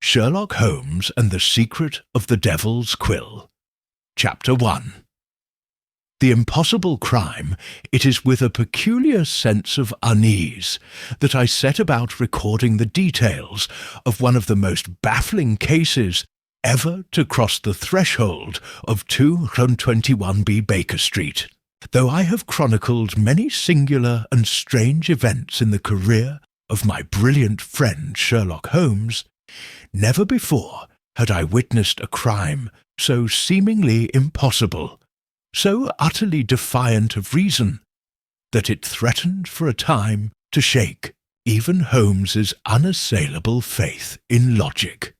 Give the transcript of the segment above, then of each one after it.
Sherlock Holmes and the Secret of the Devil's Quill. Chapter 1. The impossible crime, it is with a peculiar sense of unease that I set about recording the details of one of the most baffling cases ever to cross the threshold of 221B Baker Street. Though I have chronicled many singular and strange events in the career of my brilliant friend Sherlock Holmes, never before had I witnessed a crime so seemingly impossible, so utterly defiant of reason, that it threatened for a time to shake even Holmes's unassailable faith in logic.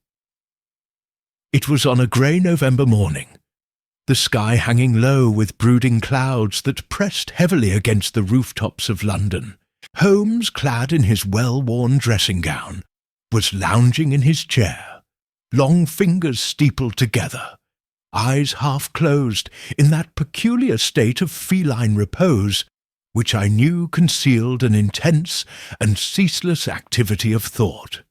It was on a grey November morning, the sky hanging low with brooding clouds that pressed heavily against the rooftops of London. Holmes, clad in his well-worn dressing-gown, was lounging in his chair, long fingers steepled together, eyes half-closed in that peculiar state of feline repose which I knew concealed an intense and ceaseless activity of thought.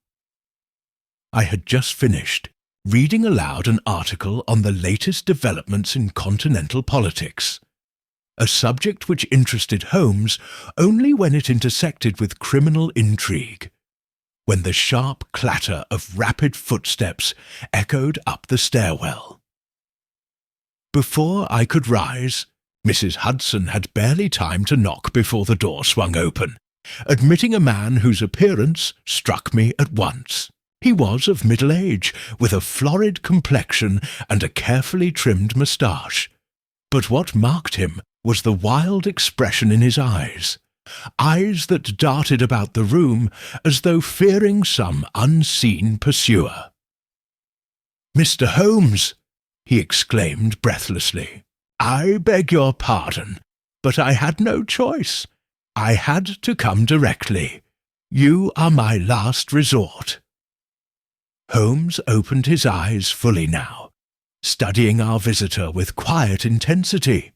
I had just finished reading aloud an article on the latest developments in continental politics, a subject which interested Holmes only when it intersected with criminal intrigue, when the sharp clatter of rapid footsteps echoed up the stairwell. Before I could rise, Mrs. Hudson had barely time to knock before the door swung open, admitting a man whose appearance struck me at once. He was of middle age, with a florid complexion and a carefully trimmed moustache. But what marked him was the wild expression in his eyes that darted about the room as though fearing some unseen pursuer. "Mr. Holmes!" he exclaimed breathlessly. "I beg your pardon, but I had no choice. I had to come directly. You are my last resort." Holmes opened his eyes fully now, studying our visitor with quiet intensity.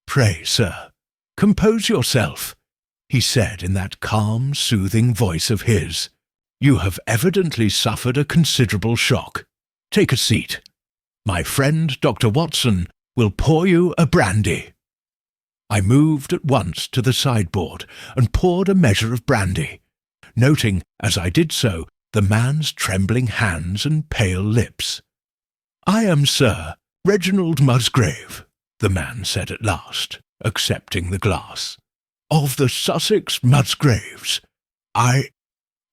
"Pray, sir, compose yourself," he said in that calm, soothing voice of his. "You have evidently suffered a considerable shock. Take a seat. My friend Dr. Watson will pour you a brandy." I moved at once to the sideboard and poured a measure of brandy, noting, as I did so, the man's trembling hands and pale lips. "I am Sir Reginald Musgrave," the man said at last, accepting the glass, "of the Sussex Musgraves.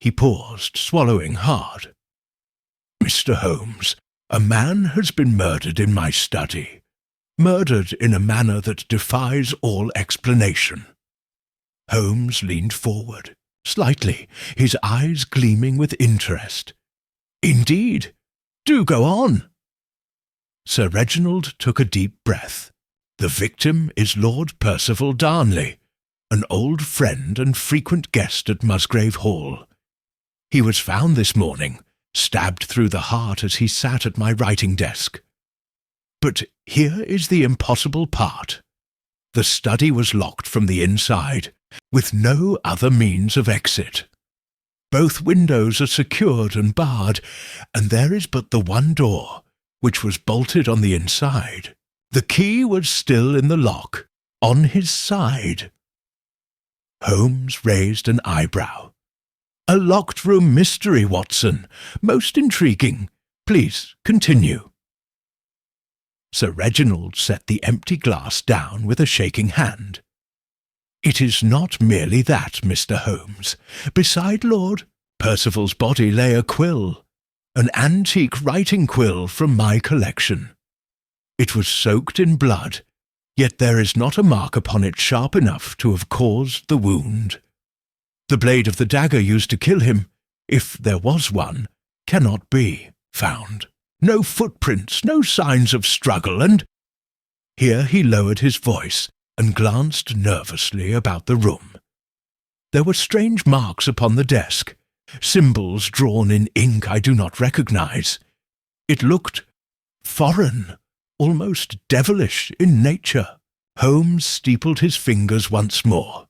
He paused, swallowing hard. "Mr. Holmes, a man has been murdered in my study, murdered in a manner that defies all explanation." Holmes leaned forward, slightly, his eyes gleaming with interest. "Indeed? Do go on." Sir Reginald took a deep breath. "The victim is Lord Percival Darnley, an old friend and frequent guest at Musgrave Hall. He was found this morning, stabbed through the heart as he sat at my writing desk. But here is the impossible part. The study was locked from the inside, with no other means of exit. Both windows are secured and barred, and there is but the one door, which was bolted on the inside. The key was still in the lock, on his side." Holmes raised an eyebrow. "A locked-room mystery, Watson. Most intriguing. Please continue." Sir Reginald set the empty glass down with a shaking hand. "It is not merely that, Mr. Holmes. Beside Lord Percival's body lay a quill, an antique writing quill from my collection. It was soaked in blood, yet there is not a mark upon it sharp enough to have caused the wound. The blade of the dagger used to kill him, if there was one, cannot be found. No footprints, no signs of struggle, and—" Here he lowered his voice and glanced nervously about the room. There were strange marks upon the desk, symbols drawn in ink I do not recognize. It looked foreign, almost devilish in nature. Holmes steepled his fingers once more,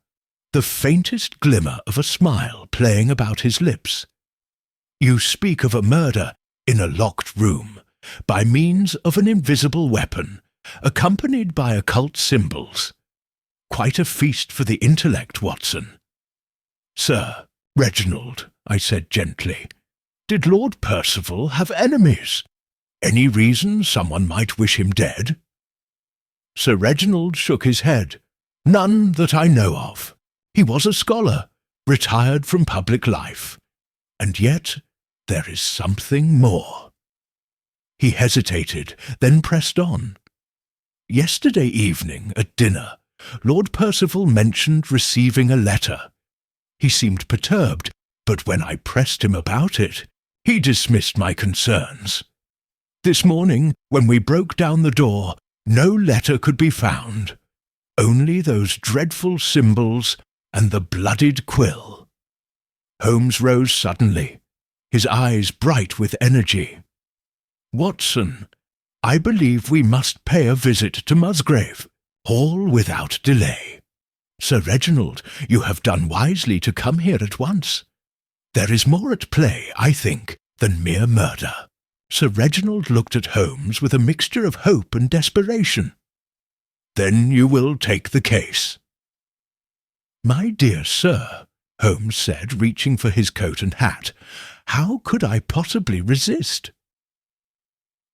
the faintest glimmer of a smile playing about his lips. You speak of a murder in a locked room, by means of an invisible weapon, accompanied by occult symbols. Quite a feast for the intellect, Watson. Sir Reginald, I said gently, did Lord Percival have enemies? Any reason someone might wish him dead? Sir Reginald shook his head. None that I know of. He was a scholar, retired from public life. And yet there is something more. He hesitated, then pressed on. Yesterday evening, at dinner, Lord Percival mentioned receiving a letter. He seemed perturbed, but when I pressed him about it, he dismissed my concerns. This morning, when we broke down the door, no letter could be found, only those dreadful symbols and the blooded quill. Holmes rose suddenly, his eyes bright with energy. Watson, I believe we must pay a visit to Musgrave, all without delay. Sir Reginald, you have done wisely to come here at once. There is more at play, I think, than mere murder. Sir Reginald looked at Holmes with a mixture of hope and desperation. Then you will take the case. My dear sir, Holmes said, reaching for his coat and hat, how could I possibly resist?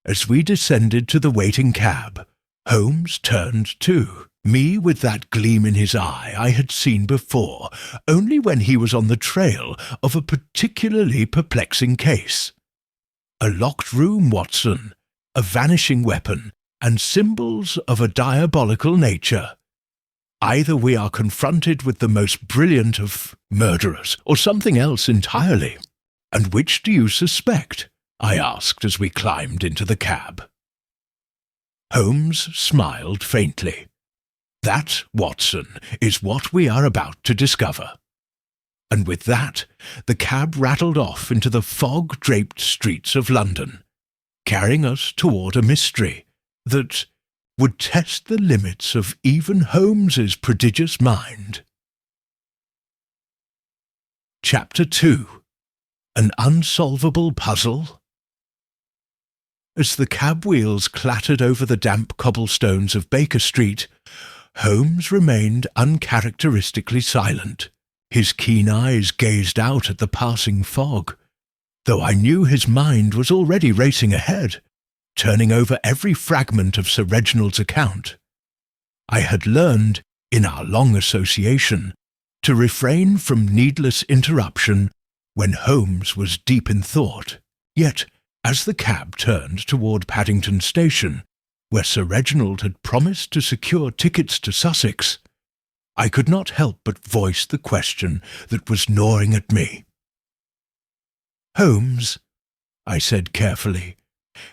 As we descended to the waiting cab, Holmes turned too, me with that gleam in his eye I had seen before, only when he was on the trail of a particularly perplexing case. A locked room, Watson, a vanishing weapon, and symbols of a diabolical nature. Either we are confronted with the most brilliant of murderers, or something else entirely. And which do you suspect? I asked as we climbed into the cab. Holmes smiled faintly. That, Watson, is what we are about to discover. And with that, the cab rattled off into the fog-draped streets of London, carrying us toward a mystery that would test the limits of even Holmes's prodigious mind. Chapter 2. An Unsolvable Puzzle. As the cab wheels clattered over the damp cobblestones of Baker Street, Holmes remained uncharacteristically silent. His keen eyes gazed out at the passing fog, though I knew his mind was already racing ahead, turning over every fragment of Sir Reginald's account. I had learned, in our long association, to refrain from needless interruption when Holmes was deep in thought. Yet, as the cab turned toward Paddington Station, where Sir Reginald had promised to secure tickets to Sussex, I could not help but voice the question that was gnawing at me. Holmes, I said carefully,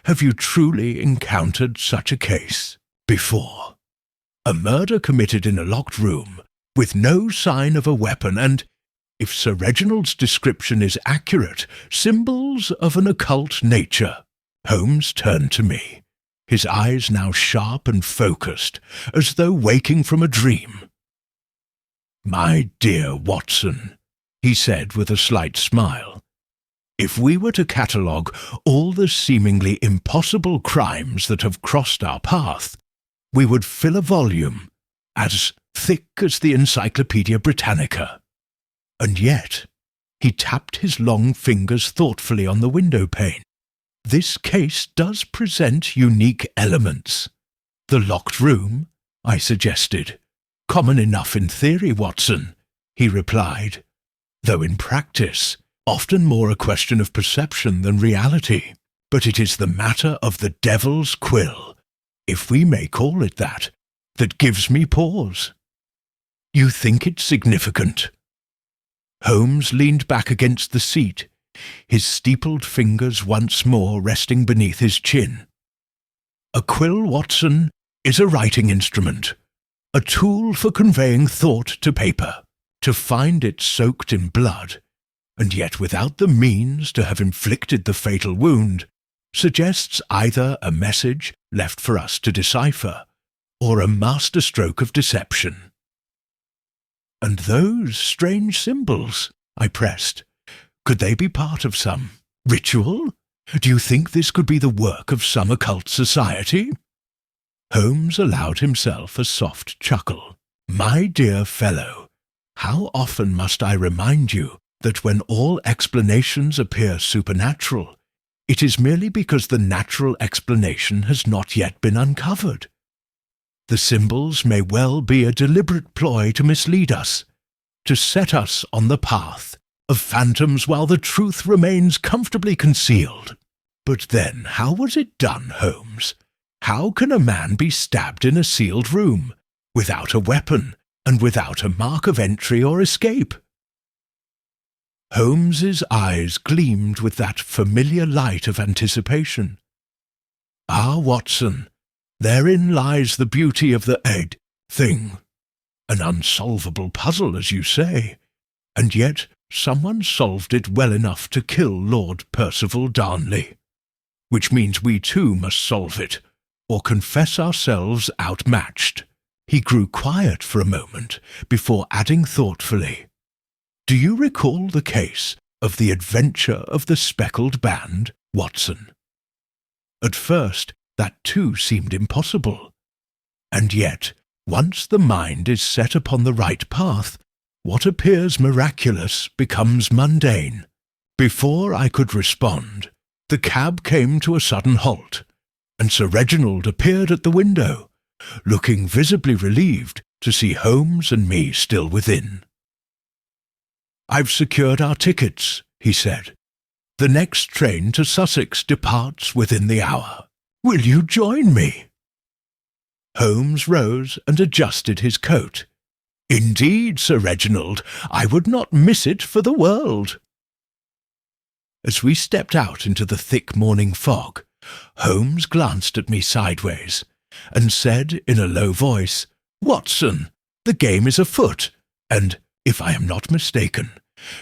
have you truly encountered such a case before? A murder committed in a locked room, with no sign of a weapon, and, if Sir Reginald's description is accurate, symbols of an occult nature. Holmes turned to me, his eyes now sharp and focused, as though waking from a dream. My dear Watson, he said with a slight smile, if we were to catalogue all the seemingly impossible crimes that have crossed our path, we would fill a volume as thick as the Encyclopaedia Britannica. And yet, he tapped his long fingers thoughtfully on the window-pane. This case does present unique elements. The locked room, I suggested. Common enough in theory, Watson, he replied, though in practice, often more a question of perception than reality. But it is the matter of the devil's quill, if we may call it that gives me pause. You think it significant? Holmes leaned back against the seat, his steepled fingers once more resting beneath his chin. A quill, Watson, is a writing instrument, a tool for conveying thought to paper. To find it soaked in blood, and yet without the means to have inflicted the fatal wound, suggests either a message left for us to decipher, or a masterstroke of deception. And those strange symbols, I pressed, could they be part of some Ritual? Do you think this could be the work of some occult society?" Holmes allowed himself a soft chuckle. "My dear fellow, how often must I remind you that when all explanations appear supernatural, it is merely because the natural explanation has not yet been uncovered. The symbols may well be a deliberate ploy to mislead us, to set us on the path of phantoms while the truth remains comfortably concealed. But then, how was it done, Holmes? How can a man be stabbed in a sealed room, without a weapon, and without a mark of entry or escape?" Holmes's eyes gleamed with that familiar light of anticipation. "Ah, Watson, therein lies the beauty of the thing. An unsolvable puzzle, as you say, and yet someone solved it well enough to kill Lord Percival Darnley, which means we too must solve it, or confess ourselves outmatched." He grew quiet for a moment before adding thoughtfully, "Do you recall the case of the adventure of the speckled band, Watson? At first, that too seemed impossible. And yet, once the mind is set upon the right path, what appears miraculous becomes mundane. Before I could respond, the cab came to a sudden halt, and Sir Reginald appeared at the window, looking visibly relieved to see Holmes and me still within. "I've secured our tickets," he said. "The next train to Sussex departs within the hour. Will you join me?" Holmes rose and adjusted his coat. "Indeed, Sir Reginald, I would not miss it for the world." As we stepped out into the thick morning fog, Holmes glanced at me sideways and said in a low voice, "Watson, the game is afoot, and, if I am not mistaken,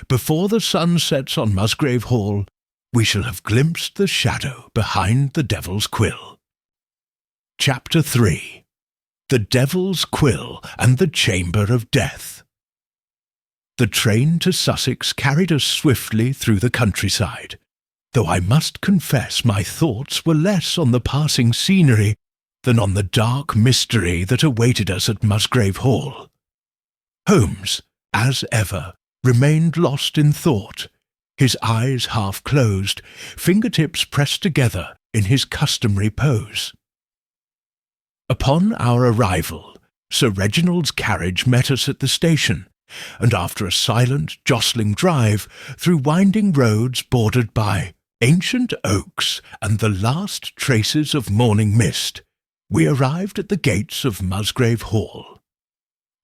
before the sun sets on Musgrave Hall, we shall have glimpsed the shadow behind the Devil's Quill." Chapter 3. The Devil's Quill and the Chamber of Death. The train to Sussex carried us swiftly through the countryside, though I must confess my thoughts were less on the passing scenery than on the dark mystery that awaited us at Musgrave Hall. Holmes, as ever, remained lost in thought, his eyes half closed, fingertips pressed together in his customary pose. Upon our arrival, Sir Reginald's carriage met us at the station, and after a silent, jostling drive through winding roads bordered by ancient oaks and the last traces of morning mist, we arrived at the gates of Musgrave Hall.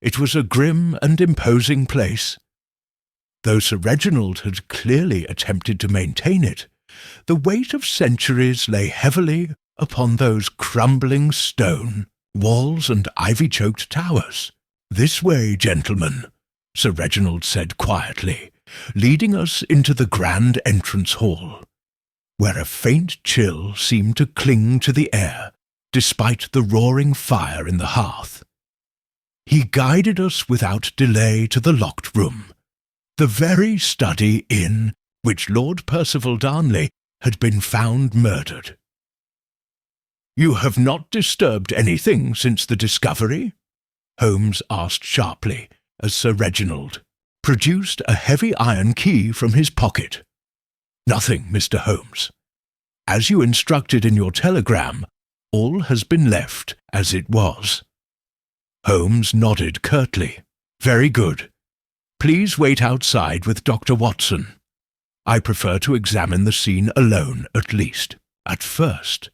It was a grim and imposing place. Though Sir Reginald had clearly attempted to maintain it, the weight of centuries lay heavily upon those crumbling stone walls and ivy-choked towers. "This way, gentlemen," Sir Reginald said quietly, leading us into the grand entrance hall, where a faint chill seemed to cling to the air, despite the roaring fire in the hearth. He guided us without delay to the locked room, the very study in which Lord Percival Darnley had been found murdered. "You have not disturbed anything since the discovery?" Holmes asked sharply, as Sir Reginald produced a heavy iron key from his pocket. "Nothing, Mr. Holmes. As you instructed in your telegram, all has been left as it was." Holmes nodded curtly. "Very good. Please wait outside with Dr. Watson. I prefer to examine the scene alone, at least, at first."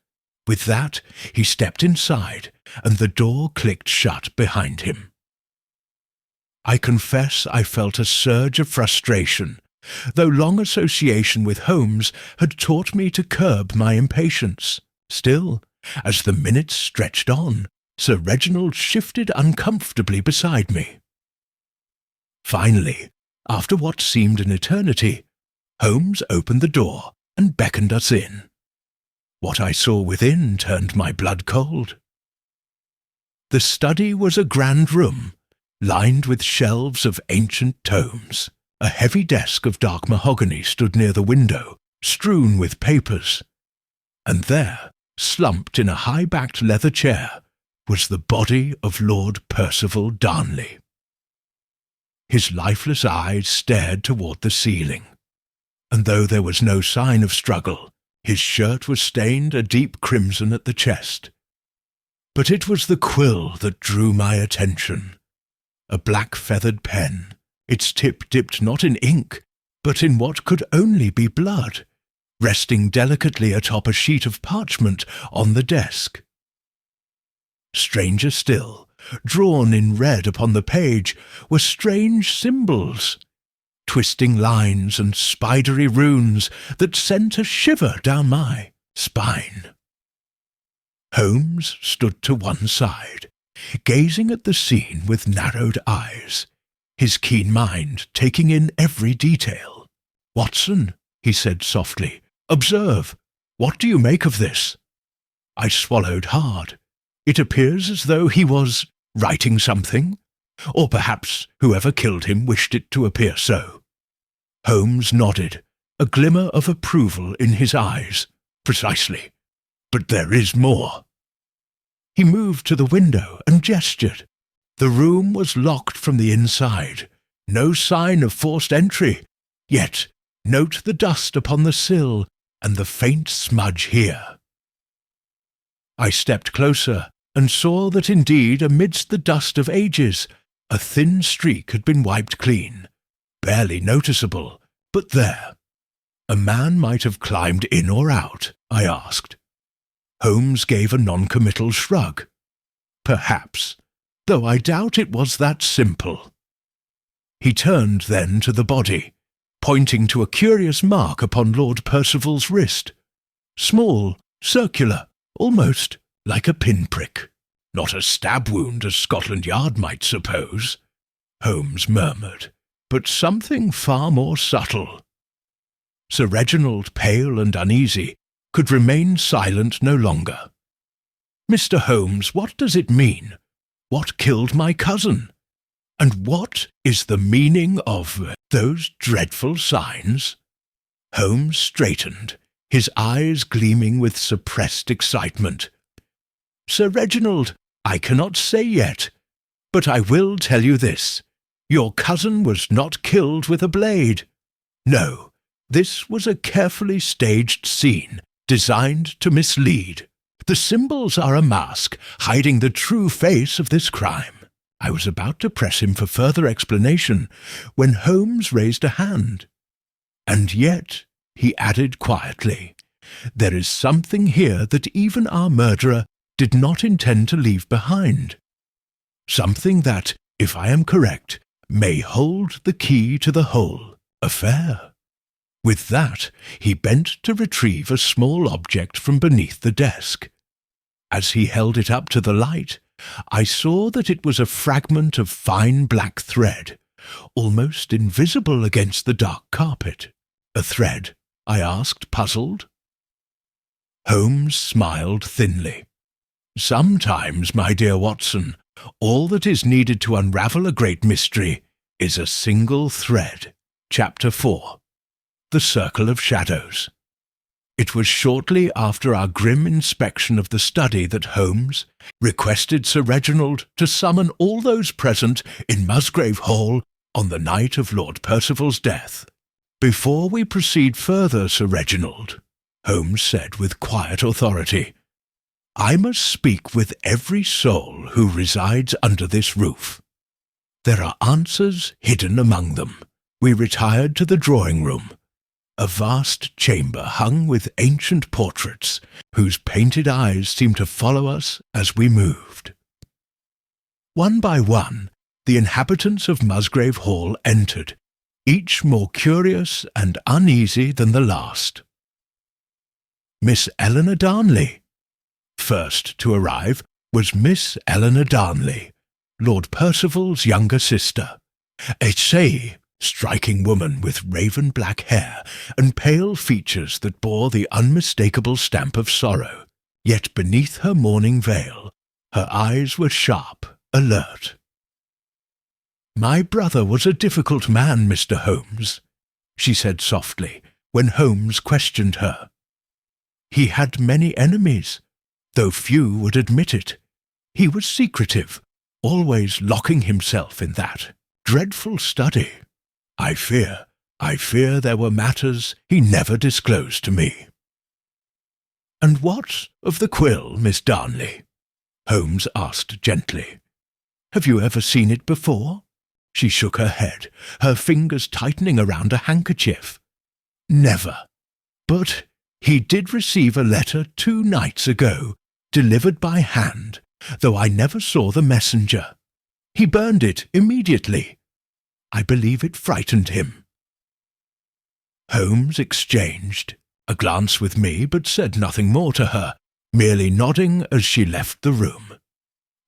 With that, he stepped inside, and the door clicked shut behind him. I confess I felt a surge of frustration, though long association with Holmes had taught me to curb my impatience. Still, as the minutes stretched on, Sir Reginald shifted uncomfortably beside me. Finally, after what seemed an eternity, Holmes opened the door and beckoned us in. What I saw within turned my blood cold. The study was a grand room, lined with shelves of ancient tomes. A heavy desk of dark mahogany stood near the window, strewn with papers. And there, slumped in a high-backed leather chair, was the body of Lord Percival Darnley. His lifeless eyes stared toward the ceiling, and though there was no sign of struggle, his shirt was stained a deep crimson at the chest. But it was the quill that drew my attention. A black-feathered pen, its tip dipped not in ink, but in what could only be blood, resting delicately atop a sheet of parchment on the desk. Stranger still, drawn in red upon the page, were strange symbols, twisting lines and spidery runes that sent a shiver down my spine. Holmes stood to one side, gazing at the scene with narrowed eyes, his keen mind taking in every detail. "Watson," he said softly, "observe. What do you make of this?" I swallowed hard. It appears as though he was writing something, or perhaps whoever killed him wished it to appear so. Holmes nodded, a glimmer of approval in his eyes. "Precisely. But there is more." He moved to the window and gestured. The room was locked from the inside. No sign of forced entry. Yet, note the dust upon the sill and the faint smudge here. I stepped closer and saw that indeed amidst the dust of ages a thin streak had been wiped clean, barely noticeable, but there. A man might have climbed in or out, I asked. Holmes gave a non-committal shrug. Perhaps, though I doubt it was that simple. He turned then to the body, pointing to a curious mark upon Lord Percival's wrist. Small, circular, almost like a pinprick. Not a stab wound as Scotland Yard might suppose, Holmes murmured, but something far more subtle. Sir Reginald, pale and uneasy, could remain silent no longer. "Mr. Holmes, what does it mean? What killed my cousin? And what is the meaning of those dreadful signs?" Holmes straightened, his eyes gleaming with suppressed excitement. "Sir Reginald, I cannot say yet, but I will tell you this. Your cousin was not killed with a blade. No, this was a carefully staged scene, designed to mislead. The symbols are a mask, hiding the true face of this crime." I was about to press him for further explanation, when Holmes raised a hand. "And yet," he added quietly, "there is something here that even our murderer did not intend to leave behind. Something that, if I am correct, may hold the key to the whole affair." With that, he bent to retrieve a small object from beneath the desk. As he held it up to the light, I saw that it was a fragment of fine black thread, almost invisible against the dark carpet. "A thread?" I asked, puzzled. Holmes smiled thinly. "Sometimes, my dear Watson, all that is needed to unravel a great mystery is a single thread." Chapter 4. The Circle of Shadows. It was shortly after our grim inspection of the study that Holmes requested Sir Reginald to summon all those present in Musgrave Hall on the night of Lord Percival's death. "Before we proceed further, Sir Reginald," Holmes said with quiet authority, "I must speak with every soul who resides under this roof. There are answers hidden among them." We retired to the drawing-room, a vast chamber hung with ancient portraits, whose painted eyes seemed to follow us as we moved. One by one, the inhabitants of Musgrave Hall entered, each more curious and uneasy than the last. Miss Eleanor Darnley. First to arrive was Miss Eleanor Darnley, Lord Percival's younger sister, a striking woman with raven-black hair and pale features that bore the unmistakable stamp of sorrow, yet beneath her mourning veil her eyes were sharp, alert. "My brother was a difficult man, Mr. Holmes," she said softly, when Holmes questioned her. He had many enemies, though few would admit it. He was secretive, always locking himself in that dreadful study. I fear there were matters he never disclosed to me." "And what of the quill, Miss Darnley?" Holmes asked gently. "Have you ever seen it before?" She shook her head, her fingers tightening around a handkerchief. "Never. But he did receive a letter 2 nights ago, delivered by hand, though I never saw the messenger. He burned it immediately. I believe it frightened him." Holmes exchanged a glance with me, but said nothing more to her, merely nodding as she left the room.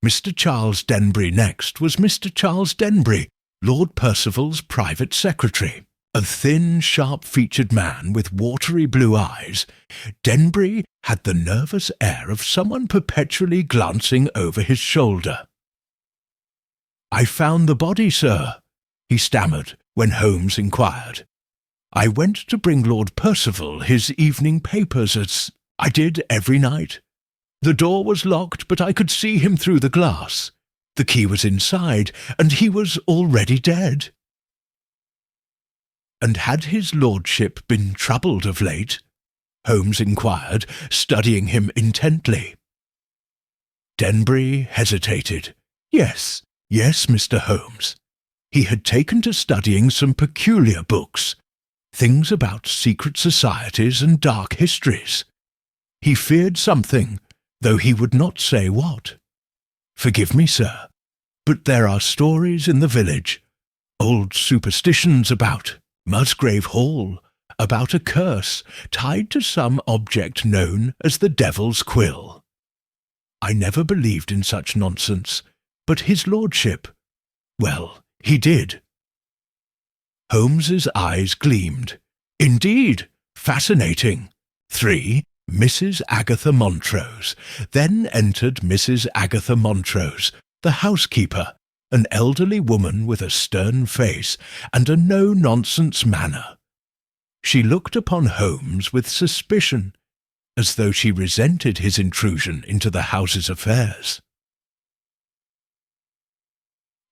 Mr. Charles Denbury next was Mr. Charles Denbury, Lord Percival's private secretary. A thin, sharp-featured man with watery blue eyes, Denbury had the nervous air of someone perpetually glancing over his shoulder. "I found the body, sir," he stammered when Holmes inquired. "I went to bring Lord Percival his evening papers, as I did every night. The door was locked, but I could see him through the glass. The key was inside, and he was already dead." "And had his lordship been troubled of late?" Holmes inquired, studying him intently. Denbury hesitated. Yes, Mr. Holmes. He had taken to studying some peculiar books, things about secret societies and dark histories. He feared something, though he would not say what. "Forgive me, sir, but there are stories in the village, old superstitions about Musgrave Hall, about a curse tied to some object known as the Devil's Quill. I never believed in such nonsense, but his lordship, well, he did." Holmes's eyes gleamed. "Indeed, fascinating." 3. Mrs. Agatha Montrose. Then entered Mrs. Agatha Montrose, the housekeeper, an elderly woman with a stern face and a no-nonsense manner. She looked upon Holmes with suspicion, as though she resented his intrusion into the house's affairs.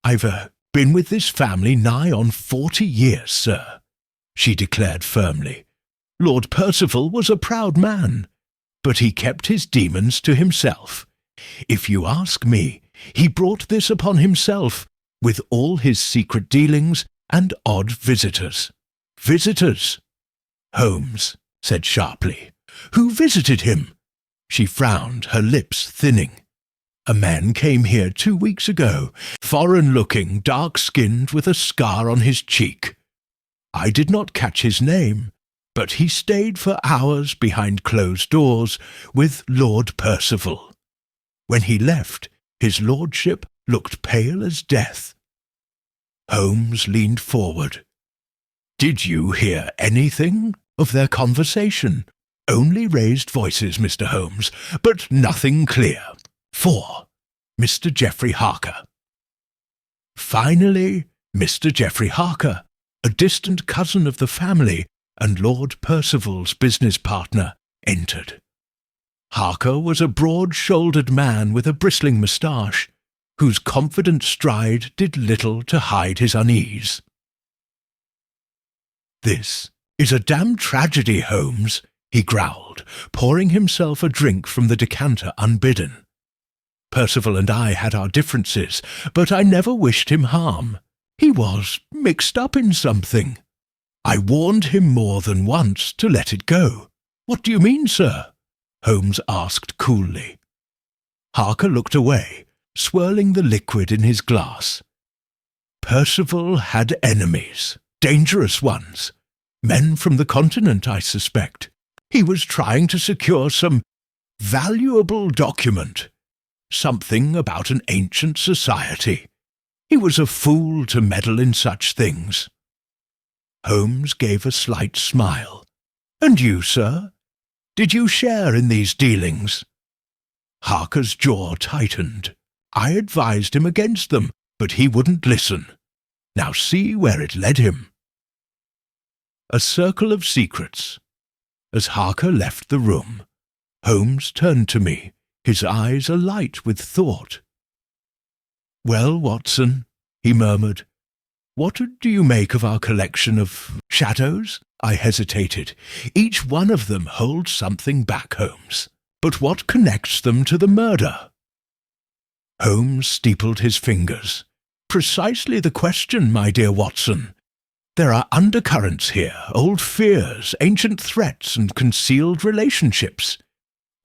"I've been with this family nigh on 40 years, sir," she declared firmly. "Lord Percival was a proud man, but he kept his demons to himself. If you ask me, he brought this upon himself, with all his secret dealings and odd visitors." "Visitors?" Holmes said sharply. "Who visited him?" She frowned, her lips thinning. "A man came here 2 weeks ago, foreign-looking, dark-skinned, with a scar on his cheek. I did not catch his name, but he stayed for hours behind closed doors with Lord Percival. When he left, his lordship looked pale as death." Holmes leaned forward. "Did you hear anything of their conversation?" "Only raised voices, Mr. Holmes, but nothing clear." 4. Mr. Geoffrey Harker. Finally, Mr. Geoffrey Harker, a distant cousin of the family and Lord Percival's business partner, entered. Harker was a broad-shouldered man with a bristling moustache, whose confident stride did little to hide his unease. "This is a damned tragedy, Holmes," he growled, pouring himself a drink from the decanter unbidden. "Percival and I had our differences, but I never wished him harm. He was mixed up in something. I warned him more than once to let it go." "What do you mean, sir?" Holmes asked coolly. Harker looked away, swirling the liquid in his glass. "Percival had enemies, dangerous ones. Men from the continent, I suspect. He was trying to secure some valuable document, something about an ancient society. He was a fool to meddle in such things." Holmes gave a slight smile. "And you, sir? Did you share in these dealings?" Harker's jaw tightened. "I advised him against them, but he wouldn't listen. Now see where it led him." A circle of secrets. As Harker left the room, Holmes turned to me, his eyes alight with thought. "Well, Watson," he murmured, "what do you make of our collection of shadows?" I hesitated. "Each one of them holds something back, Holmes. But what connects them to the murder?" Holmes steepled his fingers. "Precisely the question, my dear Watson. There are undercurrents here, old fears, ancient threats, and concealed relationships.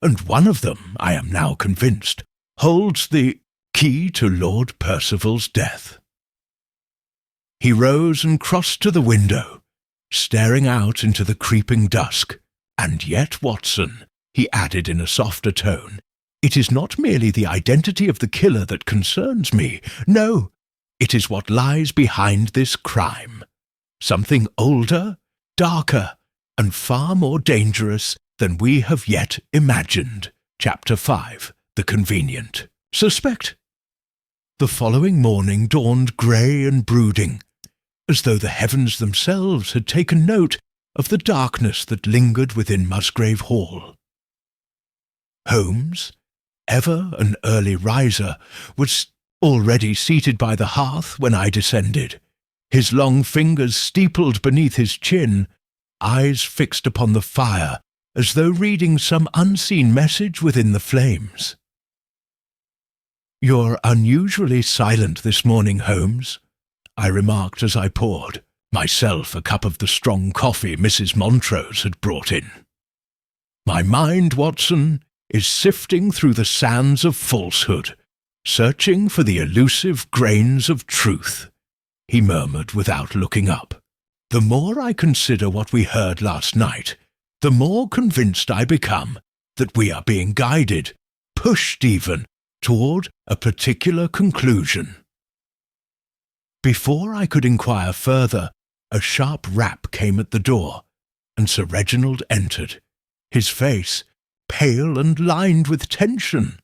And one of them, I am now convinced, holds the key to Lord Percival's death." He rose and crossed to the window, staring out into the creeping dusk. "And yet, Watson," he added in a softer tone, "it is not merely the identity of the killer that concerns me. No, it is what lies behind this crime. Something older, darker, and far more dangerous than we have yet imagined." Chapter 5. The Convenient. Suspect? The following morning dawned grey and brooding, as though the heavens themselves had taken note of the darkness that lingered within Musgrave Hall. Holmes, ever an early riser, was already seated by the hearth when I descended, his long fingers steepled beneath his chin, eyes fixed upon the fire, as though reading some unseen message within the flames. "You're unusually silent this morning, Holmes," I remarked as I poured myself a cup of the strong coffee Mrs. Montrose had brought in. "My mind, Watson, is sifting through the sands of falsehood, searching for the elusive grains of truth," he murmured without looking up. "The more I consider what we heard last night, the more convinced I become that we are being guided, pushed even, toward a particular conclusion." Before I could inquire further, a sharp rap came at the door, and Sir Reginald entered, his face pale and lined with tension.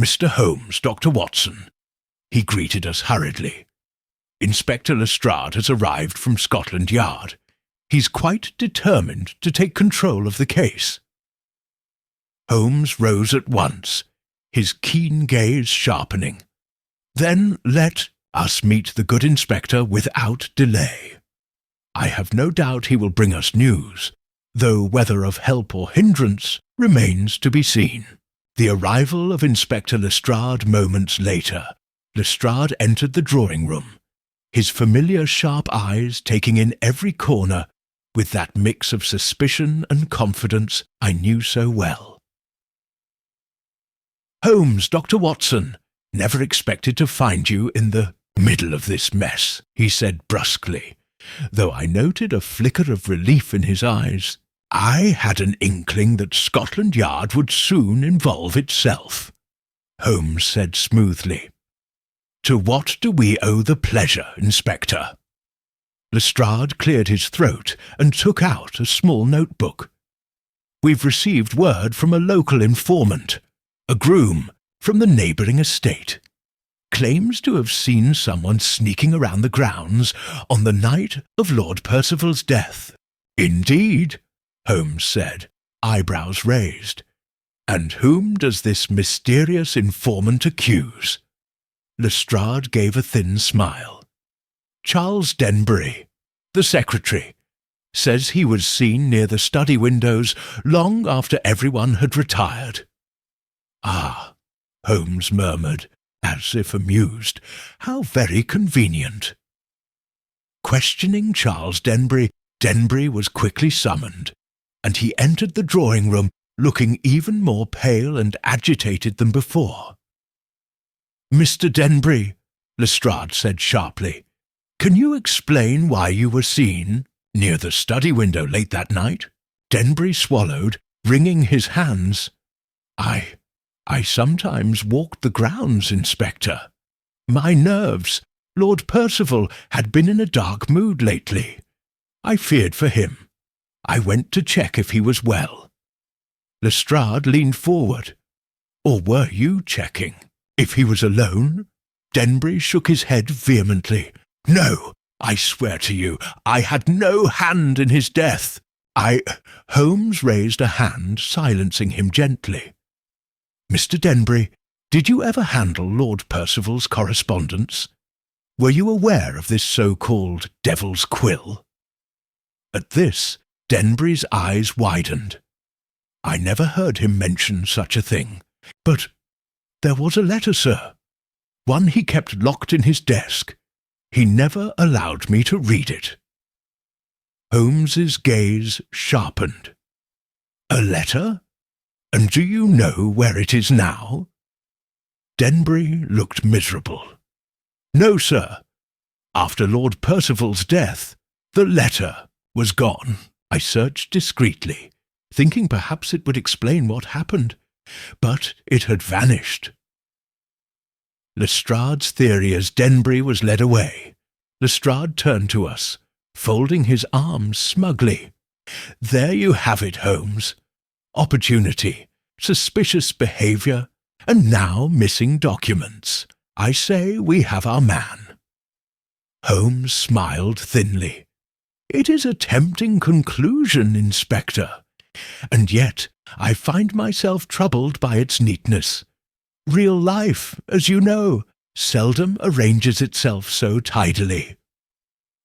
"Mr. Holmes, Dr. Watson," he greeted us hurriedly. "Inspector Lestrade has arrived from Scotland Yard. He's quite determined to take control of the case." Holmes rose at once, his keen gaze sharpening. "Then let us meet the good inspector without delay. I have no doubt he will bring us news, though whether of help or hindrance remains to be seen." The arrival of Inspector Lestrade moments later. Lestrade entered the drawing-room, his familiar sharp eyes taking in every corner with that mix of suspicion and confidence I knew so well. "Holmes, Dr. Watson, never expected to find you in the middle of this mess," he said brusquely, though I noted a flicker of relief in his eyes. "I had an inkling that Scotland Yard would soon involve itself," Holmes said smoothly. "To what do we owe the pleasure, Inspector?" Lestrade cleared his throat and took out a small notebook. "We've received word from a local informant, a groom from the neighbouring estate. Claims to have seen someone sneaking around the grounds on the night of Lord Percival's death." "Indeed," Holmes said, eyebrows raised. "And whom does this mysterious informant accuse?" Lestrade gave a thin smile. "Charles Denbury, the secretary, says he was seen near the study windows long after everyone had retired." "Ah," Holmes murmured, as if amused, "how very convenient." Questioning Charles Denbury, Denbury was quickly summoned, and he entered the drawing-room looking even more pale and agitated than before. "Mr. Denbury," Lestrade said sharply, "can you explain why you were seen near the study window late that night?" Denbury swallowed, wringing his hands. I sometimes walked the grounds, Inspector. My nerves. Lord Percival had been in a dark mood lately. I feared for him. I went to check if he was well." Lestrade leaned forward. "Or were you checking? If he was alone?" Denbury shook his head vehemently. "No, I swear to you, I had no hand in his death. Holmes raised a hand, silencing him gently. Mr. Denbury, did you ever handle Lord Percival's correspondence? Were you aware of this so-called Devil's Quill? At this, Denbury's eyes widened. I never heard him mention such a thing. But there was a letter, sir. One he kept locked in his desk. He never allowed me to read it. Holmes's gaze sharpened. A letter? And do you know where it is now? Denbury looked miserable. No, sir. After Lord Percival's death, the letter was gone. I searched discreetly, thinking perhaps it would explain what happened, but it had vanished. Lestrade's theory as Denbury was led away. Lestrade turned to us, folding his arms smugly. There you have it, Holmes. Opportunity, suspicious behaviour, and now missing documents. I say we have our man. Holmes smiled thinly. It is a tempting conclusion, Inspector, and yet I find myself troubled by its neatness. Real life, as you know, seldom arranges itself so tidily.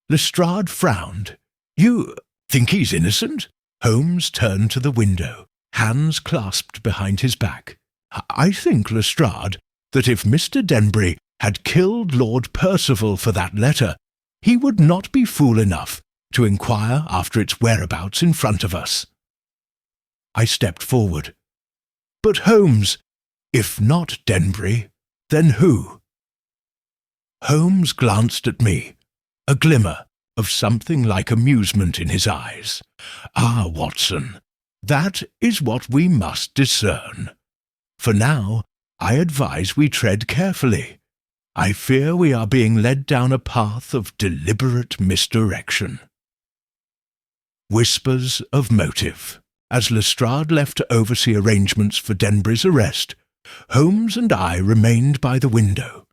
Lestrade frowned. You think he's innocent? Holmes turned to the window, hands clasped behind his back. I think, Lestrade, that if Mr. Denbury had killed Lord Percival for that letter, he would not be fool enough to inquire after its whereabouts in front of us. I stepped forward. But Holmes, if not Denbury, then who? Holmes glanced at me, a glimmer of something like amusement in his eyes. Ah, Watson, that is what we must discern. For now, I advise we tread carefully. I fear we are being led down a path of deliberate misdirection. Whispers of motive. As Lestrade left to oversee arrangements for Denbury's arrest, Holmes and I remained by the window,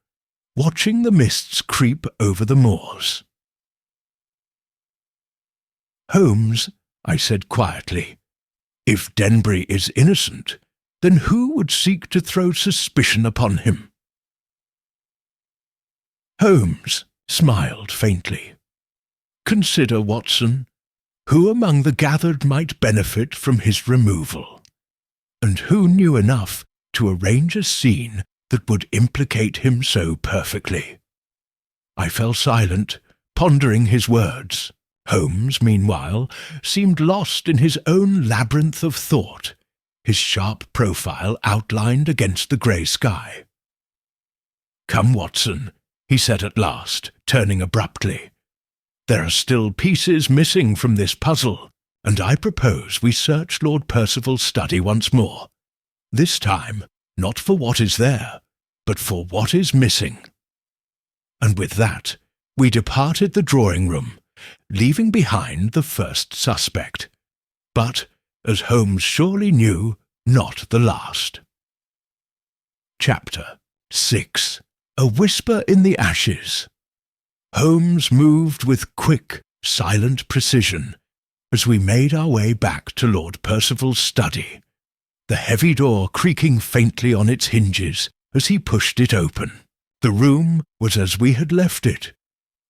watching the mists creep over the moors. Holmes, I said quietly, if Denbury is innocent, then who would seek to throw suspicion upon him? Holmes smiled faintly. Consider, Watson, who among the gathered might benefit from his removal, and who knew enough to arrange a scene that would implicate him so perfectly. I fell silent, pondering his words. Holmes, meanwhile, seemed lost in his own labyrinth of thought, his sharp profile outlined against the grey sky. Come, Watson, he said at last, turning abruptly. There are still pieces missing from this puzzle, and I propose we search Lord Percival's study once more. This time, not for what is there, but for what is missing. And with that, we departed the drawing-room, leaving behind the first suspect, but, as Holmes surely knew, not the last. Chapter 6. A Whisper in the Ashes. Holmes moved with quick, silent precision as we made our way back to Lord Percival's study, the heavy door creaking faintly on its hinges as he pushed it open. The room was as we had left it,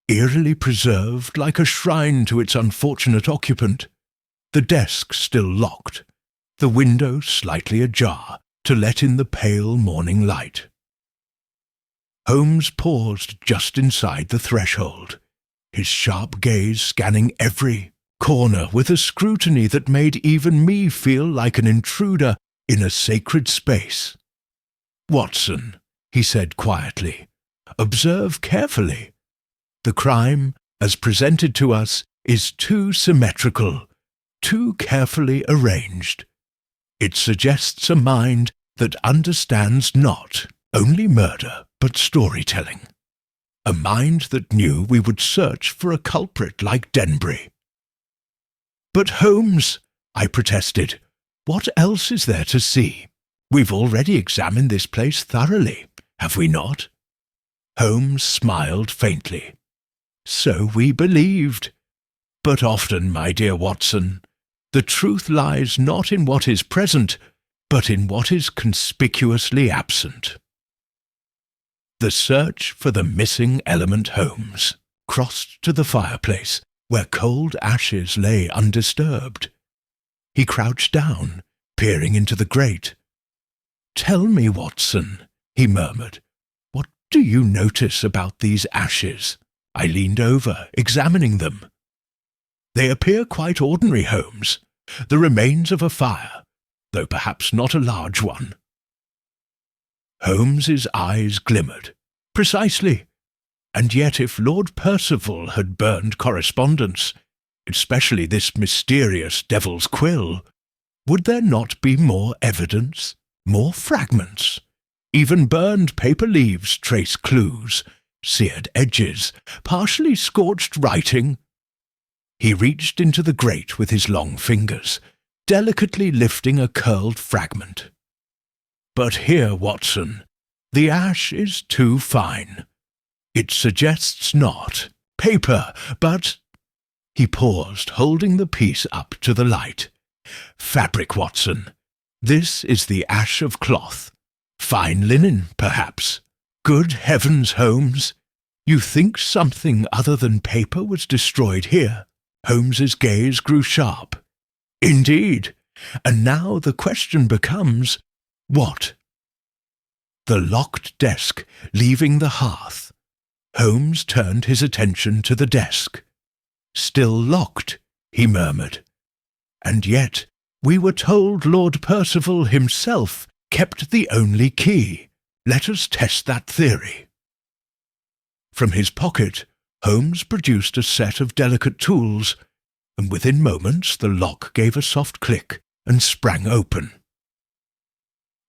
eerily preserved like a shrine to its unfortunate occupant, the desk still locked, the window slightly ajar to let in the pale morning light. Holmes paused just inside the threshold, his sharp gaze scanning every corner with a scrutiny that made even me feel like an intruder in a sacred space. Watson, he said quietly, observe carefully. The crime, as presented to us, is too symmetrical, too carefully arranged. It suggests a mind that understands not only murder, but storytelling. A mind that knew we would search for a culprit like Denbury. But Holmes, I protested, what else is there to see? We've already examined this place thoroughly, have we not? Holmes smiled faintly. So we believed. But often, my dear Watson, the truth lies not in what is present, but in what is conspicuously absent. The search for the missing element Holmes crossed to the fireplace, where cold ashes lay undisturbed. He crouched down, peering into the grate. "Tell me, Watson," he murmured, "what do you notice about these ashes?" I leaned over, examining them. "They appear quite ordinary, Holmes, the remains of a fire, though perhaps not a large one." Holmes's eyes glimmered. "Precisely. And yet if Lord Percival had burned correspondence, especially this mysterious devil's quill, would there not be more evidence, more fragments? Even burned paper leaves trace clues, seared edges, partially scorched writing." He reached into the grate with his long fingers, delicately lifting a curled fragment. "But here, Watson, the ash is too fine. It suggests not paper, but—" He paused, holding the piece up to the light. "Fabric, Watson. This is the ash of cloth. Fine linen, perhaps. Good heavens, Holmes! You think something other than paper was destroyed here?" Holmes's gaze grew sharp. "Indeed. And now the question becomes, what?" The locked desk leaving the hearth, Holmes turned his attention to the desk. "Still locked," he murmured. "And yet we were told Lord Percival himself kept the only key. Let us test that theory." From his pocket, Holmes produced a set of delicate tools, and within moments the lock gave a soft click and sprang open.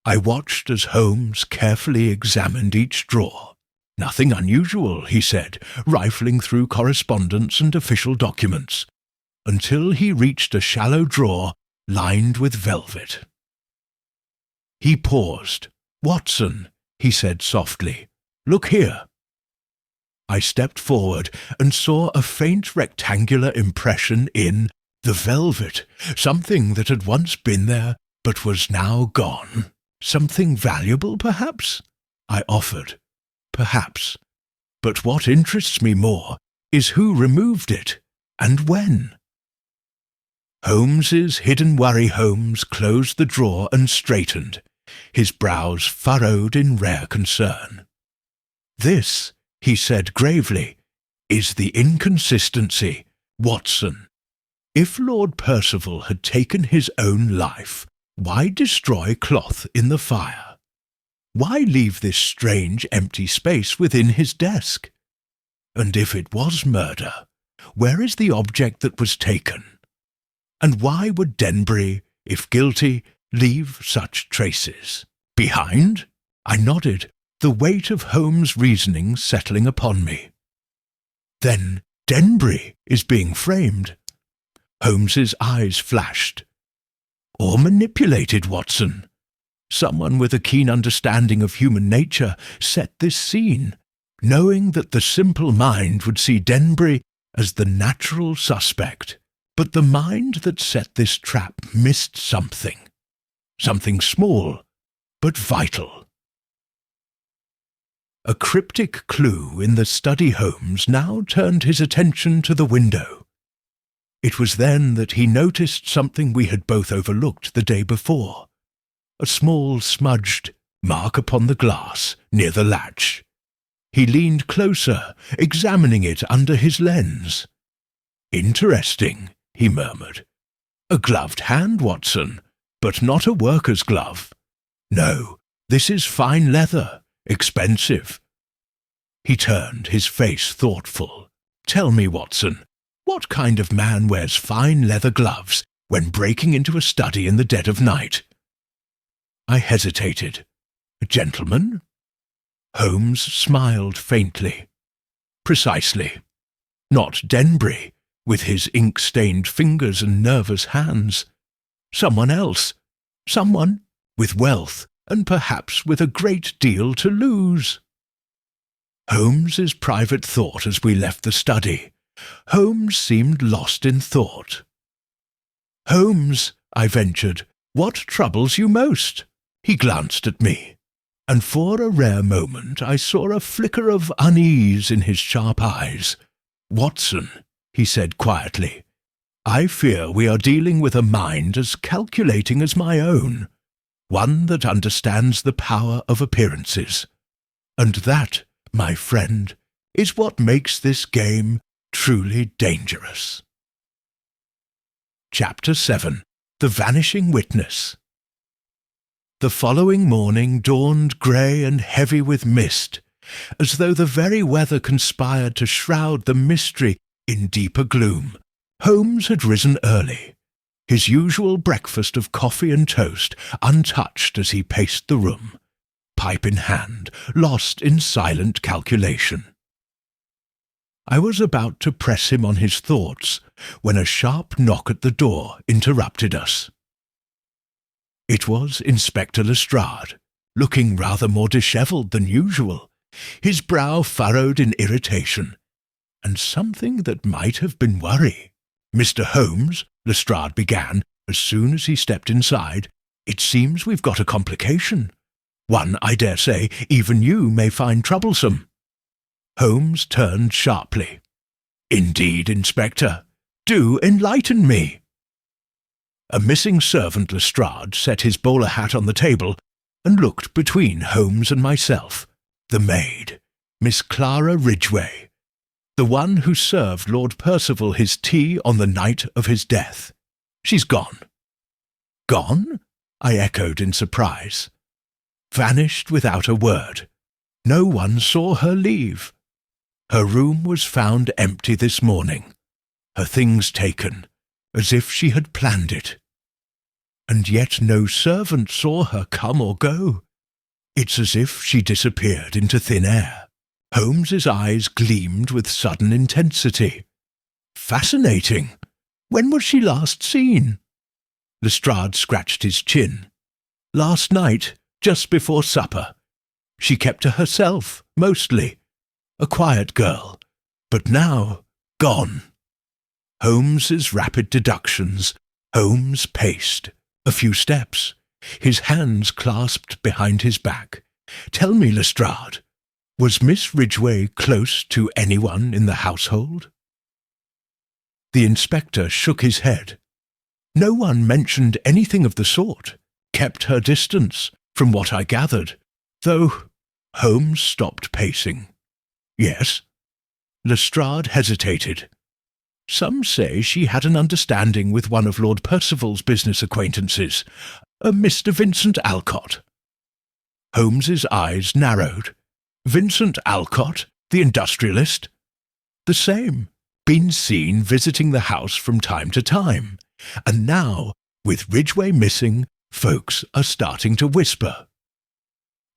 I watched as Holmes carefully examined each drawer. "Nothing unusual," he said, rifling through correspondence and official documents, until he reached a shallow drawer lined with velvet. He paused. "Watson," he said softly, "look here." I stepped forward and saw a faint rectangular impression in the velvet, something that had once been there but was now gone. "Something valuable, perhaps?" I offered. "Perhaps. But what interests me more is who removed it, and when." Holmes's hidden worry Holmes closed the drawer and straightened, his brows furrowed in rare concern. "This," he said gravely, "is the inconsistency, Watson. If Lord Percival had taken his own life, why destroy cloth in the fire? Why leave this strange empty space within his desk? And if it was murder, where is the object that was taken? And why would Denbury, if guilty, leave such traces? Behind?" I nodded, the weight of Holmes' reasoning settling upon me. "Then Denbury is being framed." Holmes's eyes flashed. "Or manipulated, Watson. Someone with a keen understanding of human nature set this scene, knowing that the simple mind would see Denbury as the natural suspect. But the mind that set this trap missed something. Something small, but vital." A cryptic clue in the study Holmes now turned his attention to the window. It was then that he noticed something we had both overlooked the day before. A small smudged mark upon the glass near the latch. He leaned closer, examining it under his lens. "Interesting," he murmured. "A gloved hand, Watson, but not a worker's glove. No, this is fine leather, expensive." He turned, his face thoughtful. "Tell me, Watson, what kind of man wears fine leather gloves when breaking into a study in the dead of night?" I hesitated. "A gentleman?" Holmes smiled faintly. "Precisely. Not Denbury, with his ink-stained fingers and nervous hands. Someone else. Someone with wealth, and perhaps with a great deal to lose." Holmes's private thought as we left the study. Holmes seemed lost in thought. "Holmes," I ventured, "what troubles you most?" He glanced at me, and for a rare moment I saw a flicker of unease in his sharp eyes. "Watson," he said quietly, "I fear we are dealing with a mind as calculating as my own, one that understands the power of appearances. And that, my friend, is what makes this game truly dangerous." Chapter 7. The Vanishing Witness. The following morning dawned grey and heavy with mist, as though the very weather conspired to shroud the mystery in deeper gloom. Holmes had risen early, his usual breakfast of coffee and toast untouched as he paced the room, pipe in hand, lost in silent calculation. I was about to press him on his thoughts when a sharp knock at the door interrupted us. It was Inspector Lestrade, looking rather more dishevelled than usual, his brow furrowed in irritation, and something that might have been worry. "Mr. Holmes," Lestrade began, as soon as he stepped inside, "it seems we've got a complication. One, I dare say, even you may find troublesome." Holmes turned sharply. "Indeed, Inspector. Do enlighten me." A missing servant Lestrade set his bowler hat on the table and looked between Holmes and myself. The maid, Miss Clara Ridgway, the one who served Lord Percival his tea on the night of his death. "She's gone." "Gone?" I echoed in surprise. "Vanished without a word. No one saw her leave. Her room was found empty this morning, her things taken, as if she had planned it. And yet no servant saw her come or go. It's as if she disappeared into thin air." Holmes's eyes gleamed with sudden intensity. "Fascinating. When was she last seen?" Lestrade scratched his chin. "Last night, just before supper. She kept to herself, mostly. A quiet girl, but now gone." Holmes's rapid deductions. Holmes paced. A few steps, his hands clasped behind his back. "Tell me, Lestrade, was Miss Ridgway close to anyone in the household?" The inspector shook his head. "No one mentioned anything of the sort. Kept her distance, from what I gathered, though—" Holmes stopped pacing. "Yes?" Lestrade hesitated. "Some say she had an understanding with one of Lord Percival's business acquaintances, a Mr. Vincent Alcott." Holmes's eyes narrowed. "Vincent Alcott, the industrialist?" "The same. Been seen visiting the house from time to time. And now, with Ridgway missing, folks are starting to whisper."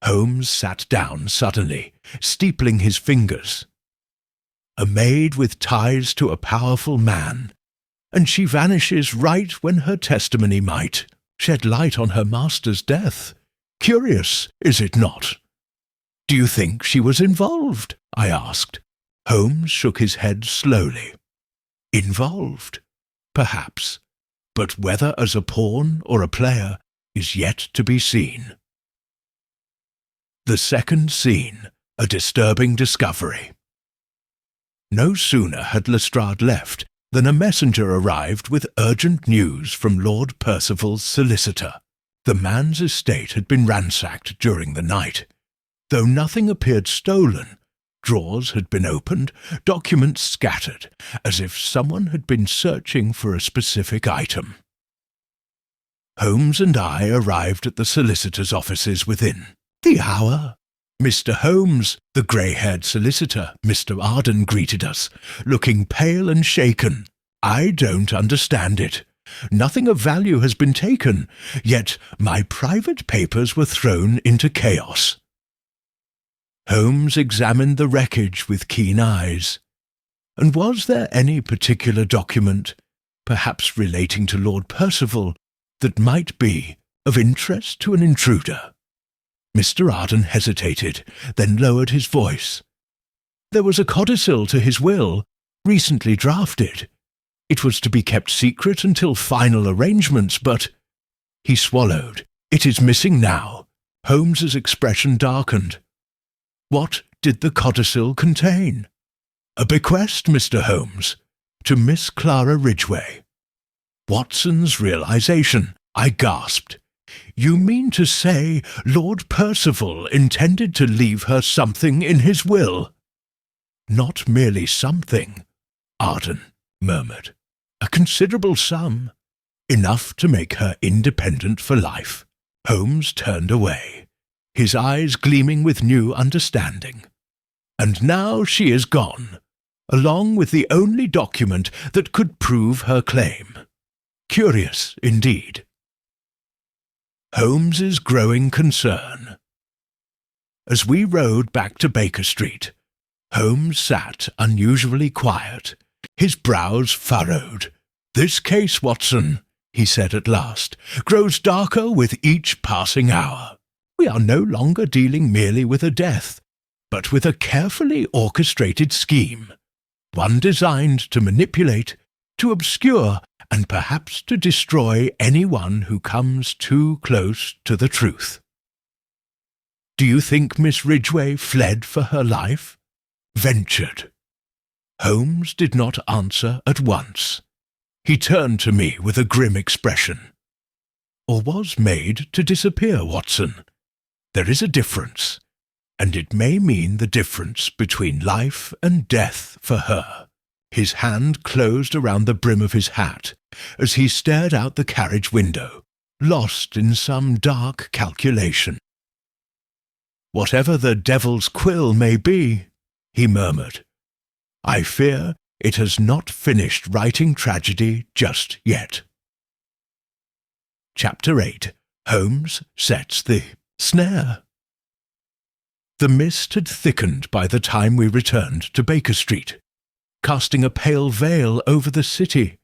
Holmes sat down suddenly, steepling his fingers. "A maid with ties to a powerful man, and she vanishes right when her testimony might shed light on her master's death. Curious, is it not?" "Do you think she was involved?" I asked. Holmes shook his head slowly. "Involved? Perhaps, but whether as a pawn or a player is yet to be seen." The second scene, a disturbing discovery. No sooner had Lestrade left than a messenger arrived with urgent news from Lord Percival's solicitor. The man's estate had been ransacked during the night. Though nothing appeared stolen, drawers had been opened, documents scattered, as if someone had been searching for a specific item. Holmes and I arrived at the solicitor's offices within the hour. "Mr. Holmes," the grey-haired solicitor, Mr. Arden, greeted us, looking pale and shaken. "I don't understand it. Nothing of value has been taken, yet my private papers were thrown into chaos." Holmes examined the wreckage with keen eyes. And was there any particular document, perhaps relating to Lord Percival, that might be of interest to an intruder? Mr. Arden hesitated, then lowered his voice. There was a codicil to his will, recently drafted. It was to be kept secret until final arrangements, but—" He swallowed. "It is missing now." Holmes's expression darkened. "What did the codicil contain?" "A bequest, Mr. Holmes, to Miss Clara Ridgway." Watson's realization. I gasped. "You mean to say Lord Percival intended to leave her something in his will?" "Not merely something," Arden murmured. "A considerable sum. Enough to make her independent for life." Holmes turned away, his eyes gleaming with new understanding. "And now she is gone, along with the only document that could prove her claim. Curious indeed." Holmes's growing concern. As we rode back to Baker Street, Holmes sat unusually quiet, his brows furrowed. "This case, Watson," he said at last, "grows darker with each passing hour. We are no longer dealing merely with a death, but with a carefully orchestrated scheme, one designed to manipulate, to obscure, and perhaps to destroy anyone who comes too close to the truth." "Do you think Miss Ridgway fled for her life?" ventured. Holmes did not answer at once. He turned to me with a grim expression. "Or was made to disappear, Watson. There is a difference, and it may mean the difference between life and death for her." His hand closed around the brim of his hat as he stared out the carriage window, lost in some dark calculation. "Whatever the devil's quill may be," he murmured, "I fear it has not finished writing tragedy just yet." Chapter 8. Holmes sets the snare. The mist had thickened by the time we returned to Baker Street, casting a pale veil over the city,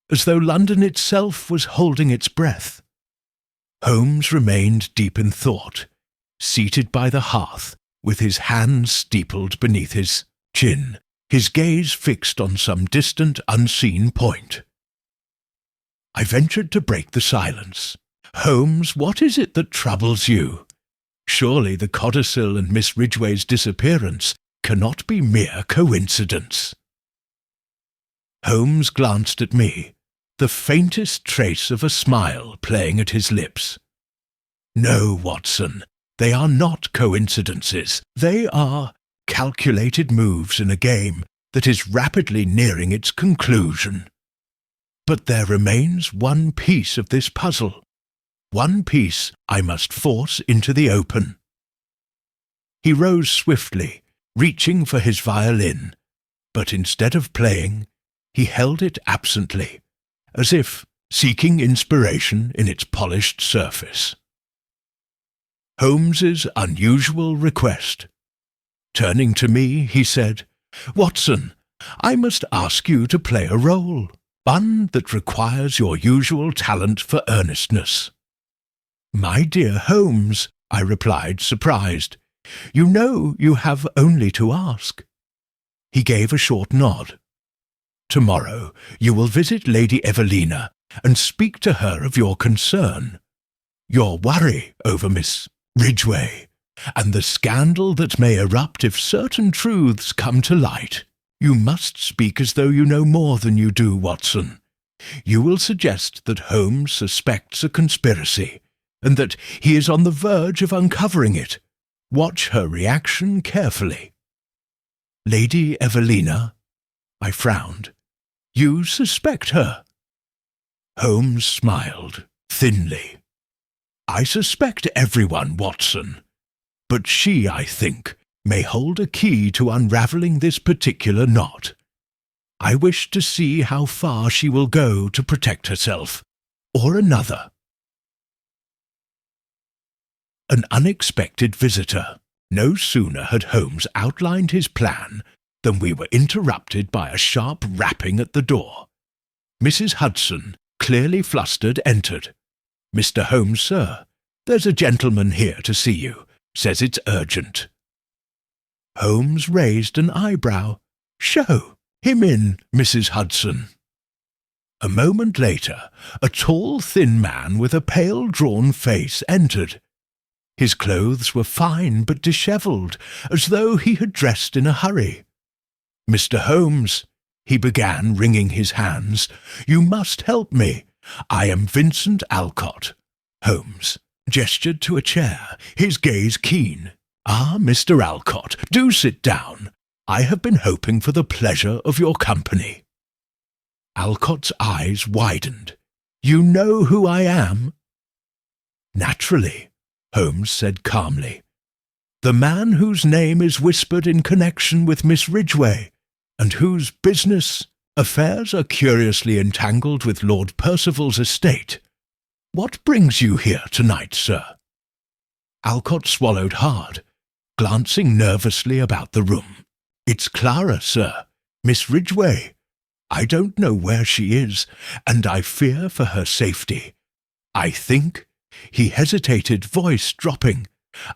as though London itself was holding its breath. Holmes remained deep in thought, seated by the hearth, with his hands steepled beneath his chin, his gaze fixed on some distant, unseen point. I ventured to break the silence. "Holmes, what is it that troubles you? Surely the codicil and Miss Ridgway's disappearance cannot be mere coincidence." Holmes glanced at me, the faintest trace of a smile playing at his lips. "No, Watson, they are not coincidences. They are calculated moves in a game that is rapidly nearing its conclusion. But there remains one piece of this puzzle, one piece I must force into the open." He rose swiftly, reaching for his violin, but instead of playing, he held it absently, as if seeking inspiration in its polished surface. Holmes's unusual request. Turning to me, he said, "Watson, I must ask you to play a role, one that requires your usual talent for earnestness." "My dear Holmes," I replied, surprised, "you know you have only to ask." He gave a short nod. "Tomorrow you will visit Lady Evelina and speak to her of your concern, your worry over Miss Ridgway, and the scandal that may erupt if certain truths come to light. You must speak as though you know more than you do, Watson. You will suggest that Holmes suspects a conspiracy, and that he is on the verge of uncovering it. Watch her reaction carefully." "Lady Evelina?" I frowned. "You suspect her?" Holmes smiled, thinly. "I suspect everyone, Watson. But she, I think, may hold a key to unravelling this particular knot. I wish to see how far she will go to protect herself, or another." An unexpected visitor. No sooner had Holmes outlined his plan than we were interrupted by a sharp rapping at the door. Mrs. Hudson, clearly flustered, entered. "Mr. Holmes, sir, there's a gentleman here to see you. Says it's urgent." Holmes raised an eyebrow. "Show him in, Mrs. Hudson." A moment later, a tall, thin man with a pale, drawn face entered. His clothes were fine but dishevelled, as though he had dressed in a hurry. "Mr. Holmes," he began, wringing his hands, "you must help me. I am Vincent Alcott." Holmes gestured to a chair, his gaze keen. "Ah, Mr. Alcott, do sit down. I have been hoping for the pleasure of your company." Alcott's eyes widened. "You know who I am?" "Naturally," Holmes said calmly. "The man whose name is whispered in connection with Miss Ridgway, and whose business affairs are curiously entangled with Lord Percival's estate. What brings you here tonight, sir?" Alcott swallowed hard, glancing nervously about the room. "It's Clara, sir. Miss Ridgway. I don't know where she is, and I fear for her safety. I think—" he hesitated, voice dropping.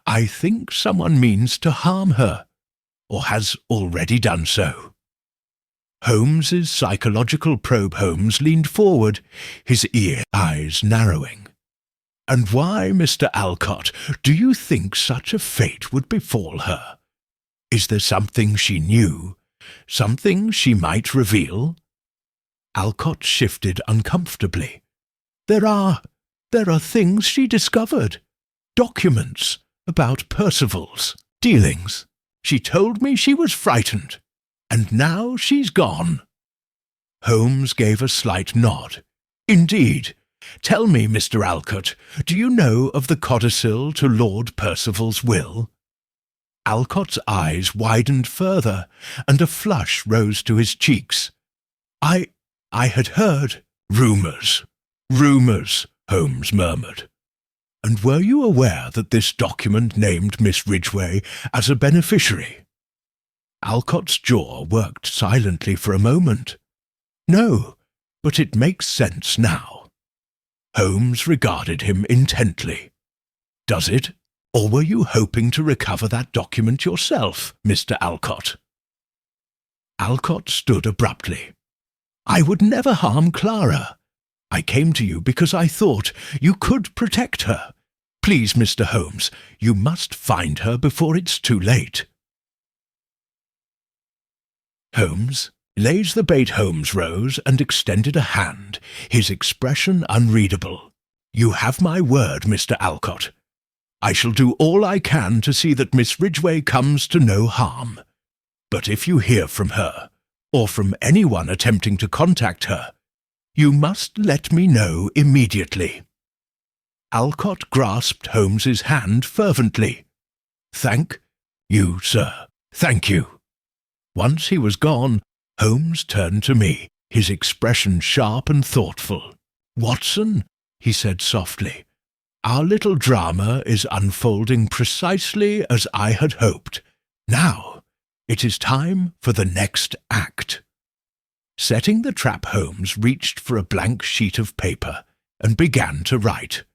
"I think someone means to harm her, or has already done so." Holmes's psychological probe Holmes leaned forward, his eyes narrowing. "And why, Mr. Alcott, do you think such a fate would befall her? Is there something she knew, something she might reveal?" Alcott shifted uncomfortably. There are things she discovered. Documents about Percival's dealings. She told me she was frightened, and now she's gone." Holmes gave a slight nod. "Indeed. Tell me, Mr. Alcott, do you know of the codicil to Lord Percival's will?" Alcott's eyes widened further, and a flush rose to his cheeks. I had heard rumours, Holmes murmured. "And were you aware that this document named Miss Ridgway as a beneficiary?" Alcott's jaw worked silently for a moment. "No, but it makes sense now." Holmes regarded him intently. "Does it? Or were you hoping to recover that document yourself, Mr. Alcott?" Alcott stood abruptly. "I would never harm Clara. I came to you because I thought you could protect her. Please, Mr. Holmes, you must find her before it's too late." Holmes rose and extended a hand, his expression unreadable. "You have my word, Mr. Alcott. I shall do all I can to see that Miss Ridgway comes to no harm. But if you hear from her, or from anyone attempting to contact her, you must let me know immediately." Alcott grasped Holmes's hand fervently. "Thank you, sir. Thank you." Once he was gone, Holmes turned to me, his expression sharp and thoughtful. "Watson," he said softly, "our little drama is unfolding precisely as I had hoped. Now, it is time for the next act." Setting the trap, Holmes reached for a blank sheet of paper and began to write.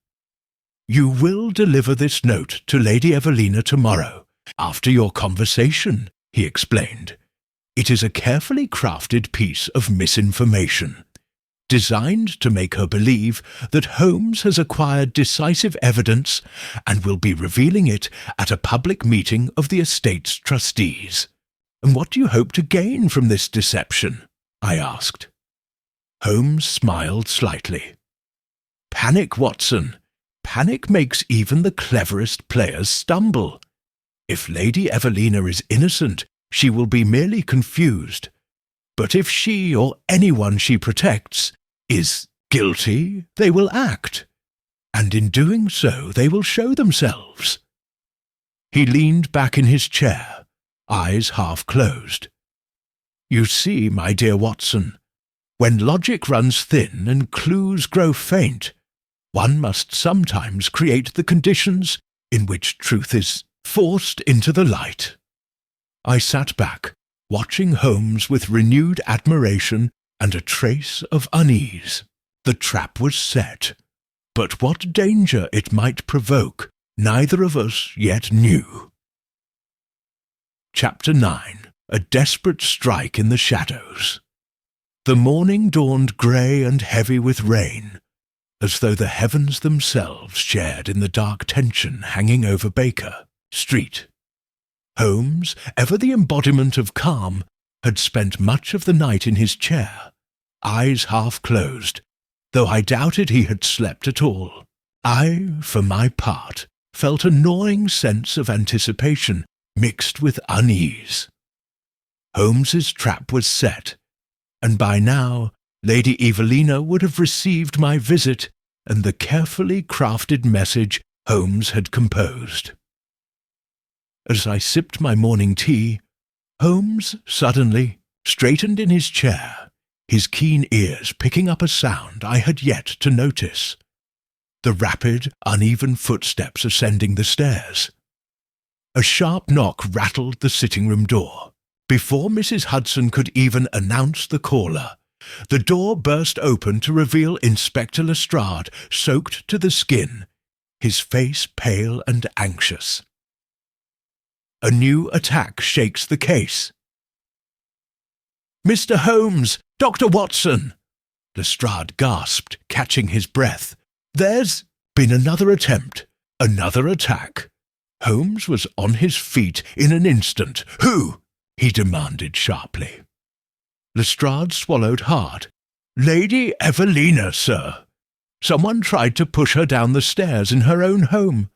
"You will deliver this note to Lady Evelina tomorrow, after your conversation," he explained. "It is a carefully crafted piece of misinformation, designed to make her believe that Holmes has acquired decisive evidence and will be revealing it at a public meeting of the estate's trustees." "And what do you hope to gain from this deception?" I asked. Holmes smiled slightly. "Panic, Watson. Panic makes even the cleverest players stumble. If Lady Evelina is innocent, she will be merely confused. But if she, or anyone she protects, is guilty, they will act. And in doing so, they will show themselves." He leaned back in his chair, eyes half closed. "You see, my dear Watson, when logic runs thin and clues grow faint, one must sometimes create the conditions in which truth is forced into the light." I sat back, watching Holmes with renewed admiration and a trace of unease. The trap was set, but what danger it might provoke, neither of us yet knew. Chapter 9. A Desperate Strike in the Shadows. The morning dawned grey and heavy with rain, as though the heavens themselves shared in the dark tension hanging over Baker Street. Holmes, ever the embodiment of calm, had spent much of the night in his chair, eyes half closed, though I doubted he had slept at all. I, for my part, felt a gnawing sense of anticipation mixed with unease. Holmes's trap was set, and by now Lady Evelina would have received my visit and the carefully crafted message Holmes had composed. As I sipped my morning tea, Holmes suddenly straightened in his chair, his keen ears picking up a sound I had yet to notice: the rapid, uneven footsteps ascending the stairs. A sharp knock rattled the sitting-room door. Before Mrs. Hudson could even announce the caller, the door burst open to reveal Inspector Lestrade, soaked to the skin, his face pale and anxious. A new attack shakes the case. "Mr. Holmes! Dr. Watson!" Lestrade gasped, catching his breath. "There's been another attempt, another attack." Holmes was on his feet in an instant. "Who?" he demanded sharply. Lestrade swallowed hard. "Lady Evelina, sir. Someone tried to push her down the stairs in her own home.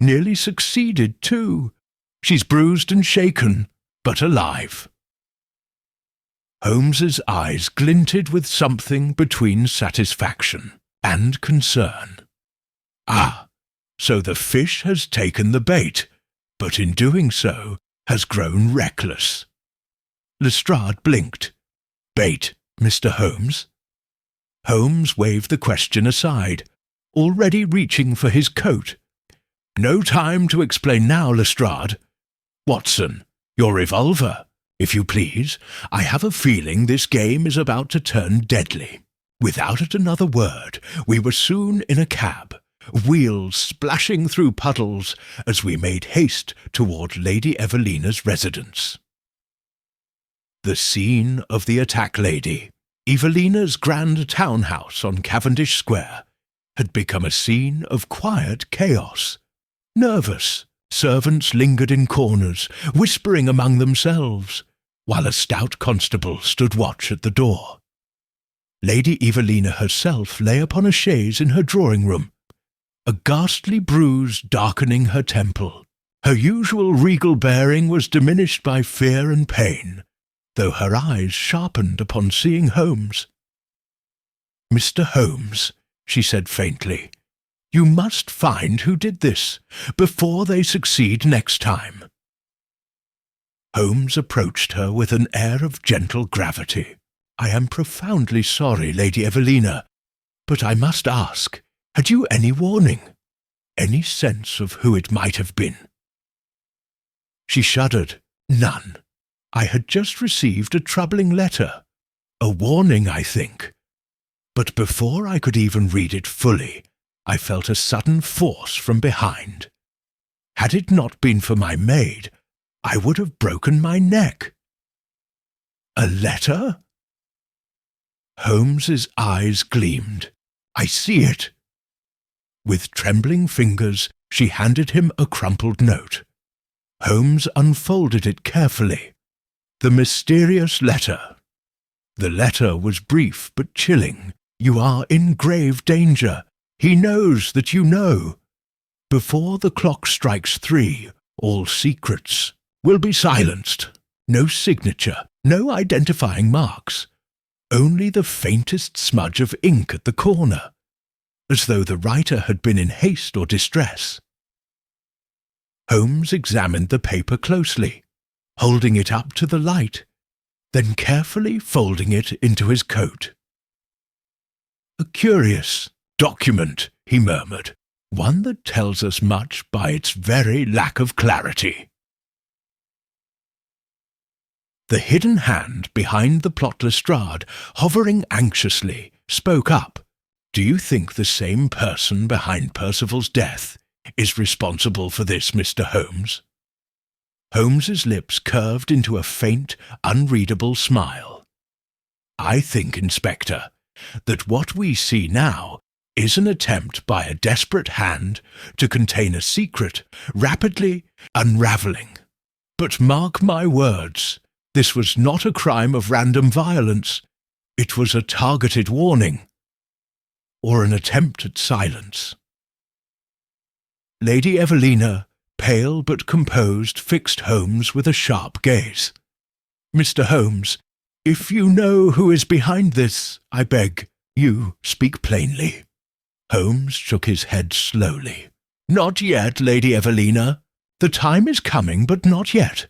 Nearly succeeded, too. She's bruised and shaken, but alive." Holmes's eyes glinted with something between satisfaction and concern. "Ah, so the fish has taken the bait, but in doing so has grown reckless." Lestrade blinked. "Bait, Mr. Holmes?" Holmes waved the question aside, already reaching for his coat. "No time to explain now, Lestrade. Watson, your revolver, if you please. I have a feeling this game is about to turn deadly." Without another word, we were soon in a cab, wheels splashing through puddles as we made haste toward Lady Evelina's residence. The scene of the attack, Lady Evelina's grand townhouse on Cavendish Square, had become a scene of quiet chaos. Nervous servants lingered in corners, whispering among themselves, while a stout constable stood watch at the door. Lady Evelina herself lay upon a chaise in her drawing-room, a ghastly bruise darkening her temple. Her usual regal bearing was diminished by fear and pain, though her eyes sharpened upon seeing Holmes. "Mr. Holmes," she said faintly, "you must find who did this, before they succeed next time." Holmes approached her with an air of gentle gravity. "I am profoundly sorry, Lady Evelina, but I must ask, had you any warning, any sense of who it might have been?" She shuddered. "None. I had just received a troubling letter, a warning, I think. But before I could even read it fully, I felt a sudden force from behind. Had it not been for my maid, I would have broken my neck." "A letter?" Holmes's eyes gleamed. "I see it." With trembling fingers, she handed him a crumpled note. Holmes unfolded it carefully. The mysterious letter. The letter was brief but chilling. "You are in grave danger. He knows that you know. Before the clock strikes 3, all secrets will be silenced. No signature, no identifying marks. Only the faintest smudge of ink at the corner, as though the writer had been in haste or distress." Holmes examined the paper closely, holding it up to the light, then carefully folding it into his coat. "A curious document," he murmured, "one that tells us much by its very lack of clarity." The hidden hand behind the plot Lestrade, hovering anxiously, spoke up. "Do you think the same person behind Percival's death is responsible for this, Mr. Holmes?" Holmes's lips curved into a faint, unreadable smile. "I think, Inspector, that what we see now is an attempt by a desperate hand to contain a secret rapidly unravelling. But mark my words, this was not a crime of random violence. It was a targeted warning, or an attempt at silence." Lady Evelina, pale but composed, fixed Holmes with a sharp gaze. "Mr. Holmes, if you know who is behind this, I beg you speak plainly." Holmes shook his head slowly. "Not yet, Lady Evelina. The time is coming, but not yet.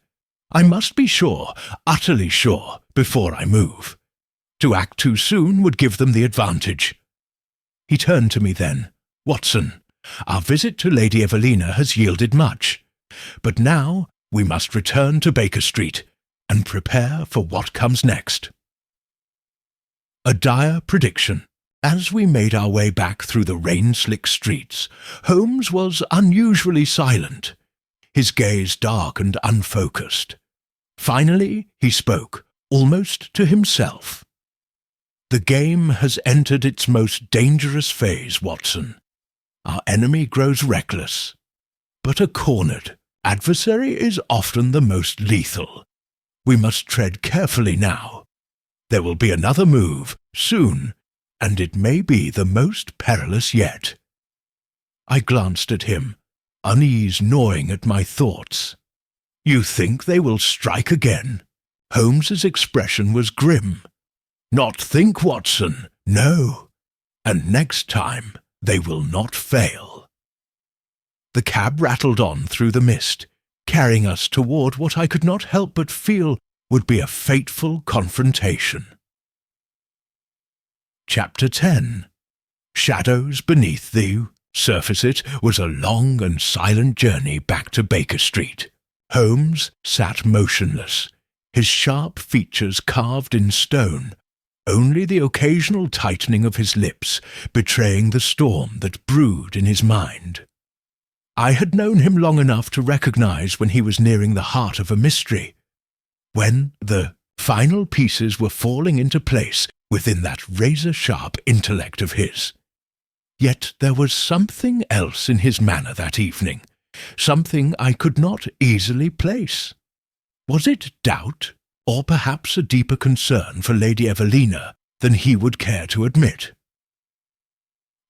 I must be sure, utterly sure, before I move. To act too soon would give them the advantage." He turned to me then. "Watson, our visit to Lady Evelina has yielded much, but now we must return to Baker Street and prepare for what comes next." A dire prediction. As we made our way back through the rain-slick streets, Holmes was unusually silent, his gaze dark and unfocused. Finally he spoke, almost to himself. "The game has entered its most dangerous phase, Watson. Our enemy grows reckless, but a cornered adversary is often the most lethal. We must tread carefully now. There will be another move, soon, and it may be the most perilous yet." I glanced at him, unease gnawing at my thoughts. "You think they will strike again?" Holmes's expression was grim. "Not think, Watson, no. And next time they will not fail." The cab rattled on through the mist, carrying us toward what I could not help but feel would be a fateful confrontation. Chapter 10. Shadows Beneath Thee. Surface it was a long and silent journey back to Baker Street. Holmes sat motionless, his sharp features carved in stone, only the occasional tightening of his lips betraying the storm that brewed in his mind. I had known him long enough to recognize when he was nearing the heart of a mystery, when the final pieces were falling into place within that razor-sharp intellect of his. Yet there was something else in his manner that evening, something I could not easily place. Was it doubt, or perhaps a deeper concern for Lady Evelina than he would care to admit?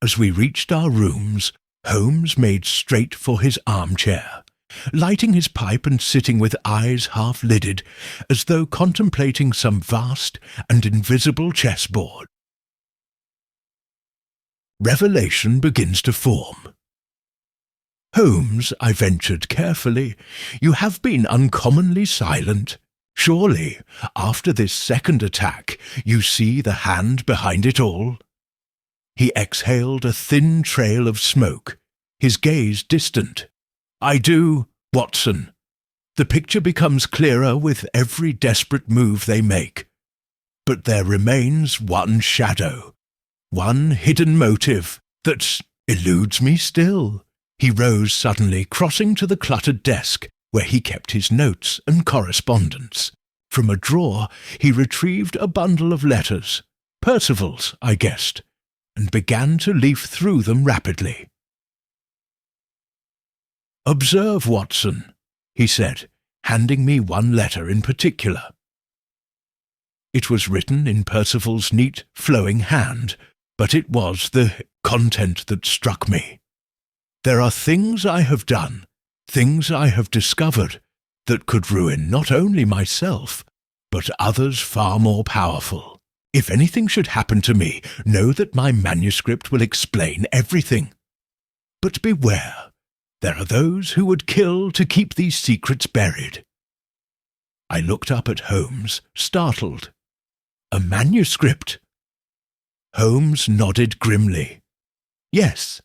As we reached our rooms, Holmes made straight for his armchair, lighting his pipe and sitting with eyes half-lidded, as though contemplating some vast and invisible chessboard. Revelation begins to form. "Holmes," I ventured carefully, "you have been uncommonly silent. Surely, after this second attack, you see the hand behind it all?" He exhaled a thin trail of smoke, his gaze distant. "I do, Watson. The picture becomes clearer with every desperate move they make. But there remains one shadow, one hidden motive that eludes me still." He rose suddenly, crossing to the cluttered desk where he kept his notes and correspondence. From a drawer he retrieved a bundle of letters, Percival's, I guessed, and began to leaf through them rapidly. "Observe, Watson," he said, handing me one letter in particular. It was written in Percival's neat, flowing hand, but it was the content that struck me. "There are things I have done, things I have discovered, that could ruin not only myself, but others far more powerful. If anything should happen to me, know that my manuscript will explain everything. But beware, there are those who would kill to keep these secrets buried." I looked up at Holmes, startled. "A manuscript?" Holmes nodded grimly. "Yes,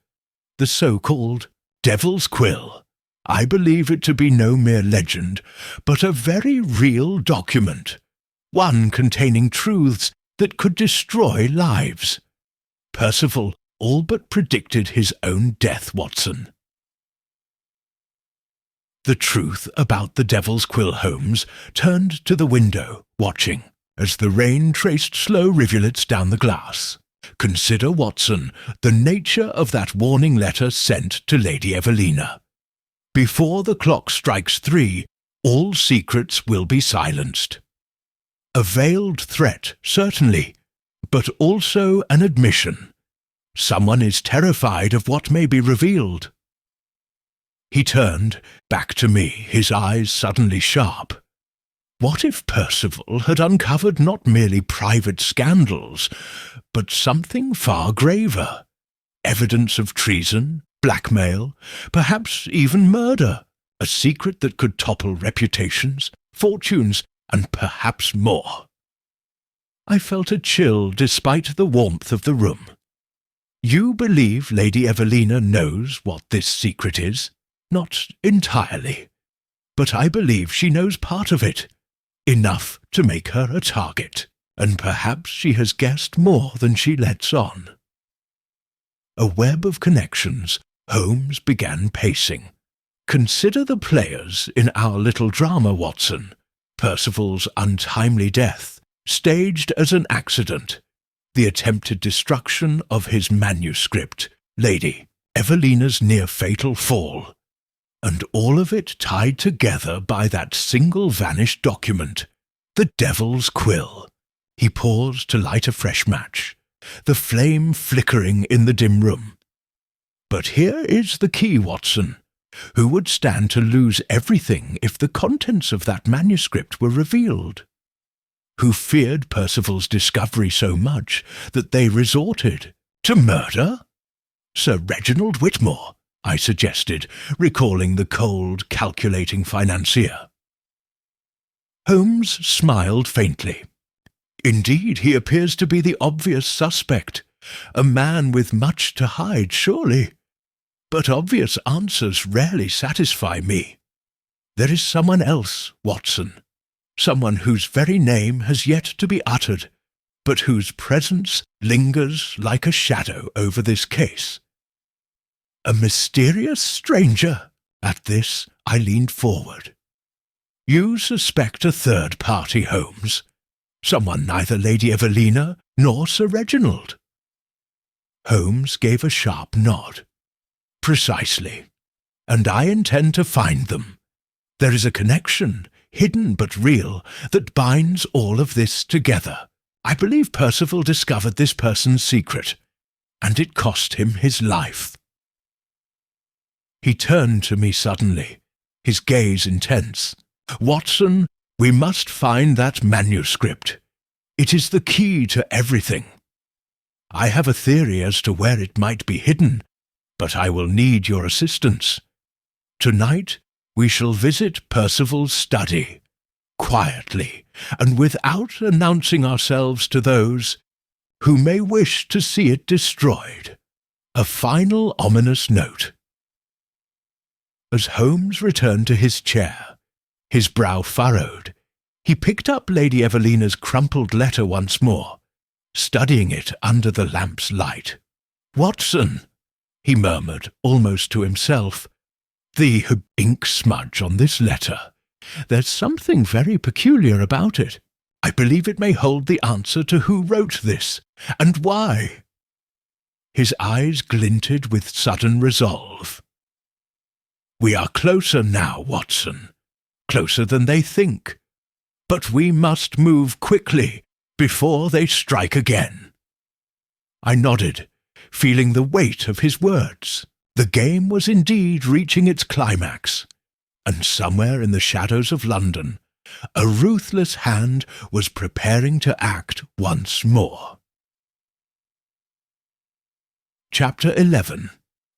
the so-called Devil's Quill. I believe it to be no mere legend, but a very real document, one containing truths that could destroy lives. Percival all but predicted his own death, Watson." the truth about the Devil's Quill, Holmes turned to the window, watching, as the rain traced slow rivulets down the glass. Consider, Watson, the nature of that warning letter sent to Lady Evelina. Before the clock strikes 3, all secrets will be silenced. A veiled threat, certainly, but also an admission. Someone is terrified of what may be revealed. He turned back to me, his eyes suddenly sharp. What if Percival had uncovered not merely private scandals, but something far graver? Evidence of treason, blackmail, perhaps even murder, a secret that could topple reputations, fortunes, and perhaps more. I felt a chill despite the warmth of the room. You believe Lady Evelina knows what this secret is? Not entirely. But I believe she knows part of it. Enough to make her a target, and perhaps she has guessed more than she lets on. A web of connections, Holmes began pacing. Consider the players in our little drama, Watson. Percival's untimely death, staged as an accident. The attempted destruction of his manuscript, Lady Evelina's near-fatal fall. And all of it tied together by that single vanished document, the Devil's Quill. He paused to light a fresh match, the flame flickering in the dim room. But here is the key, Watson. Who would stand to lose everything if the contents of that manuscript were revealed? Who feared Percival's discovery so much that they resorted to murder? Sir Reginald Whitmore, I suggested, recalling the cold, calculating financier. Holmes smiled faintly. Indeed, he appears to be the obvious suspect, a man with much to hide, surely. But obvious answers rarely satisfy me. There is someone else, Watson, someone whose very name has yet to be uttered, but whose presence lingers like a shadow over this case. A mysterious stranger. At this, I leaned forward. You suspect a third party, Holmes. Someone neither Lady Evelina nor Sir Reginald. Holmes gave a sharp nod. Precisely. And I intend to find them. There is a connection, hidden but real, that binds all of this together. I believe Percival discovered this person's secret, and it cost him his life. He turned to me suddenly, his gaze intense. Watson, we must find that manuscript. It is the key to everything. I have a theory as to where it might be hidden, but I will need your assistance. Tonight we shall visit Percival's study, quietly, and without announcing ourselves to those who may wish to see it destroyed. A final ominous note. As Holmes returned to his chair, his brow furrowed, he picked up Lady Evelina's crumpled letter once more, studying it under the lamp's light. "Watson," he murmured, almost to himself, "the ink smudge on this letter. There's something very peculiar about it. I believe it may hold the answer to who wrote this, and why." His eyes glinted with sudden resolve. "We are closer now, Watson, closer than they think. But we must move quickly before they strike again." I nodded, feeling the weight of his words. The game was indeed reaching its climax, and somewhere in the shadows of London, a ruthless hand was preparing to act once more. Chapter 11.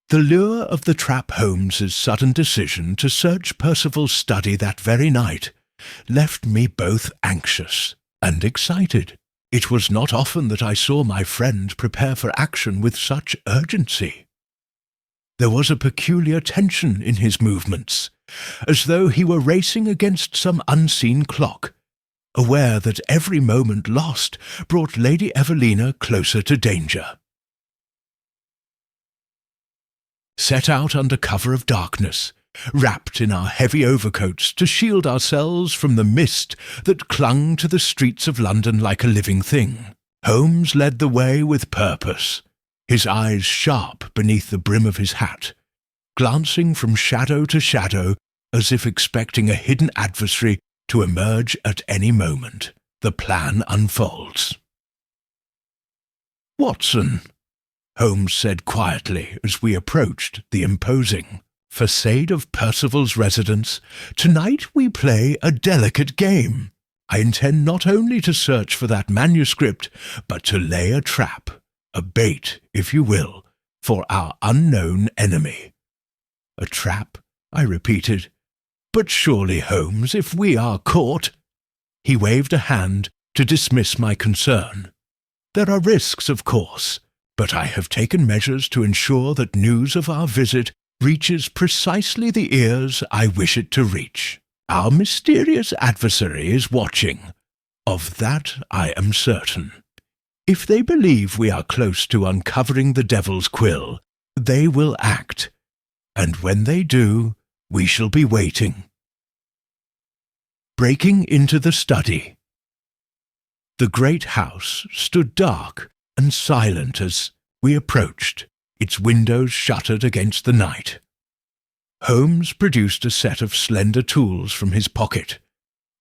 The lure of the trap Holmes's sudden decision to search Percival's study that very night left me both anxious and excited. It was not often that I saw my friend prepare for action with such urgency. There was a peculiar tension in his movements, as though he were racing against some unseen clock, aware that every moment lost brought Lady Evelina closer to danger. Set out under cover of darkness, wrapped in our heavy overcoats to shield ourselves from the mist that clung to the streets of London like a living thing. Holmes led the way with purpose, his eyes sharp beneath the brim of his hat, glancing from shadow to shadow as if expecting a hidden adversary to emerge at any moment. The plan unfolds. "Watson," Holmes said quietly as we approached the imposing facade of Percival's residence, "tonight we play a delicate game. I intend not only to search for that manuscript, but to lay a trap, a bait, if you will, for our unknown enemy." "A trap?" I repeated. "But surely, Holmes, if we are caught—" He waved a hand to dismiss my concern. "There are risks, of course, but I have taken measures to ensure that news of our visit reaches precisely the ears I wish it to reach. Our mysterious adversary is watching. Of that I am certain. If they believe we are close to uncovering the devil's quill, they will act, and when they do, we shall be waiting." Breaking into the study. The great house stood dark and silent as we approached, its windows shuttered against the night. Holmes produced a set of slender tools from his pocket,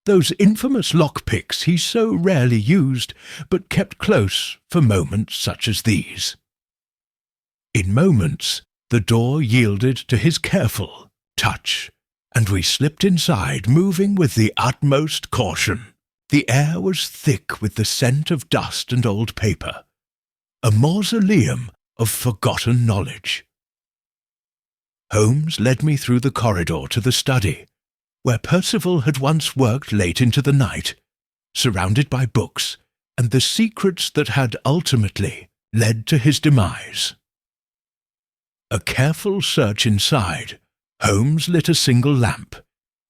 those infamous lockpicks he so rarely used, but kept close for moments such as these. In moments, the door yielded to his careful touch, and we slipped inside, moving with the utmost caution. The air was thick with the scent of dust and old paper, a mausoleum of forgotten knowledge. Holmes led me through the corridor to the study, where Percival had once worked late into the night, surrounded by books and the secrets that had ultimately led to his demise. A careful search inside, Holmes lit a single lamp,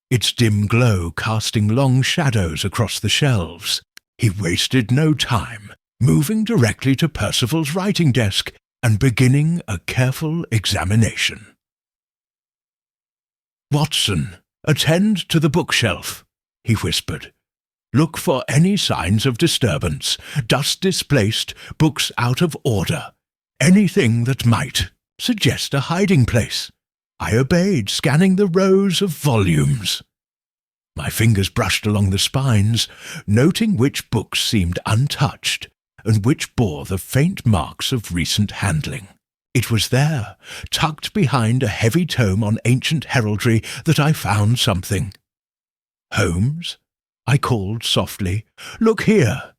its dim glow casting long shadows across the shelves. He wasted no time, moving directly to Percival's writing desk and beginning a careful examination. "Watson, attend to the bookshelf," he whispered. "Look for any signs of disturbance, dust displaced, books out of order, anything that might suggest a hiding place." I obeyed, scanning the rows of volumes. My fingers brushed along the spines, noting which books seemed untouched and which bore the faint marks of recent handling. It was there, tucked behind a heavy tome on ancient heraldry, that I found something. "Holmes," I called softly, "look here."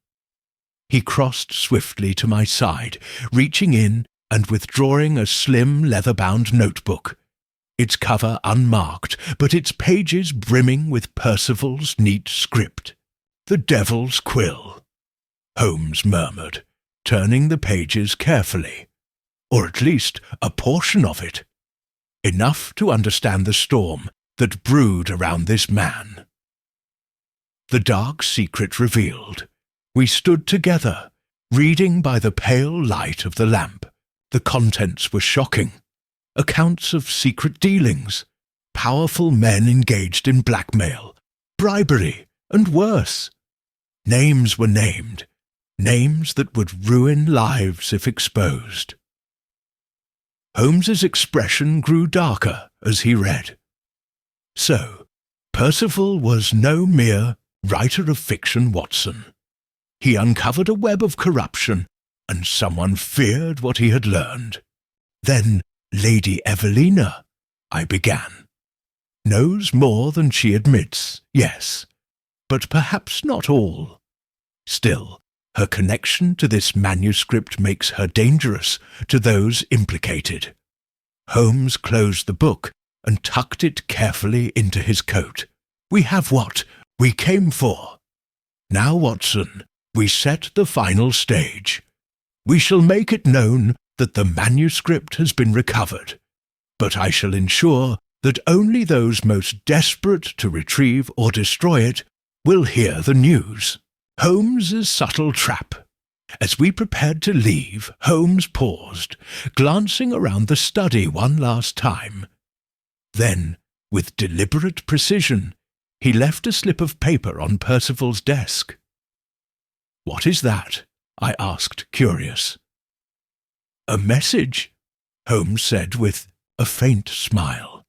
He crossed swiftly to my side, reaching in and withdrawing a slim leather-bound notebook, its cover unmarked, but its pages brimming with Percival's neat script. "The devil's quill," Holmes murmured, turning the pages carefully. "Or at least a portion of it. Enough to understand the storm that brewed around this man." The dark secret revealed. We stood together, reading by the pale light of the lamp. The contents were shocking. Accounts of secret dealings, powerful men engaged in blackmail, bribery, and worse. Names were named, names that would ruin lives if exposed. Holmes's expression grew darker as he read. So, Percival was no mere writer of fiction, Watson. He uncovered a web of corruption, and someone feared what he had learned. Then Lady Evelina, I began, knows more than she admits, yes, but perhaps not all. Still, her connection to this manuscript makes her dangerous to those implicated. Holmes closed the book and tucked it carefully into his coat. "We have what we came for. Now, Watson, we set the final stage. We shall make it known that the manuscript has been recovered, but I shall ensure that only those most desperate to retrieve or destroy it will hear the news." Holmes's subtle trap. As we prepared to leave, Holmes paused, glancing around the study one last time. Then, With deliberate precision, he left a slip of paper on Percival's desk. "What is that?" I asked, curious. "A message," Holmes said with a faint smile.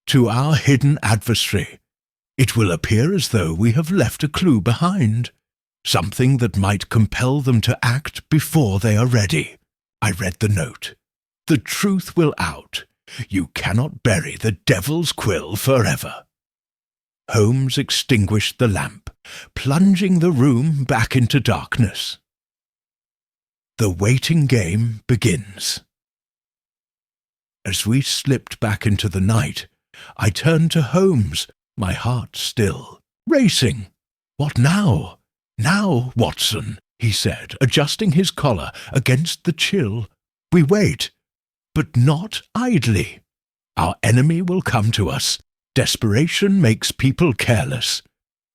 "To our hidden adversary. It will appear as though we have left a clue behind, something that might compel them to act before they are ready." I read the note. "The truth will out. You cannot bury the devil's Quill forever." Holmes extinguished the lamp, plunging the room back into darkness. The waiting game begins. As we slipped back into the night, I turned to Holmes, my heart still, racing. "What now? Now, Watson," he said, adjusting his collar against the chill. "We wait, but not idly. Our enemy will come to us. Desperation makes people careless.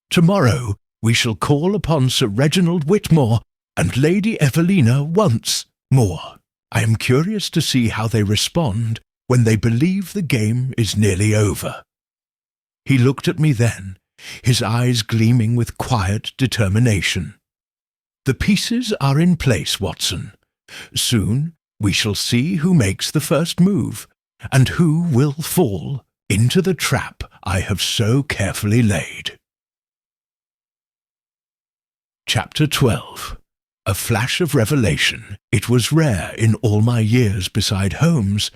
Tomorrow we shall call upon Sir Reginald Whitmore and Lady Evelina once more. I am curious to see how they respond when they believe the game is nearly over." He looked at me then, his eyes gleaming with quiet determination. "The pieces are in place, Watson. Soon we shall see who makes the first move, and who will fall into the trap I have so carefully laid." Chapter 12. A flash of revelation. It was rare in all my years beside Holmes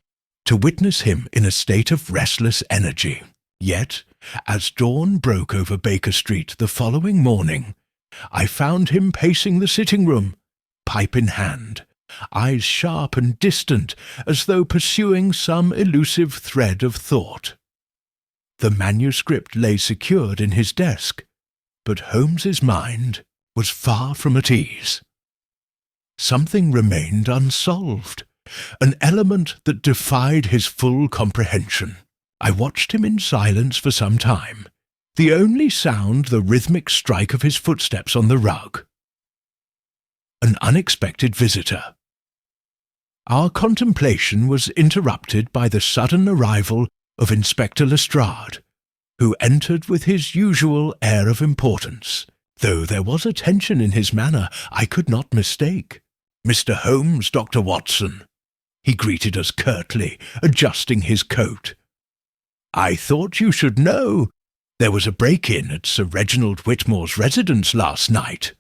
to witness him in a state of restless energy. Yet, as dawn broke over Baker Street the following morning, I found him pacing the sitting-room, pipe in hand, eyes sharp and distant, as though pursuing some elusive thread of thought. The manuscript lay secured in his desk, but Holmes's mind was far from at ease. Something remained unsolved, an element that defied his full comprehension. I watched him in silence for some time, the only sound the rhythmic strike of his footsteps on the rug. An unexpected visitor. Our contemplation was interrupted by the sudden arrival of Inspector Lestrade, who entered with his usual air of importance, though there was a tension in his manner I could not mistake. "Mr. Holmes, Dr. Watson," he greeted us curtly, adjusting his coat. "I thought you should know. There was a break-in at Sir Reginald Whitmore's residence last night."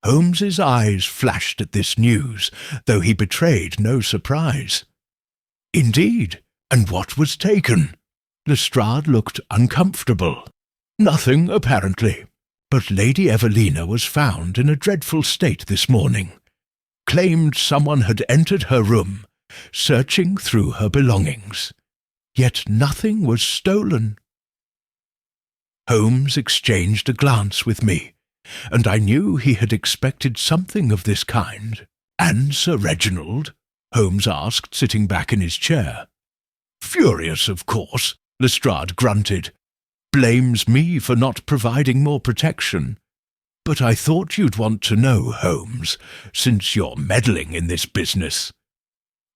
Holmes's eyes flashed at this news, though he betrayed no surprise. "Indeed, and what was taken?" Lestrade looked uncomfortable. "Nothing, apparently. But Lady Evelina was found in a dreadful state this morning. Claimed someone had entered her room, searching through her belongings. Yet nothing was stolen." Holmes exchanged a glance with me, and I knew he had expected something of this kind. "And Sir Reginald?" Holmes asked, sitting back in his chair. "Furious, of course," Lestrade grunted. "Blames me for not providing more protection. But I thought you'd want to know, Holmes, since you're meddling in this business."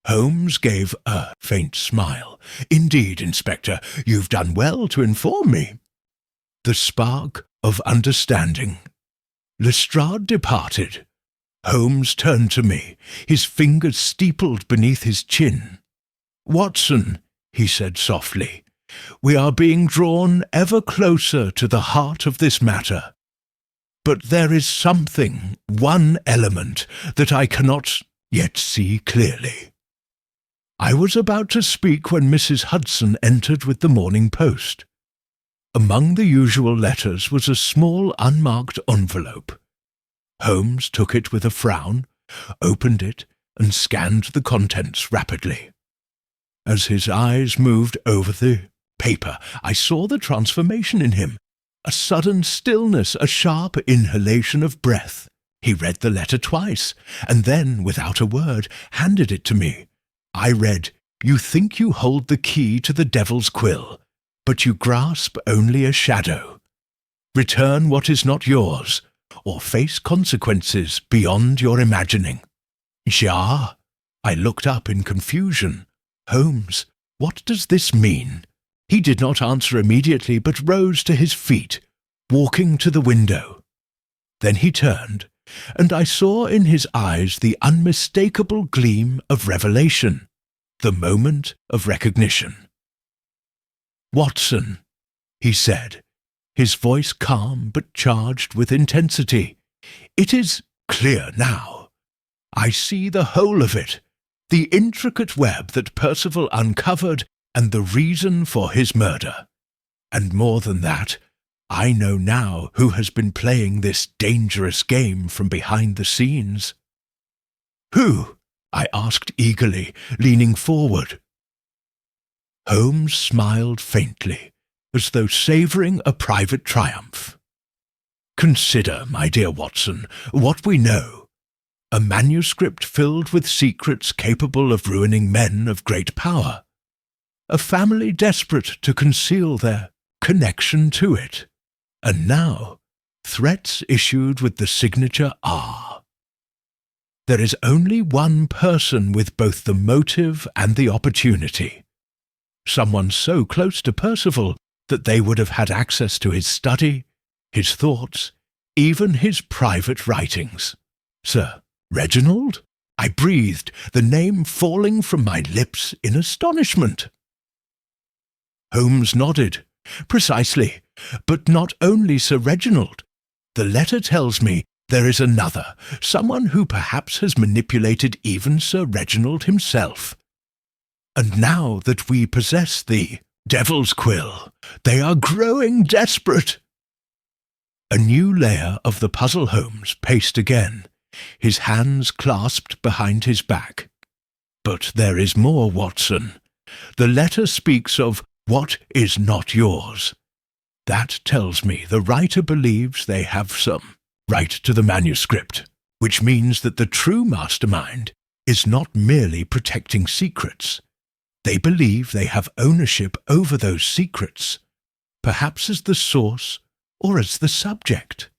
Holmes gave a faint smile. "Indeed, Inspector, you've done well to inform me." The spark of understanding. Lestrade departed. Holmes turned to me, his fingers steepled beneath his chin. "Watson," he said softly, "we are being drawn ever closer to the heart of this matter. But there is something, one element, that I cannot yet see clearly." I was about to speak when Mrs. Hudson entered with the Morning Post. Among the usual letters was a small unmarked envelope. Holmes took it with a frown, opened it, and scanned the contents rapidly. As his eyes moved over the paper, I saw the transformation in him, a sudden stillness, a sharp inhalation of breath. He read the letter twice, and then, without a word, handed it to me. I read, "You think you hold the key to the devil's Quill, but you grasp only a shadow. Return what is not yours, or face consequences beyond your imagining." "Ja?" I looked up in confusion. "Holmes, what does this mean?" He did not answer immediately, but rose to his feet, walking to the window. Then he turned, and I saw in his eyes the unmistakable gleam of revelation, the moment of recognition. "Watson," he said, his voice calm but charged with intensity, "it is clear now. I see the whole of it, the intricate web that Percival uncovered and the reason for his murder. And more than that, I know now who has been playing this dangerous game from behind the scenes." "Who?" I asked eagerly, leaning forward. Holmes smiled faintly, as though savouring a private triumph. "Consider, my dear Watson, what we know. A manuscript filled with secrets capable of ruining men of great power. A family desperate to conceal their connection to it. And now, threats issued with the signature R. There is only one person with both the motive and the opportunity. Someone so close to Percival that they would have had access to his study, his thoughts, even his private writings. Sir Reginald?" I breathed, the name falling from my lips in astonishment. Holmes nodded. "Precisely. But not only Sir Reginald. The letter tells me there is another, someone who perhaps has manipulated even Sir Reginald himself. And now that we possess the devil's quill, they are growing desperate." A new layer of the puzzle Holmes paced again, his hands clasped behind his back. "But there is more, Watson. The letter speaks of what is not yours. That tells me the writer believes they have some right to the manuscript, which means that the true mastermind is not merely protecting secrets. They believe they have ownership over those secrets, perhaps as the source or as the subject."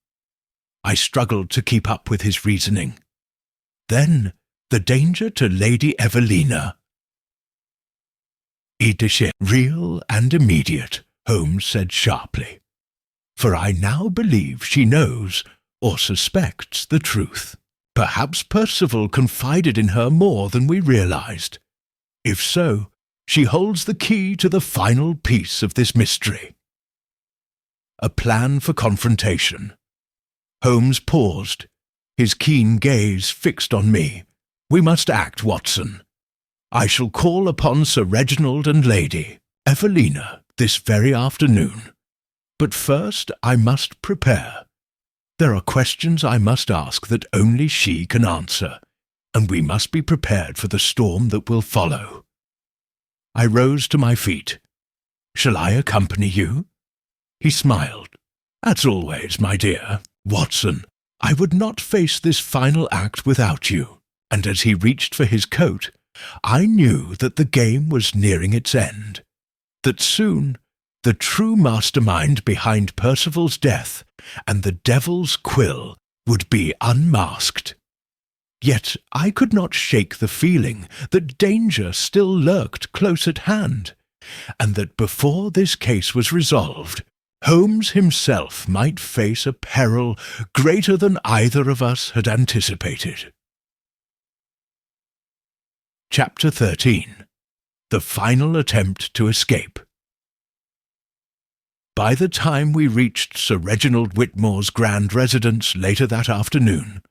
I struggled to keep up with his reasoning. Then the danger to Lady Evelina. "Idishe, real and immediate," Holmes said sharply. "For I now believe she knows or suspects the truth. Perhaps Percival confided in her more than we realized. If so, she holds the key to the final piece of this mystery." A plan for confrontation. Holmes paused, his keen gaze fixed on me. "We must act, Watson. I shall call upon Sir Reginald and Lady Evelina this very afternoon. But first I must prepare. There are questions I must ask that only she can answer, and we must be prepared for the storm that will follow." I rose to my feet. "Shall I accompany you?" He smiled. "As always, my dear. Watson, I would not face this final act without you." And as he reached for his coat, I knew that the game was nearing its end, that soon the true mastermind behind Percival's death and the devil's quill would be unmasked. Yet I could not shake the feeling that danger still lurked close at hand, and that before this case was resolved, Holmes himself might face a peril greater than either of us had anticipated. Chapter 13. The Final Attempt to Escape. By the time we reached Sir Reginald Whitmore's grand residence later that afternoon,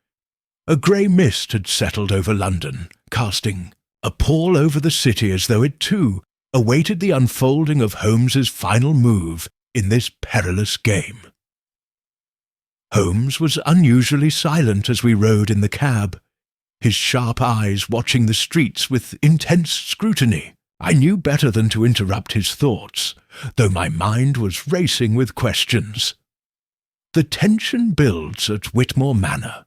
a grey mist had settled over London, casting a pall over the city as though it too awaited the unfolding of Holmes's final move in this perilous game. Holmes was unusually silent as we rode in the cab, his sharp eyes watching the streets with intense scrutiny. I knew better than to interrupt his thoughts, though my mind was racing with questions. The tension builds at Whitmore Manor.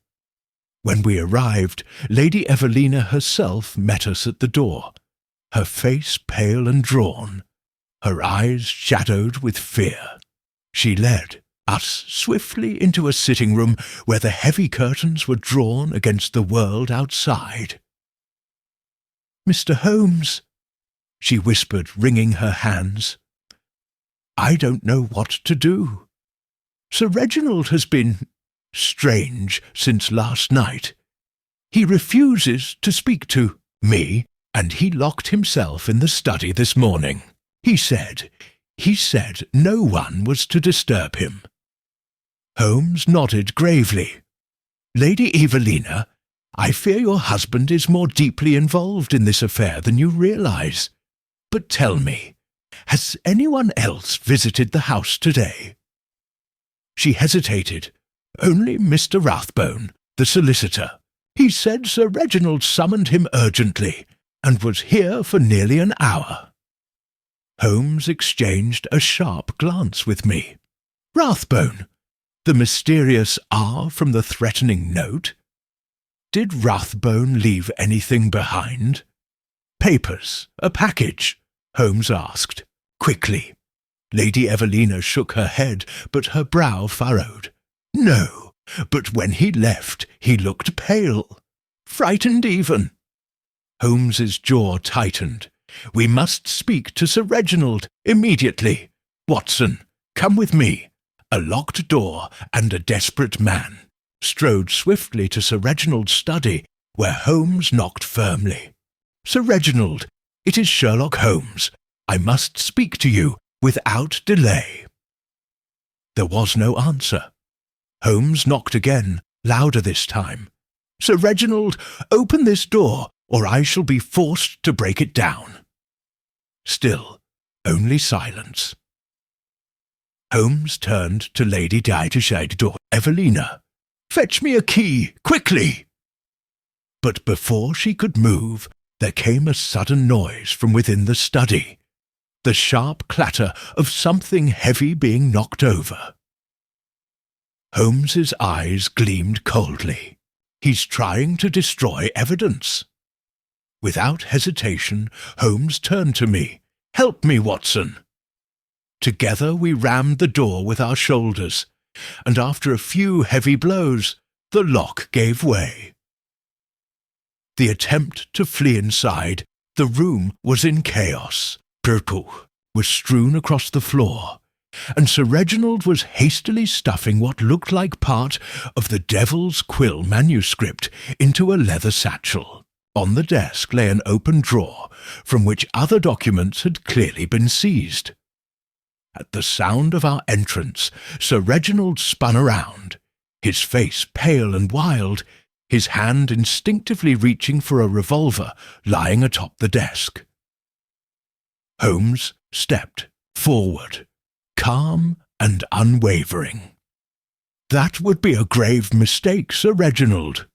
When we arrived, Lady Evelina herself met us at the door, her face pale and drawn, her eyes shadowed with fear. She led us swiftly into a sitting-room where the heavy curtains were drawn against the world outside. "Mr. Holmes," she whispered, wringing her hands. I don't know what to do. Sir Reginald has been strange since last night. He refuses to speak to me, and he locked himself in the study this morning. He said no one was to disturb him. Holmes nodded gravely. Lady Evelina, I fear your husband is more deeply involved in this affair than you realize. But tell me, has anyone else visited the house today? She hesitated. Only Mr. Rathbone, the solicitor. He said Sir Reginald summoned him urgently, and was here for nearly an hour. Holmes exchanged a sharp glance with me. Rathbone, the mysterious R from the threatening note? Did Rathbone leave anything behind? Papers, a package? Holmes asked, quickly. Lady Evelina shook her head, but her brow furrowed. No, but when he left, he looked pale. Frightened even. Holmes's jaw tightened. We must speak to Sir Reginald immediately. Watson, come with me. A locked door and a desperate man strode swiftly to Sir Reginald's study, where Holmes knocked firmly. Sir Reginald, it is Sherlock Holmes. I must speak to you without delay. There was no answer. Holmes knocked again, louder this time. Sir Reginald, open this door, or I shall be forced to break it down. Still, only silence. Holmes turned to Lady Evelina. Fetch me a key, quickly! But before she could move, there came a sudden noise from within the study, the sharp clatter of something heavy being knocked over. Holmes's eyes gleamed coldly. He's trying to destroy evidence. Without hesitation, Holmes turned to me. Help me, Watson. Together we rammed the door with our shoulders, and after a few heavy blows, the lock gave way. The attempt to flee inside, the room was in chaos. Purple was strewn across the floor, and Sir Reginald was hastily stuffing what looked like part of the Devil's Quill manuscript into a leather satchel. On the desk lay an open drawer, from which other documents had clearly been seized. At the sound of our entrance, Sir Reginald spun around, his face pale and wild, his hand instinctively reaching for a revolver lying atop the desk. Holmes stepped forward, calm and unwavering. That would be a grave mistake, Sir Reginald.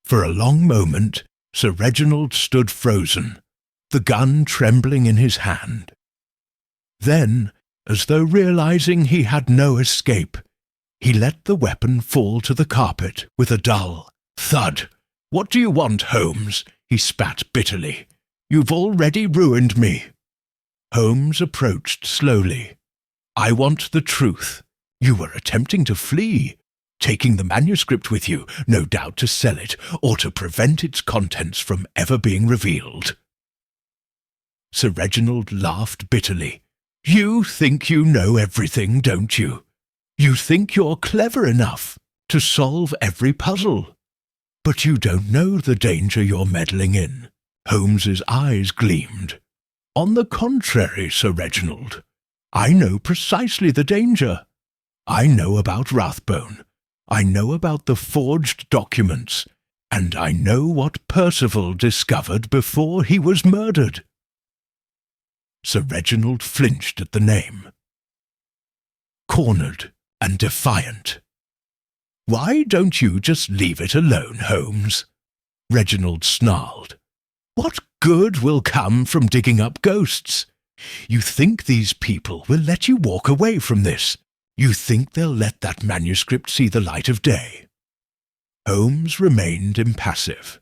For a long moment, Sir Reginald stood frozen, the gun trembling in his hand. Then, as though realizing he had no escape, he let the weapon fall to the carpet with a dull thud. What do you want, Holmes? He spat bitterly. You've already ruined me. Holmes approached slowly. I want the truth. You were attempting to flee, taking the manuscript with you, no doubt to sell it or to prevent its contents from ever being revealed. Sir Reginald laughed bitterly. You think you know everything, don't you? You think you're clever enough to solve every puzzle. But you don't know the danger you're meddling in. Holmes's eyes gleamed. On the contrary, Sir Reginald, I know precisely the danger. I know about Rathbone. I know about the forged documents. And I know what Percival discovered before he was murdered. Sir Reginald flinched at the name. Cornered and defiant. Why don't you just leave it alone, Holmes? Reginald snarled. What good will come from digging up ghosts? You think these people will let you walk away from this? You think they'll let that manuscript see the light of day? Holmes remained impassive.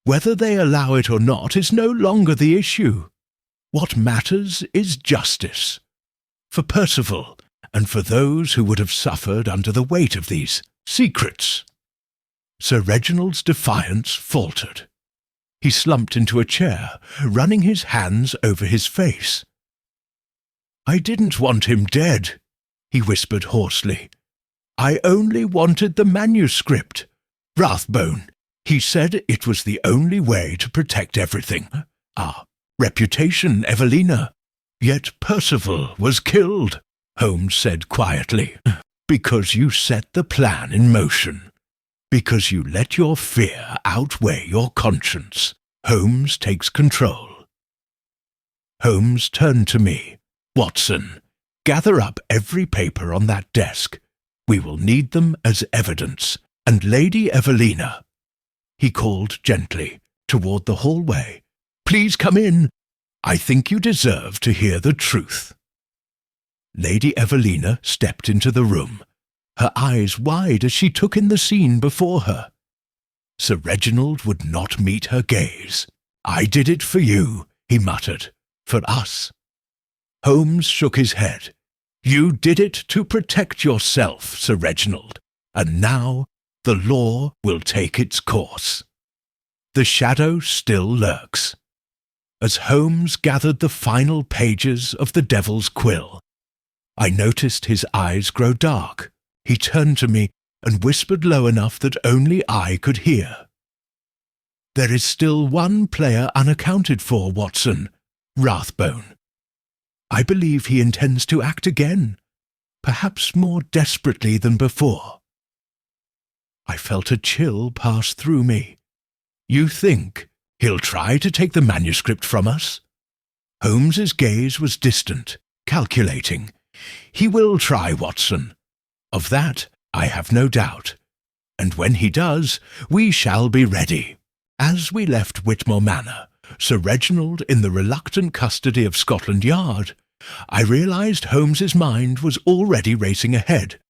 Whether they allow it or not is no longer the issue. What matters is justice. For Percival, and for those who would have suffered under the weight of these secrets. Sir Reginald's defiance faltered. He slumped into a chair, running his hands over his face. I didn't want him dead, he whispered hoarsely. I only wanted the manuscript. Rathbone, he said it was the only way to protect everything. Our reputation, Evelina. Yet Percival was killed, Holmes said quietly, because you set the plan in motion. Because you let your fear outweigh your conscience. Holmes takes control. Holmes turned to me. Watson, gather up every paper on that desk. We will need them as evidence. And Lady Evelina, he called gently toward the hallway, please come in. I think you deserve to hear the truth. Lady Evelina stepped into the room, her eyes wide as she took in the scene before her. Sir Reginald would not meet her gaze. I did it for you, he muttered, for us. Holmes shook his head. You did it to protect yourself, Sir Reginald, and now the law will take its course. The shadow still lurks. As Holmes gathered the final pages of The Devil's Quill, I noticed his eyes grow dark. He turned to me and whispered low enough that only I could hear. There is still one player unaccounted for, Watson, Rathbone. I believe he intends to act again, perhaps more desperately than before. I felt a chill pass through me. You think he'll try to take the manuscript from us? Holmes's gaze was distant, calculating. He will try, Watson. Of that I have no doubt. And when he does, we shall be ready. As we left Whitmore Manor, Sir Reginald in the reluctant custody of Scotland Yard, I realized Holmes's mind was already racing ahead,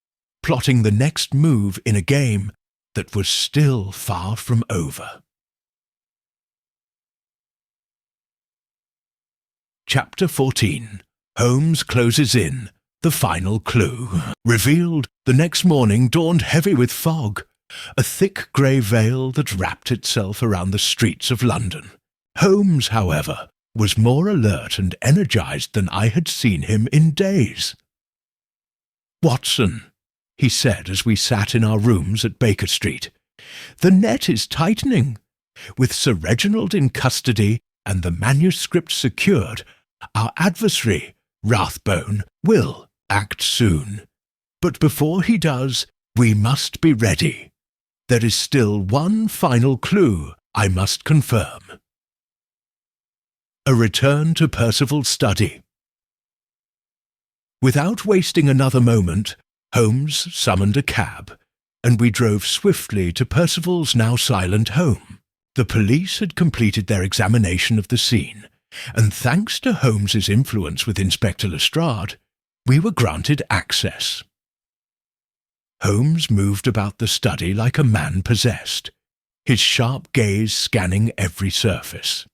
plotting the next move in a game that was still far from over. Chapter 14. Holmes closes in. The final clue. Revealed, the next morning dawned heavy with fog, a thick grey veil that wrapped itself around the streets of London. Holmes, however, was more alert and energized than I had seen him in days. Watson, he said as we sat in our rooms at Baker Street, the net is tightening. With Sir Reginald in custody and the manuscript secured, our adversary, Rathbone, will act soon. But before he does, we must be ready. There is still one final clue I must confirm. A return to Percival's study. Without wasting another moment, Holmes summoned a cab, and we drove swiftly to Percival's now silent home. The police had completed their examination of the scene, and thanks to Holmes's influence with Inspector Lestrade, we were granted access. Holmes moved about the study like a man possessed, his sharp gaze scanning every surface.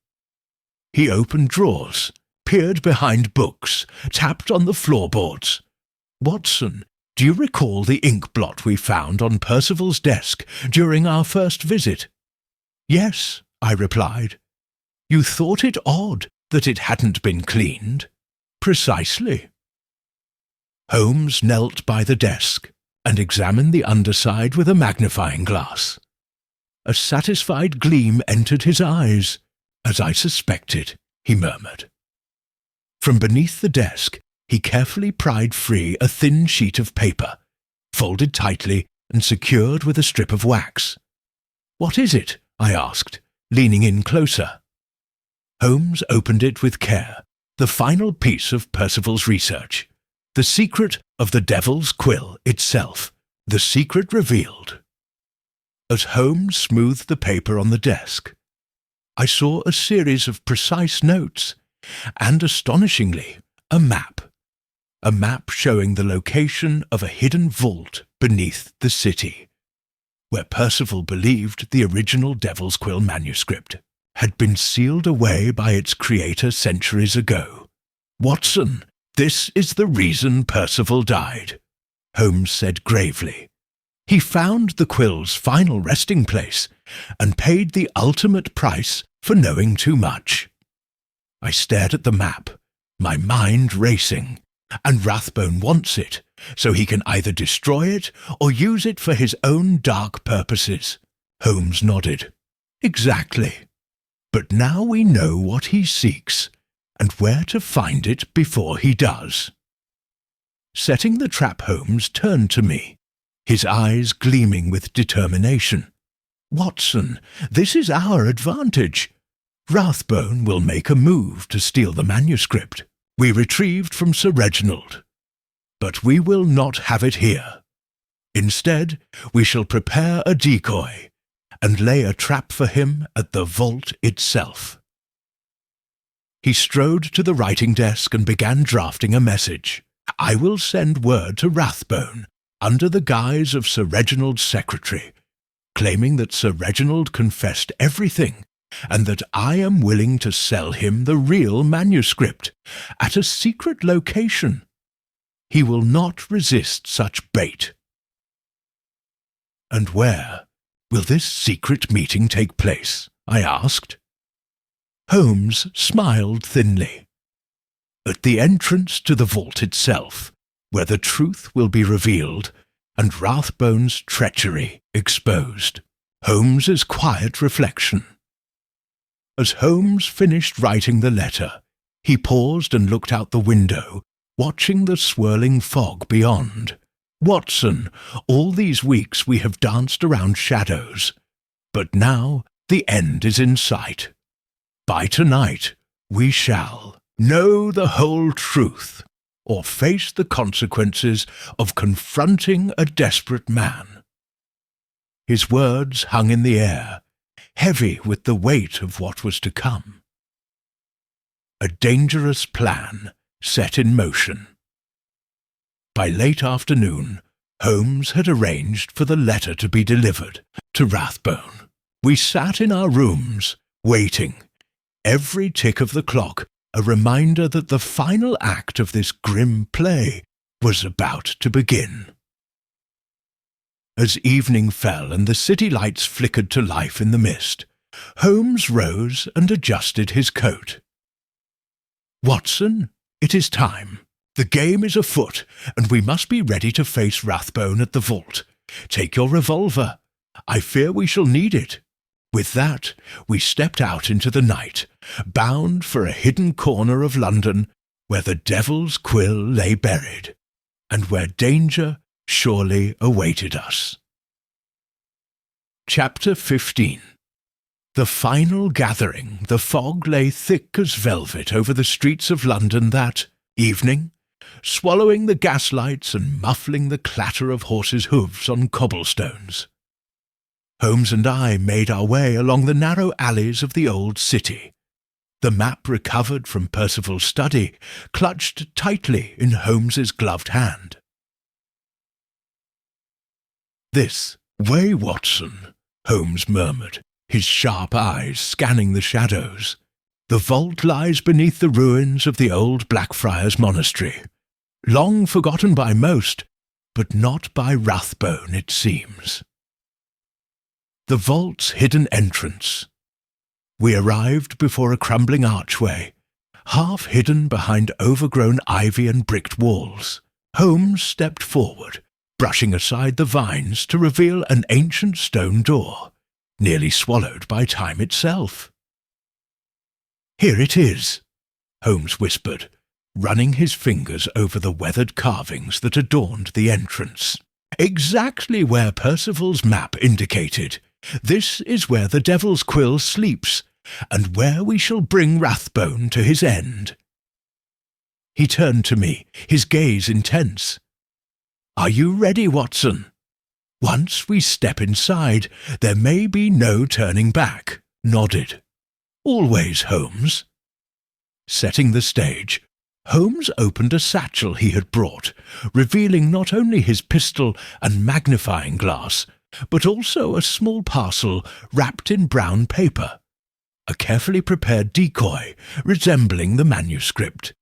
He opened drawers, peered behind books, tapped on the floorboards. Watson, do you recall the ink blot we found on Percival's desk during our first visit? Yes, I replied. You thought it odd that it hadn't been cleaned? Precisely. Holmes knelt by the desk and examined the underside with a magnifying glass. A satisfied gleam entered his eyes. As I suspected, he murmured. From beneath the desk, he carefully pried free a thin sheet of paper, folded tightly and secured with a strip of wax. What is it? I asked, leaning in closer. Holmes opened it with care, the final piece of Percival's research, the secret of the Devil's Quill itself, the secret revealed. As Holmes smoothed the paper on the desk, I saw a series of precise notes, and astonishingly, a map showing the location of a hidden vault beneath the city, where Percival believed the original Devil's Quill manuscript had been sealed away by its creator centuries ago. Watson, this is the reason Percival died, Holmes said gravely. He found the quill's final resting place and paid the ultimate price for knowing too much. I stared at the map, my mind racing. and Rathbone wants it, so he can either destroy it or use it for his own dark purposes. Holmes nodded. Exactly. But now we know what he seeks, and where to find it before he does. Setting the trap, Holmes turned to me, his eyes gleaming with determination. Watson, this is our advantage. Rathbone will make a move to steal the manuscript we retrieved from Sir Reginald. But we will not have it here. Instead, we shall prepare a decoy and lay a trap for him at the vault itself. He strode to the writing desk and began drafting a message. I will send word to Rathbone under the guise of Sir Reginald's secretary, claiming that Sir Reginald confessed everything and that I am willing to sell him the real manuscript at a secret location. He will not resist such bait. And where will this secret meeting take place? I asked. Holmes smiled thinly. At the entrance to the vault itself, where the truth will be revealed and Rathbone's treachery exposed. Holmes's quiet reflection. As Holmes finished writing the letter, he paused and looked out the window, watching the swirling fog beyond. Watson, all these weeks we have danced around shadows, but now the end is in sight. By tonight we shall know the whole truth, or face the consequences of confronting a desperate man. His words hung in the air, heavy with the weight of what was to come. A dangerous plan set in motion. By late afternoon, Holmes had arranged for the letter to be delivered to Rathbone. We sat in our rooms, waiting, every tick of the clock a reminder that the final act of this grim play was about to begin. As evening fell and the city lights flickered to life in the mist, Holmes rose and adjusted his coat. Watson, it is time. The game is afoot, and we must be ready to face Rathbone at the vault. Take your revolver. I fear we shall need it. With that, we stepped out into the night, bound for a hidden corner of London where the devil's quill lay buried, and where danger surely awaited us. Chapter 15. The final gathering. The fog lay thick as velvet over the streets of London that evening, swallowing the gaslights and muffling the clatter of horses' hoofs on cobblestones. Holmes and I made our way along the narrow alleys of the old city, the map recovered from Percival's study clutched tightly in Holmes's gloved hand. "This way, Watson," Holmes murmured, his sharp eyes scanning the shadows. "The vault lies beneath the ruins of the old Blackfriars Monastery, long forgotten by most, but not by Rathbone, it seems." The vault's hidden entrance. We arrived before a crumbling archway, half hidden behind overgrown ivy and bricked walls. Holmes stepped forward, brushing aside the vines to reveal an ancient stone door, nearly swallowed by time itself. "Here it is," Holmes whispered, running his fingers over the weathered carvings that adorned the entrance. "Exactly where Percival's map indicated. This is where the devil's quill sleeps, and where we shall bring Rathbone to his end." He turned to me, his gaze intense. "Are you ready, Watson? Once we step inside, there may be no turning back." Nodded. "Always, Holmes." Setting the stage, Holmes opened a satchel he had brought, revealing not only his pistol and magnifying glass, but also a small parcel wrapped in brown paper, a carefully prepared decoy resembling the manuscript.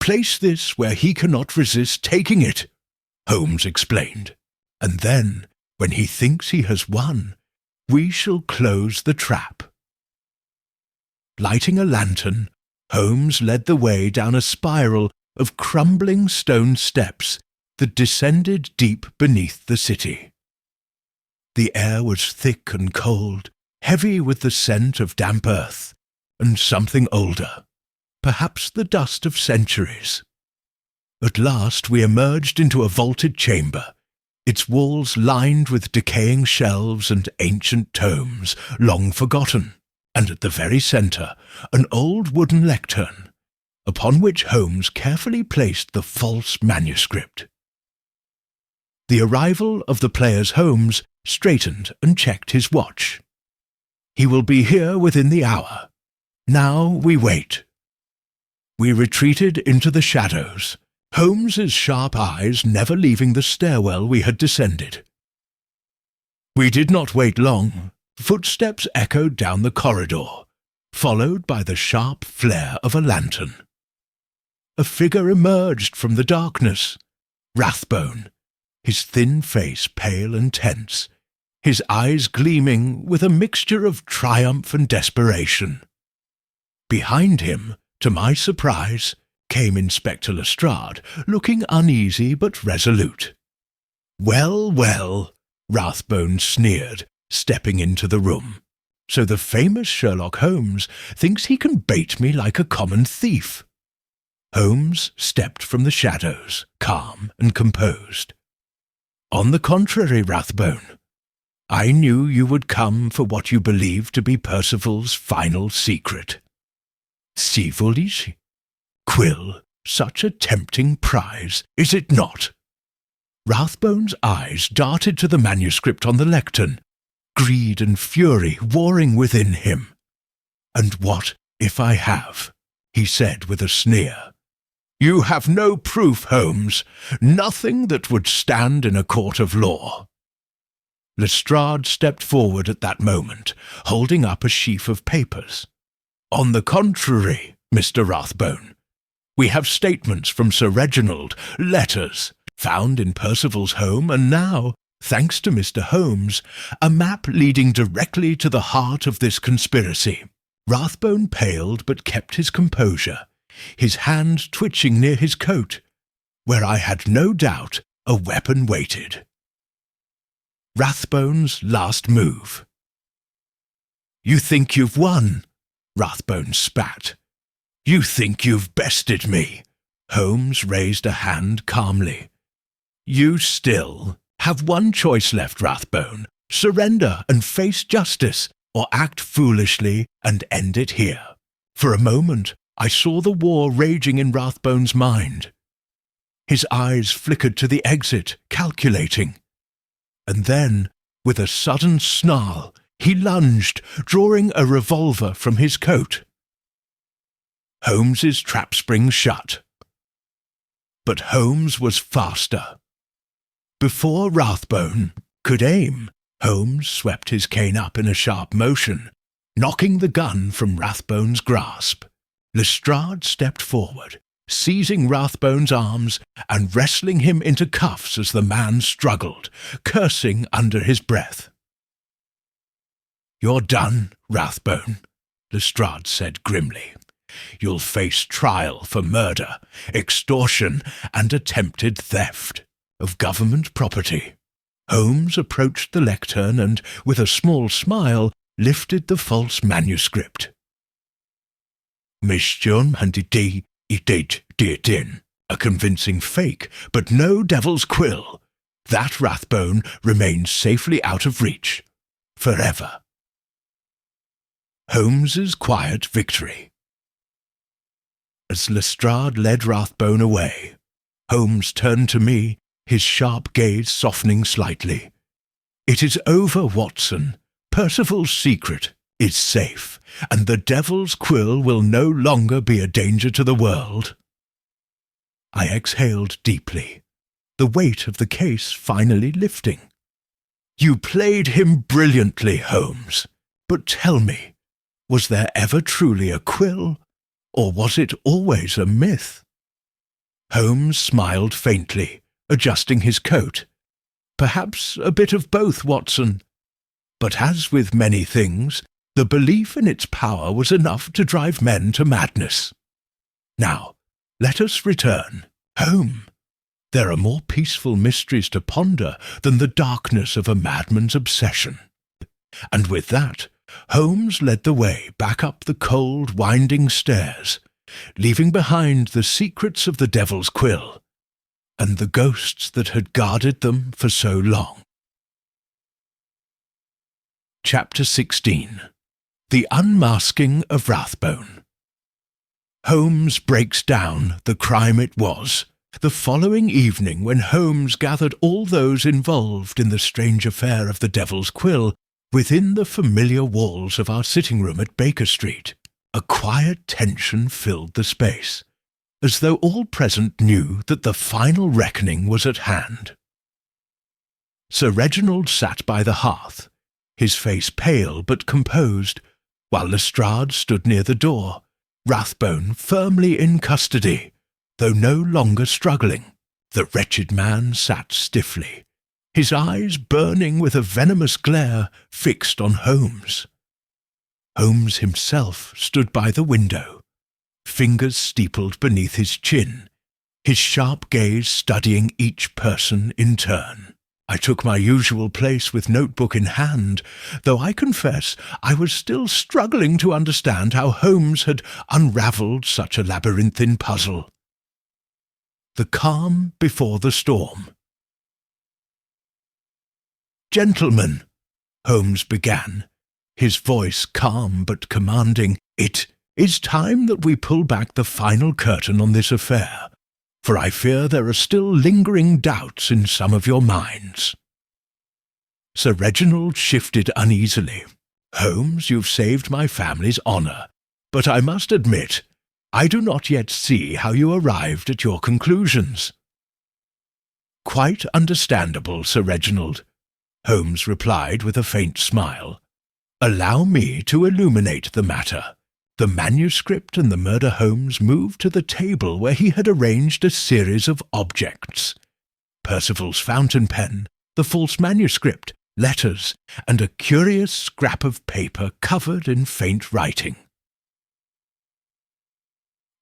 "Place this where he cannot resist taking it," Holmes explained, "and then, when he thinks he has won, we shall close the trap." Lighting a lantern, Holmes led the way down a spiral of crumbling stone steps that descended deep beneath the city. The air was thick and cold, heavy with the scent of damp earth, and something older, perhaps the dust of centuries. At last we emerged into a vaulted chamber, its walls lined with decaying shelves and ancient tomes, long forgotten, and at the very centre an old wooden lectern, upon which Holmes carefully placed the false manuscript. The arrival of the player's Holmes straightened and checked his watch. "He will be here within the hour. Now we wait." We retreated into the shadows, Holmes's sharp eyes never leaving the stairwell we had descended. We did not wait long. Footsteps echoed down the corridor, followed by the sharp flare of a lantern. A figure emerged from the darkness. Rathbone, his thin face pale and tense, his eyes gleaming with a mixture of triumph and desperation. Behind him, to my surprise, came Inspector Lestrade, looking uneasy but resolute. "Well, well," Rathbone sneered, stepping into the room. "So the famous Sherlock Holmes thinks he can bait me like a common thief." Holmes stepped from the shadows, calm and composed. "On the contrary, Rathbone, I knew you would come for what you believe to be Percival's final secret. Si voulez. Quill, such a tempting prize, is it not?" Rathbone's eyes darted to the manuscript on the lectern, greed and fury warring within him. "And what if I have?" he said with a sneer. "You have no proof, Holmes, nothing that would stand in a court of law." Lestrade stepped forward at that moment, holding up a sheaf of papers. "On the contrary, Mr. Rathbone, we have statements from Sir Reginald, letters, found in Percival's home, and now, thanks to Mr. Holmes, a map leading directly to the heart of this conspiracy." Rathbone paled but kept his composure, his hand twitching near his coat, where I had no doubt a weapon waited. Rathbone's last move. "You think you've won?" Rathbone spat. "You think you've bested me?" Holmes raised a hand calmly. "You still have one choice left, Rathbone. Surrender and face justice, or act foolishly and end it here." For a moment I saw the war raging in Rathbone's mind. His eyes flickered to the exit, calculating. And then, with a sudden snarl, he lunged, drawing a revolver from his coat. Holmes's trap spring shut. But Holmes was faster. Before Rathbone could aim, Holmes swept his cane up in a sharp motion, knocking the gun from Rathbone's grasp. Lestrade stepped forward, seizing Rathbone's arms and wrestling him into cuffs as the man struggled, cursing under his breath. "You're done, Rathbone," Lestrade said grimly. "You'll face trial for murder, extortion, and attempted theft of government property." Holmes approached the lectern and, with a small smile, lifted the false manuscript. "Mission handity it in. A convincing fake, but no devil's quill. That Rathbone remains safely out of reach. Forever." Holmes's quiet victory. As Lestrade led Rathbone away, Holmes turned to me, his sharp gaze softening slightly. "It is over, Watson. Percival's secret is safe, and the devil's quill will no longer be a danger to the world." I exhaled deeply, the weight of the case finally lifting. "You played him brilliantly, Holmes. But tell me, was there ever truly a quill, or was it always a myth?" Holmes smiled faintly, adjusting his coat. "Perhaps a bit of both, Watson. But as with many things, the belief in its power was enough to drive men to madness. Now, Let us return home. There are more peaceful mysteries to ponder than the darkness of a madman's obsession. And with that, Holmes led the way back up the cold, winding stairs, leaving behind the secrets of the Devil's Quill and the ghosts that had guarded them for so long. Chapter 16. The Unmasking of Rathbone. Holmes breaks down the crime it was, the following evening when Holmes gathered all those involved in the strange affair of the Devil's Quill within the familiar walls of our sitting room at Baker Street. A quiet tension filled the space, as though all present knew that the final reckoning was at hand. Sir Reginald sat by the hearth, his face pale but composed, while Lestrade stood near the door, Rathbone firmly in custody, though no longer struggling. The wretched man sat stiffly, his eyes burning with a venomous glare fixed on Holmes. Holmes himself stood by the window, fingers steepled beneath his chin, his sharp gaze studying each person in turn. I took my usual place with notebook in hand, though I confess I was still struggling to understand how Holmes had unravelled such a labyrinthine puzzle. The calm before the storm. "Gentlemen," Holmes began, his voice calm but commanding, "it is time that we pull back the final curtain on this affair, for I fear there are still lingering doubts in some of your minds." Sir Reginald shifted uneasily. "Holmes, you've saved my family's honour, but I must admit, I do not yet see how you arrived at your conclusions." "Quite understandable, Sir Reginald," Holmes replied with a faint smile. "Allow me to illuminate the matter." The manuscript and the murder Holmes moved to the table where he had arranged a series of objects. Percival's fountain pen, the false manuscript, letters, and a curious scrap of paper covered in faint writing.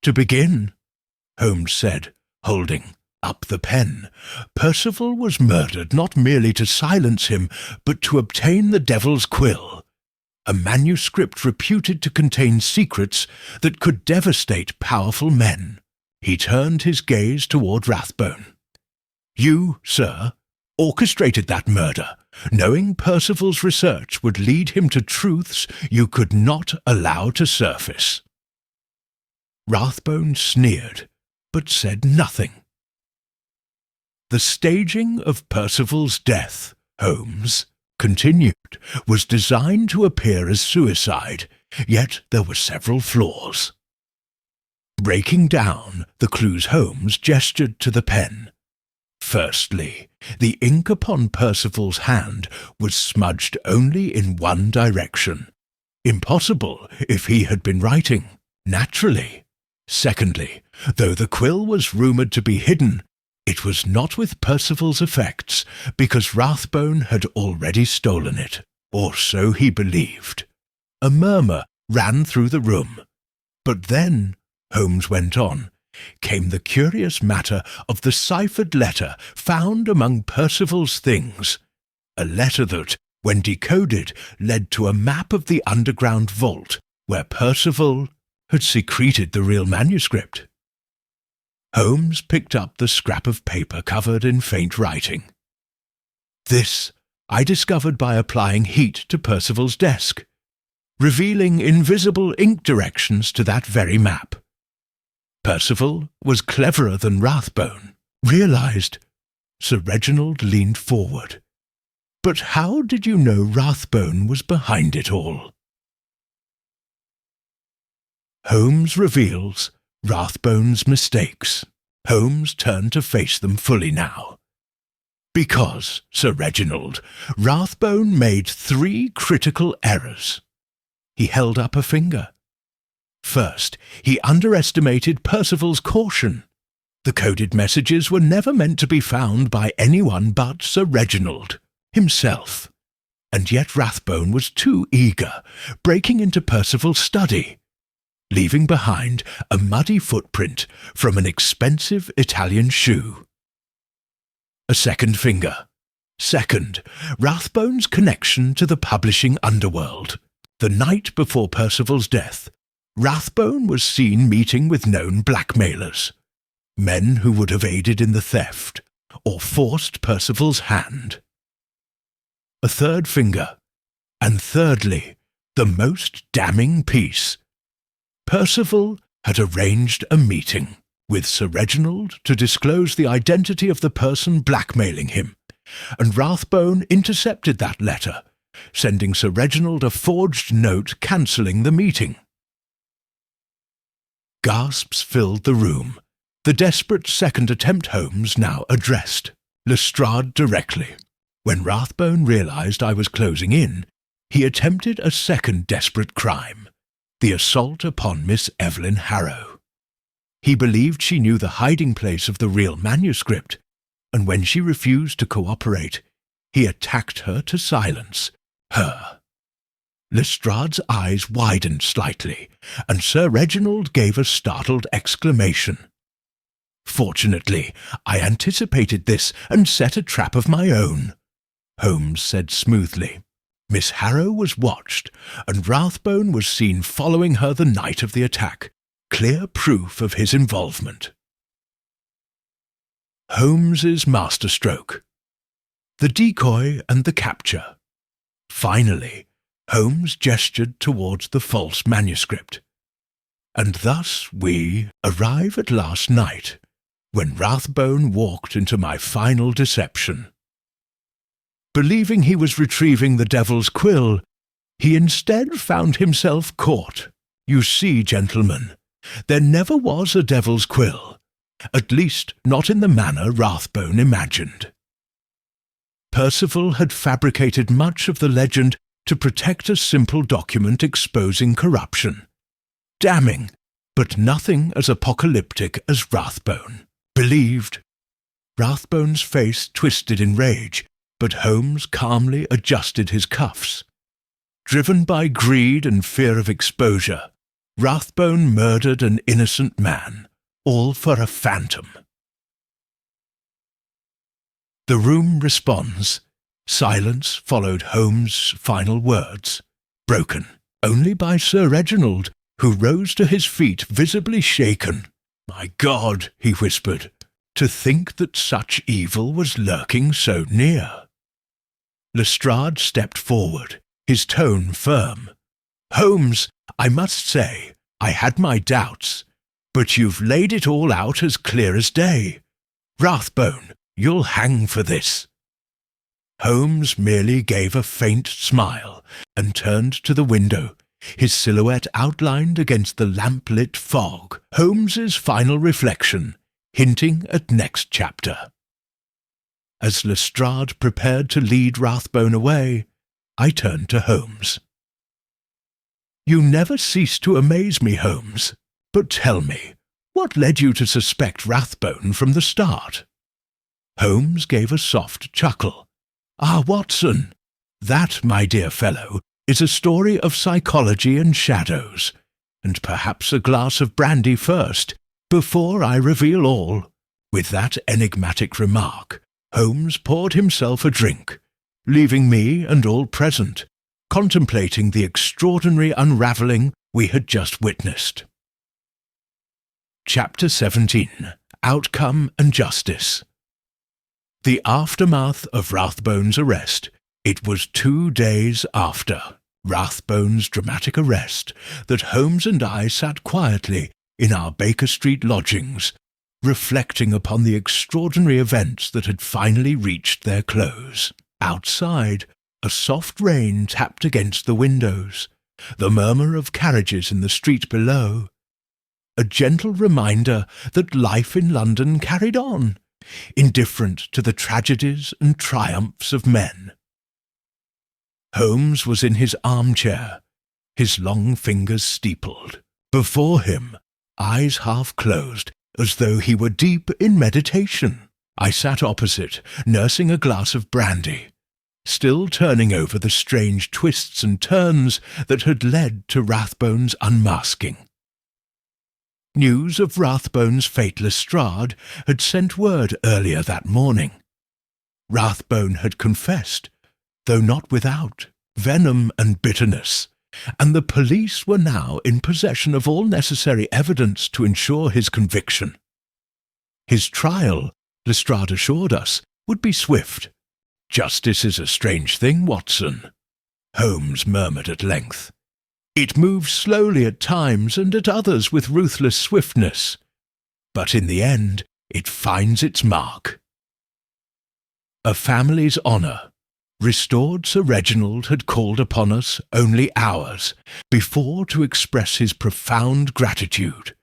"To begin," Holmes said, holding up the pen, "Percival was murdered not merely to silence him, but to obtain the Devil's Quill, a manuscript reputed to contain secrets that could devastate powerful men." He turned his gaze toward Rathbone. "You, sir, orchestrated that murder, knowing Percival's research would lead him to truths you could not allow to surface." Rathbone sneered, but said nothing. "The staging of Percival's death, Holmes," continued, "was designed to appear as suicide, yet there were several flaws." Breaking down the clues, Holmes gestured to the pen. Firstly, the ink upon Percival's hand was smudged only in one direction. Impossible if he had been writing, naturally. Secondly, though the quill was rumoured to be hidden, it was not with Percival's effects, because Rathbone had already stolen it, or so he believed. A murmur ran through the room. But then, Holmes went on, came the curious matter of the ciphered letter found among Percival's things, a letter that, when decoded, led to a map of the underground vault where Percival had secreted the real manuscript. Holmes picked up the scrap of paper covered in faint writing. "This I discovered by applying heat to Percival's desk, revealing invisible ink directions to that very map. Percival was cleverer than Rathbone, realized." Sir Reginald leaned forward. "But how did you know Rathbone was behind it all?" Holmes reveals Rathbone's mistakes. Holmes turned to face them fully now. "Because, Sir Reginald, Rathbone made 3 critical errors." He held up a finger. "First, he underestimated Percival's caution. The coded messages were never meant to be found by anyone but Sir Reginald himself. And yet Rathbone was too eager, breaking into Percival's study. leaving behind a muddy footprint from an expensive Italian shoe. A second finger. Second, Rathbone's connection to the publishing underworld. The night before Percival's death, Rathbone was seen meeting with known blackmailers, men who would have aided in the theft or forced Percival's hand. A third finger. And thirdly, the most damning piece. Percival had arranged a meeting with Sir Reginald to disclose the identity of the person blackmailing him, and Rathbone intercepted that letter, sending Sir Reginald a forged note cancelling the meeting. Gasps filled the room. The desperate second attempt Holmes now addressed Lestrade directly. When Rathbone realised I was closing in, he attempted a second desperate crime, the assault upon Miss Evelyn Harrow. He believed she knew the hiding place of the real manuscript, and when she refused to cooperate, he attacked her to silence her. Lestrade's eyes widened slightly, and Sir Reginald gave a startled exclamation. Fortunately, I anticipated this and set a trap of my own, Holmes said smoothly. Miss Harrow was watched, and Rathbone was seen following her the night of the attack, clear proof of his involvement. Holmes's masterstroke. The decoy and the capture. Finally, Holmes gestured towards the false manuscript. And thus we arrive at last night, when Rathbone walked into my final deception. Believing he was retrieving the devil's quill, he instead found himself caught. You see, gentlemen, there never was a devil's quill, at least not in the manner Rathbone imagined. Percival had fabricated much of the legend to protect a simple document exposing corruption. Damning, but nothing as apocalyptic as Rathbone believed. Rathbone's face twisted in rage, but Holmes calmly adjusted his cuffs. Driven by greed and fear of exposure, Rathbone murdered an innocent man, all for a phantom. The room responds. Silence followed Holmes' final words, broken only by Sir Reginald, who rose to his feet visibly shaken. "My God," he whispered, "to think that such evil was lurking so near." Lestrade stepped forward, his tone firm. "Holmes, I must say, I had my doubts, but you've laid it all out as clear as day. Rathbone, you'll hang for this." Holmes merely gave a faint smile and turned to the window, his silhouette outlined against the lamp-lit fog, Holmes's final reflection, hinting at next chapter. As Lestrade prepared to lead Rathbone away, I turned to Holmes. "You never cease to amaze me, Holmes. But tell me, what led you to suspect Rathbone from the start?" Holmes gave a soft chuckle. "Ah, Watson, that, my dear fellow, is a story of psychology and shadows, and perhaps a glass of brandy first, before I reveal all." With that enigmatic remark, Holmes poured himself a drink, leaving me and all present contemplating the extraordinary unravelling we had just witnessed. Chapter 17. Outcome and Justice. The aftermath of Rathbone's arrest. It was 2 days after Rathbone's dramatic arrest that Holmes and I sat quietly in our Baker Street lodgings, reflecting upon the extraordinary events that had finally reached their close. Outside, a soft rain tapped against the windows, the murmur of carriages in the street below. A gentle reminder that life in London carried on, indifferent to the tragedies and triumphs of men. Holmes was in his armchair, his long fingers steepled. Before him, eyes half closed, as though he were deep in meditation. I sat opposite, nursing a glass of brandy, still turning over the strange twists and turns that had led to Rathbone's unmasking. News of Rathbone's fate Lestrade had sent word earlier that morning. Rathbone had confessed, though not without venom and bitterness, and the police were now in possession of all necessary evidence to ensure his conviction. His trial, Lestrade assured us, would be swift. "Justice is a strange thing, Watson," Holmes murmured at length. "It moves slowly at times and at others with ruthless swiftness. But in the end, it finds its mark." A family's honour. Restored Sir Reginald had called upon us only hours before to express his profound gratitude.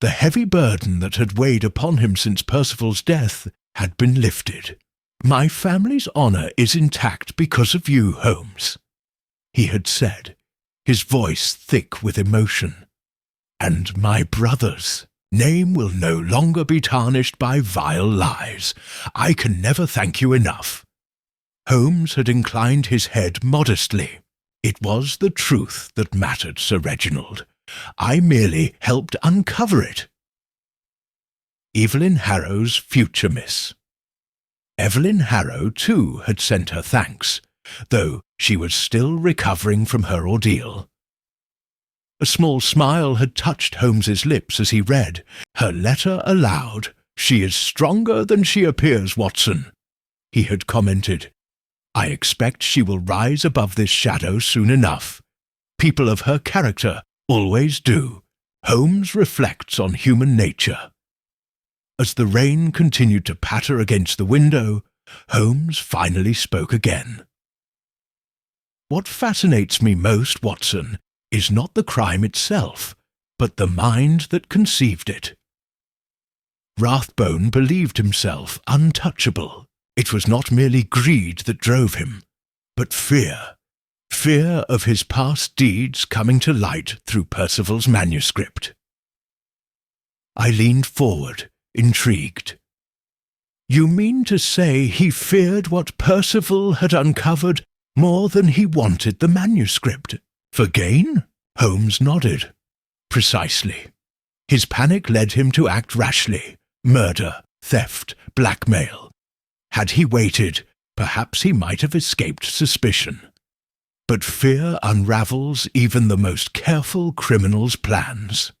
The heavy burden that had weighed upon him since Percival's death had been lifted. "My family's honour is intact because of you, Holmes," he had said, his voice thick with emotion. "And my brother's name will no longer be tarnished by vile lies. I can never thank you enough." Holmes had inclined his head modestly. "It was the truth that mattered, Sir Reginald. I merely helped uncover it." Evelyn Harrow's future miss. Evelyn Harrow, too, had sent her thanks, though she was still recovering from her ordeal. A small smile had touched Holmes's lips as he read her letter aloud. "She is stronger than she appears, Watson," he had commented. "I expect she will rise above this shadow soon enough. People of her character always do." Holmes reflects on human nature. As the rain continued to patter against the window, Holmes finally spoke again. "What fascinates me most, Watson, is not the crime itself, but the mind that conceived it. Rathbone believed himself untouchable. It was not merely greed that drove him, but fear of his past deeds coming to light through Percival's manuscript." I leaned forward, intrigued. "You mean to say he feared what Percival had uncovered more than he wanted the manuscript? For gain?" Holmes nodded. "Precisely. His panic led him to act rashly. Murder, theft, blackmail. Had he waited, perhaps he might have escaped suspicion. But fear unravels even the most careful criminal's plans."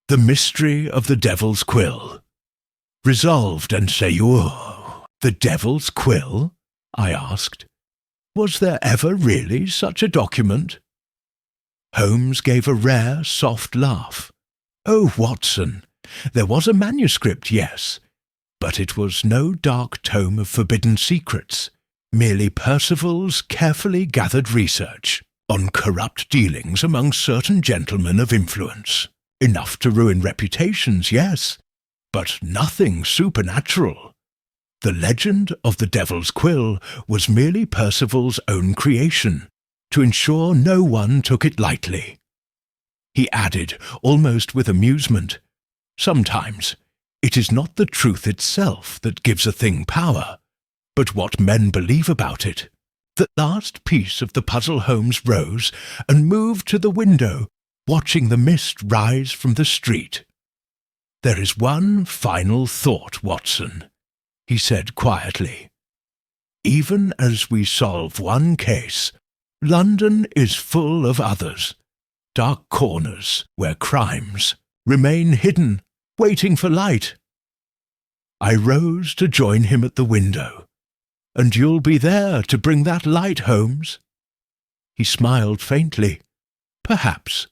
The mystery of the Devil's Quill. Resolved and sayur. "The Devil's Quill?" I asked. "Was there ever really such a document?" Holmes gave a rare, soft laugh. "Oh, Watson, there was a manuscript, yes, but it was no dark tome of forbidden secrets, merely Percival's carefully gathered research on corrupt dealings among certain gentlemen of influence. Enough to ruin reputations, yes, but nothing supernatural. The legend of the Devil's Quill was merely Percival's own creation, to ensure no one took it lightly." He added, almost with amusement, "Sometimes it is not the truth itself that gives a thing power, but what men believe about it." The last piece of the puzzle. Holmes rose and moved to the window, watching the mist rise from the street. "There is one final thought, Watson," he said quietly. "Even as we solve one case, London is full of others, dark corners where crimes remain hidden, waiting for light." I rose to join him at the window. "And you'll be there to bring that light, Holmes?" He smiled faintly. "Perhaps,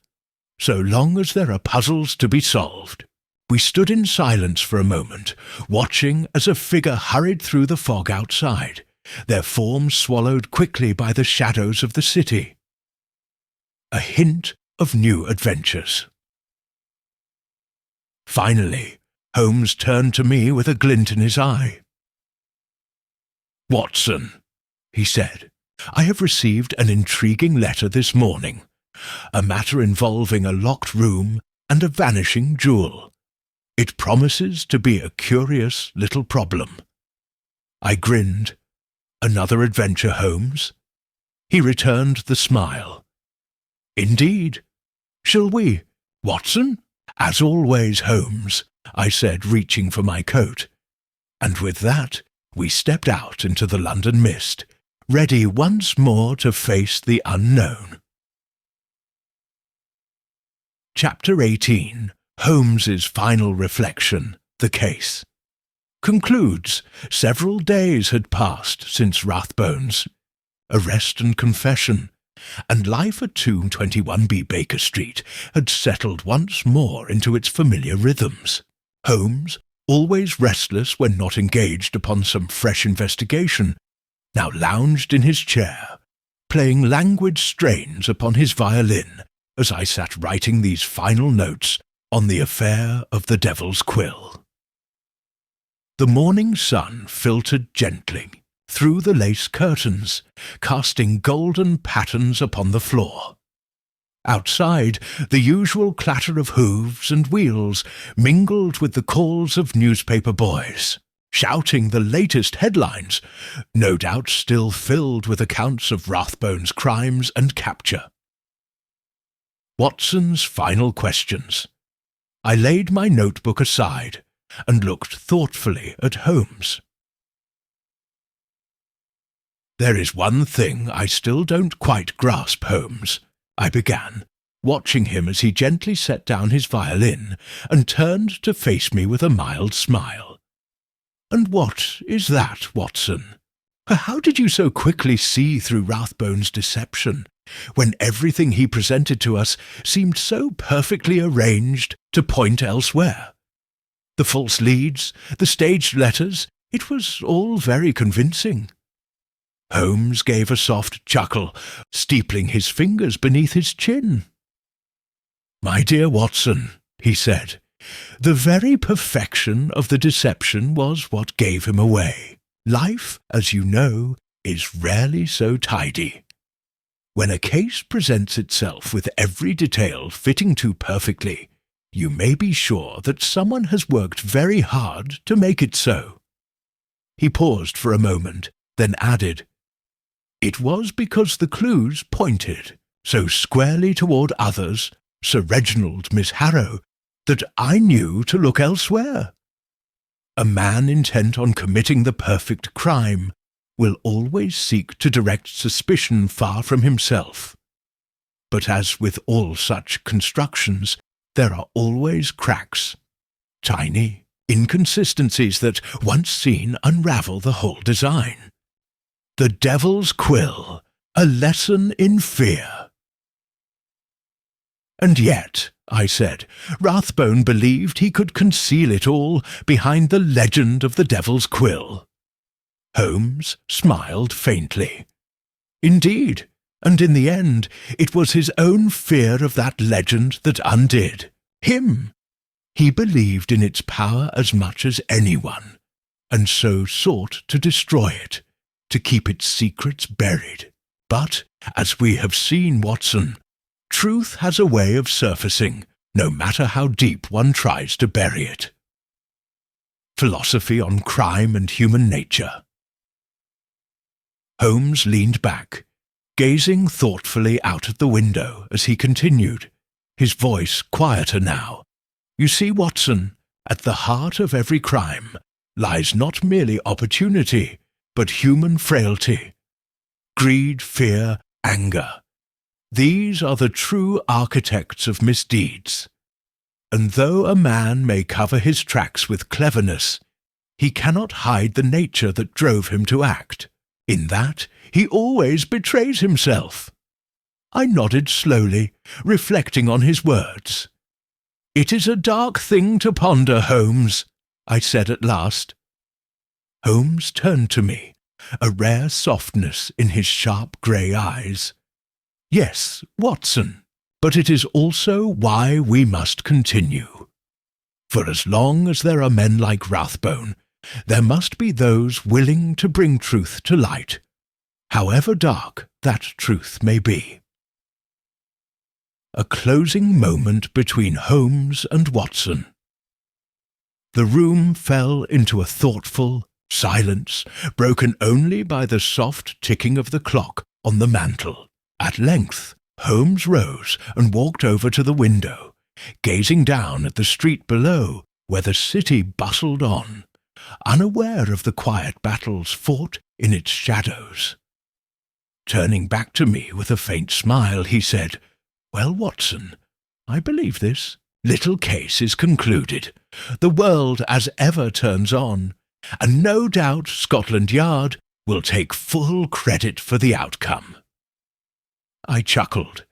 so long as there are puzzles to be solved." We stood in silence for a moment, watching as a figure hurried through the fog outside, their forms swallowed quickly by the shadows of the city. A hint of new adventures. Finally, Holmes turned to me with a glint in his eye. "Watson," he said, "I have received an intriguing letter this morning, a matter involving a locked room and a vanishing jewel. It promises to be a curious little problem." I grinned. "Another adventure, Holmes?" He returned the smile. "Indeed. Shall we, Watson?" As always, Holmes, I said, reaching for my coat. And with that, we stepped out into the London mist, ready once more to face the unknown. Chapter 18. Holmes's final reflection, the case. Concludes, several days had passed since Rathbones. Arrest and confession, and life at 221B Baker Street had settled once more into its familiar rhythms. Holmes, always restless when not engaged upon some fresh investigation, now lounged in his chair, playing languid strains upon his violin as I sat writing these final notes on the affair of the Devil's Quill. The morning sun filtered gently through the lace curtains, casting golden patterns upon the floor. Outside, the usual clatter of hooves and wheels mingled with the calls of newspaper boys, shouting the latest headlines, no doubt still filled with accounts of Rathbone's crimes and capture. Watson's final questions. I laid my notebook aside and looked thoughtfully at Holmes. "There is one thing I still don't quite grasp, Holmes," I began, watching him as he gently set down his violin and turned to face me with a mild smile. "And what is that, Watson? How did you so quickly see through Rathbone's deception, when everything he presented to us seemed so perfectly arranged to point elsewhere? The false leads, the staged letters, it was all very convincing." Holmes gave a soft chuckle, steepling his fingers beneath his chin. "My dear Watson," he said, "the very perfection of the deception was what gave him away. Life, as you know, is rarely so tidy. When a case presents itself with every detail fitting too perfectly, you may be sure that someone has worked very hard to make it so." He paused for a moment, then added, "It was because the clues pointed so squarely toward others, Sir Reginald, Miss Harrow, that I knew to look elsewhere. A man intent on committing the perfect crime will always seek to direct suspicion far from himself. But as with all such constructions, there are always cracks, tiny inconsistencies that, once seen, unravel the whole design. The Devil's Quill, a lesson in fear." "And yet," I said, "Rathbone believed he could conceal it all behind the legend of the Devil's Quill." Holmes smiled faintly. "Indeed, and in the end it was his own fear of that legend that undid him. He believed in its power as much as anyone, and so sought to destroy it, to keep its secrets buried. But, as we have seen, Watson, truth has a way of surfacing, no matter how deep one tries to bury it." Philosophy on crime and human nature. Holmes leaned back, gazing thoughtfully out at the window as he continued, his voice quieter now. "You see, Watson, at the heart of every crime lies not merely opportunity, but human frailty. Greed, fear, anger. These are the true architects of misdeeds. And though a man may cover his tracks with cleverness, he cannot hide the nature that drove him to act. In that, he always betrays himself." I nodded slowly, reflecting on his words. "It is a dark thing to ponder, Holmes," I said at last. Holmes turned to me, a rare softness in his sharp grey eyes. "Yes, Watson, but it is also why we must continue. For as long as there are men like Rathbone, there must be those willing to bring truth to light, however dark that truth may be." A closing moment between Holmes and Watson. The room fell into a thoughtful silence, broken only by the soft ticking of the clock on the mantel. At length, Holmes rose and walked over to the window, gazing down at the street below, where the city bustled on, unaware of the quiet battles fought in its shadows. Turning back to me with a faint smile, he said, "Well, Watson, I believe this little case is concluded. The world as ever turns on, and no doubt Scotland Yard will take full credit for the outcome." I chuckled.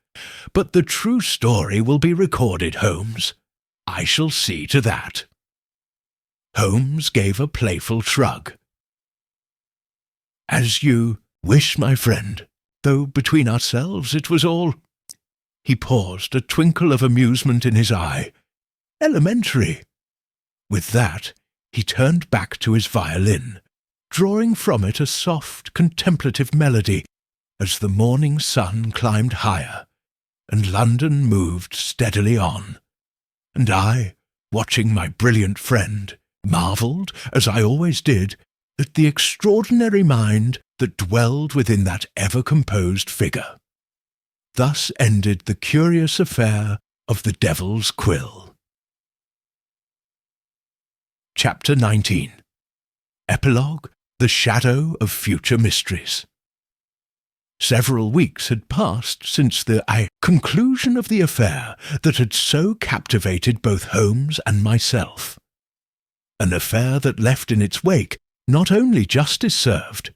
"But the true story will be recorded, Holmes. I shall see to that." Holmes gave a playful shrug. "As you wish, my friend, though between ourselves it was all—" He paused, a twinkle of amusement in his eye. "Elementary." With that, he turned back to his violin, drawing from it a soft, contemplative melody as the morning sun climbed higher, and London moved steadily on, and I, watching my brilliant friend, marvelled, as I always did, at the extraordinary mind that dwelled within that ever-composed figure. Thus ended the curious affair of the Devil's Quill. Chapter 19. Epilogue: The Shadow of Future Mysteries. Several weeks had passed since the conclusion of the affair that had so captivated both Holmes and myself. An affair that left in its wake not only justice served,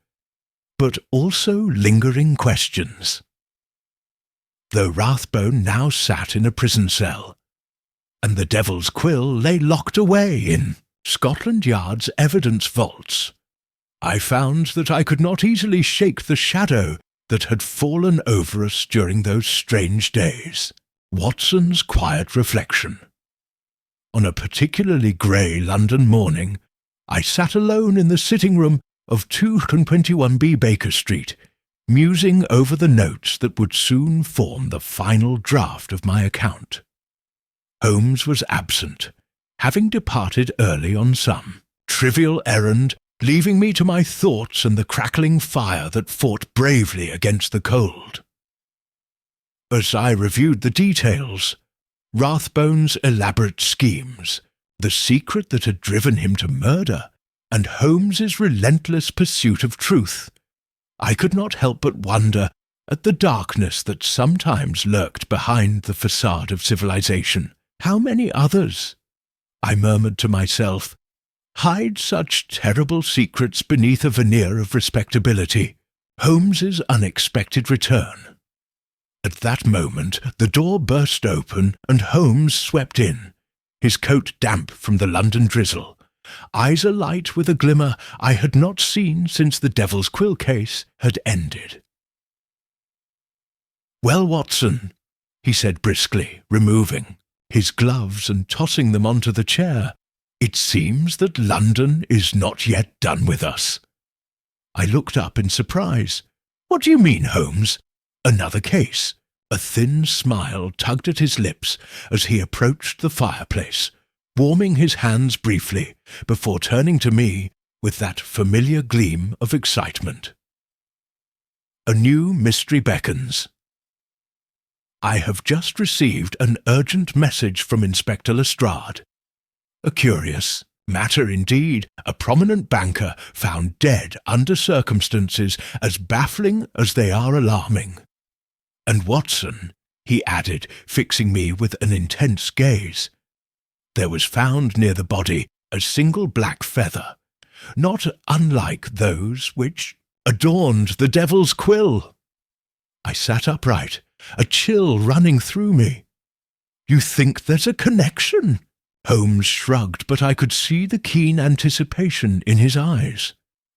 but also lingering questions. Though Rathbone now sat in a prison cell, and the Devil's Quill lay locked away in Scotland Yard's evidence vaults, I found that I could not easily shake the shadow that had fallen over us during those strange days. Watson's quiet reflection. On a particularly grey London morning, I sat alone in the sitting-room of 221B Baker Street, musing over the notes that would soon form the final draft of my account. Holmes was absent, having departed early on some trivial errand, leaving me to my thoughts and the crackling fire that fought bravely against the cold. As I reviewed the details, Rathbone's elaborate schemes, the secret that had driven him to murder, and Holmes's relentless pursuit of truth, I could not help but wonder at the darkness that sometimes lurked behind the facade of civilization. How many others, I murmured to myself, hide such terrible secrets beneath a veneer of respectability? Holmes's unexpected return. At that moment the door burst open and Holmes swept in, his coat damp from the London drizzle, eyes alight with a glimmer I had not seen since the Devil's Quill case had ended. "Well, Watson," he said briskly, removing his gloves and tossing them onto the chair, "it seems that London is not yet done with us." I looked up in surprise. "What do you mean, Holmes? Another case?" A thin smile tugged at his lips as he approached the fireplace, warming his hands briefly before turning to me with that familiar gleam of excitement. A new mystery beckons. I have just received an urgent message from Inspector Lestrade. A curious matter indeed, a prominent banker found dead under circumstances as baffling as they are alarming. And Watson, he added, fixing me with an intense gaze, there was found near the body a single black feather, not unlike those which adorned the Devil's Quill. I sat upright, a chill running through me. "You think there's a connection?" Holmes shrugged, but I could see the keen anticipation in his eyes.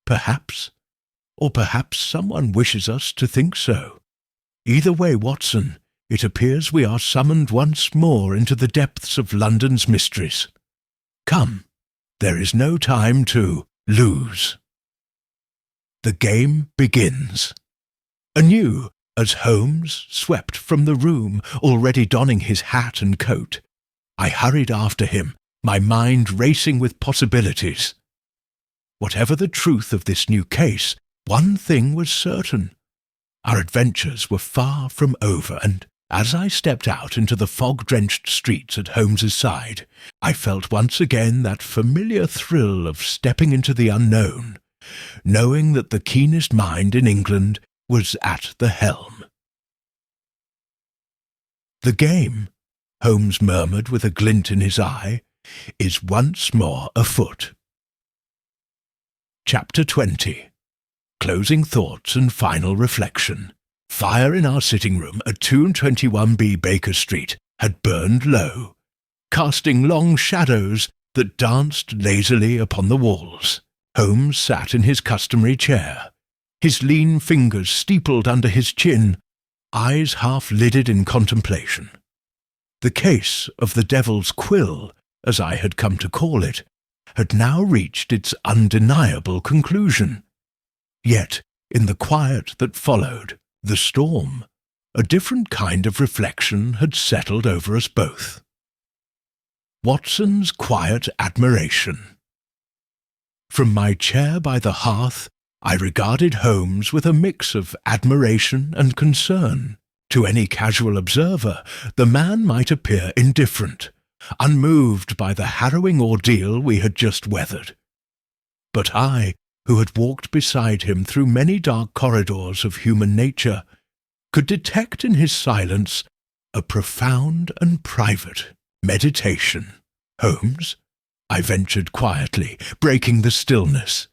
"Perhaps, or perhaps someone wishes us to think so. Either way, Watson, it appears we are summoned once more into the depths of London's mysteries. Come, there is no time to lose." The game begins. Anew, as Holmes swept from the room, already donning his hat and coat, I hurried after him, my mind racing with possibilities. Whatever the truth of this new case, one thing was certain. Our adventures were far from over, and As I stepped out into the fog-drenched streets at Holmes's side, I felt once again that familiar thrill of stepping into the unknown, knowing that the keenest mind in England was at the helm. "The game," Holmes murmured with a glint in his eye, "is once more afoot." Chapter 20. Closing thoughts and final reflection. Fire in our sitting room at 221B Baker Street had burned low, casting long shadows that danced lazily upon the walls. Holmes sat in his customary chair, his lean fingers steepled under his chin, eyes half-lidded in contemplation. The case of the Devil's Quill, as I had come to call it, had now reached its undeniable conclusion. Yet, in the quiet that followed the storm, a different kind of reflection had settled over us both. Watson's quiet admiration. From my chair by the hearth, I regarded Holmes with a mix of admiration and concern. To any casual observer, the man might appear indifferent, unmoved by the harrowing ordeal we had just weathered. But I, who had walked beside him through many dark corridors of human nature, could detect in his silence a profound and private meditation. "Holmes," I ventured quietly, breaking the stillness,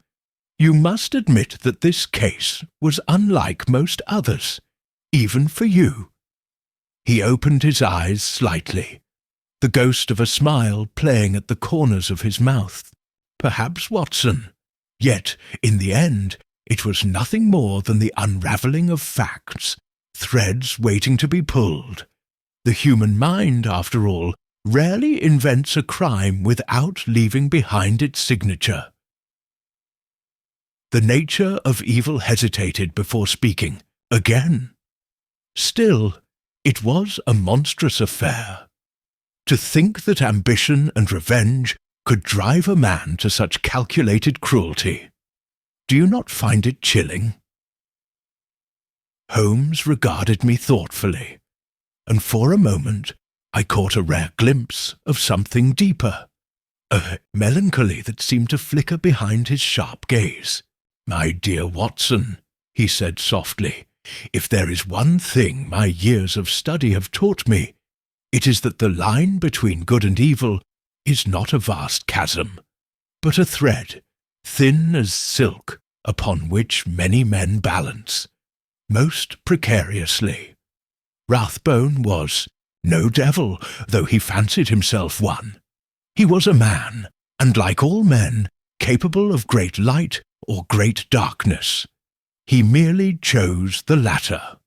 "you must admit that this case was unlike most others, even for you." He opened his eyes slightly, the ghost of a smile playing at the corners of his mouth. "Perhaps, Watson. Yet, in the end, it was nothing more than the unravelling of facts, threads waiting to be pulled. The human mind, after all, rarely invents a crime without leaving behind its signature." The nature of evil hesitated before speaking again. Still, it was a monstrous affair. To think that ambition and revenge could drive a man to such calculated cruelty. Do you not find it chilling? Holmes regarded me thoughtfully, and for a moment I caught a rare glimpse of something deeper, a melancholy that seemed to flicker behind his sharp gaze. "My dear Watson," he said softly, "if there is one thing my years of study have taught me, it is that the line between good and evil is not a vast chasm, but a thread, thin as silk, upon which many men balance, most precariously. Rathbone was no devil, though he fancied himself one. He was a man, and like all men, capable of great light or great darkness. He merely chose the latter."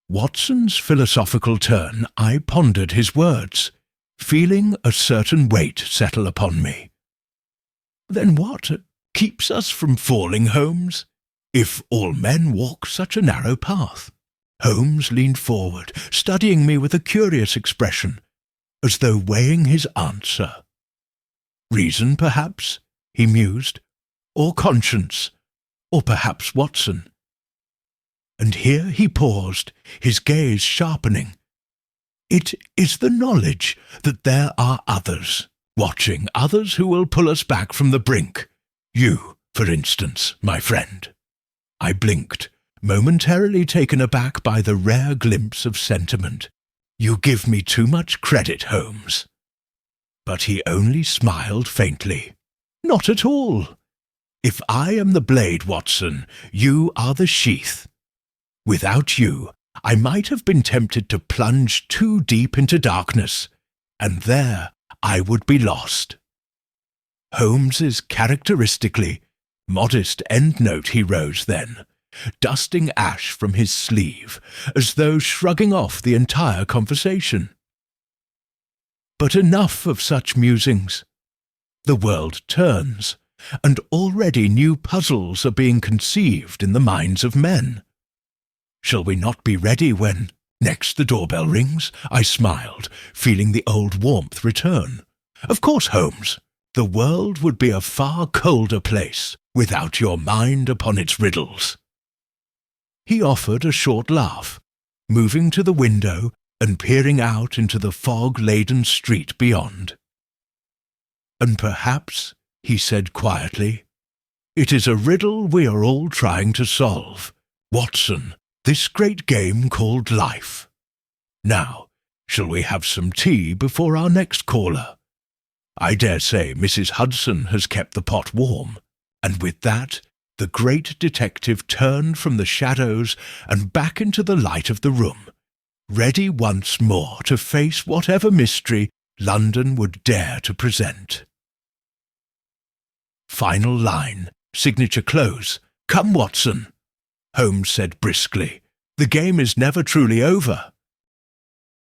Watson's philosophical turn, I pondered his words, feeling a certain weight settle upon me. "Then what keeps us from falling, Holmes, if all men walk such a narrow path?" Holmes leaned forward, studying me with a curious expression, as though weighing his answer. "Reason, perhaps," he mused, "or conscience, or perhaps Watson." And here he paused, his gaze sharpening. "It is the knowledge that there are others, watching, others who will pull us back from the brink. You, for instance, my friend." I blinked, momentarily taken aback by the rare glimpse of sentiment. "You give me too much credit, Holmes." But he only smiled faintly. "Not at all. If I am the blade, Watson, you are the sheath. Without you, I might have been tempted to plunge too deep into darkness, and there I would be lost." Holmes's characteristically modest endnote he rose then, dusting ash from his sleeve, as though shrugging off the entire conversation. But enough of such musings. The world turns, and already new puzzles are being conceived in the minds of men. Shall we not be ready when next the doorbell rings? I smiled, feeling the old warmth return. "Of course, Holmes. The world would be a far colder place without your mind upon its riddles." He offered a short laugh, moving to the window and peering out into the fog-laden street beyond. "And perhaps," he said quietly, "it is a riddle we are all trying to solve, Watson, this great game called life. Now, shall we have some tea before our next caller? I dare say Mrs. Hudson has kept the pot warm." And with that, the great detective turned from the shadows and back into the light of the room, ready once more to face whatever mystery London would dare to present. Final line, signature close. "Come, Watson," Holmes said briskly. "The game is never truly over."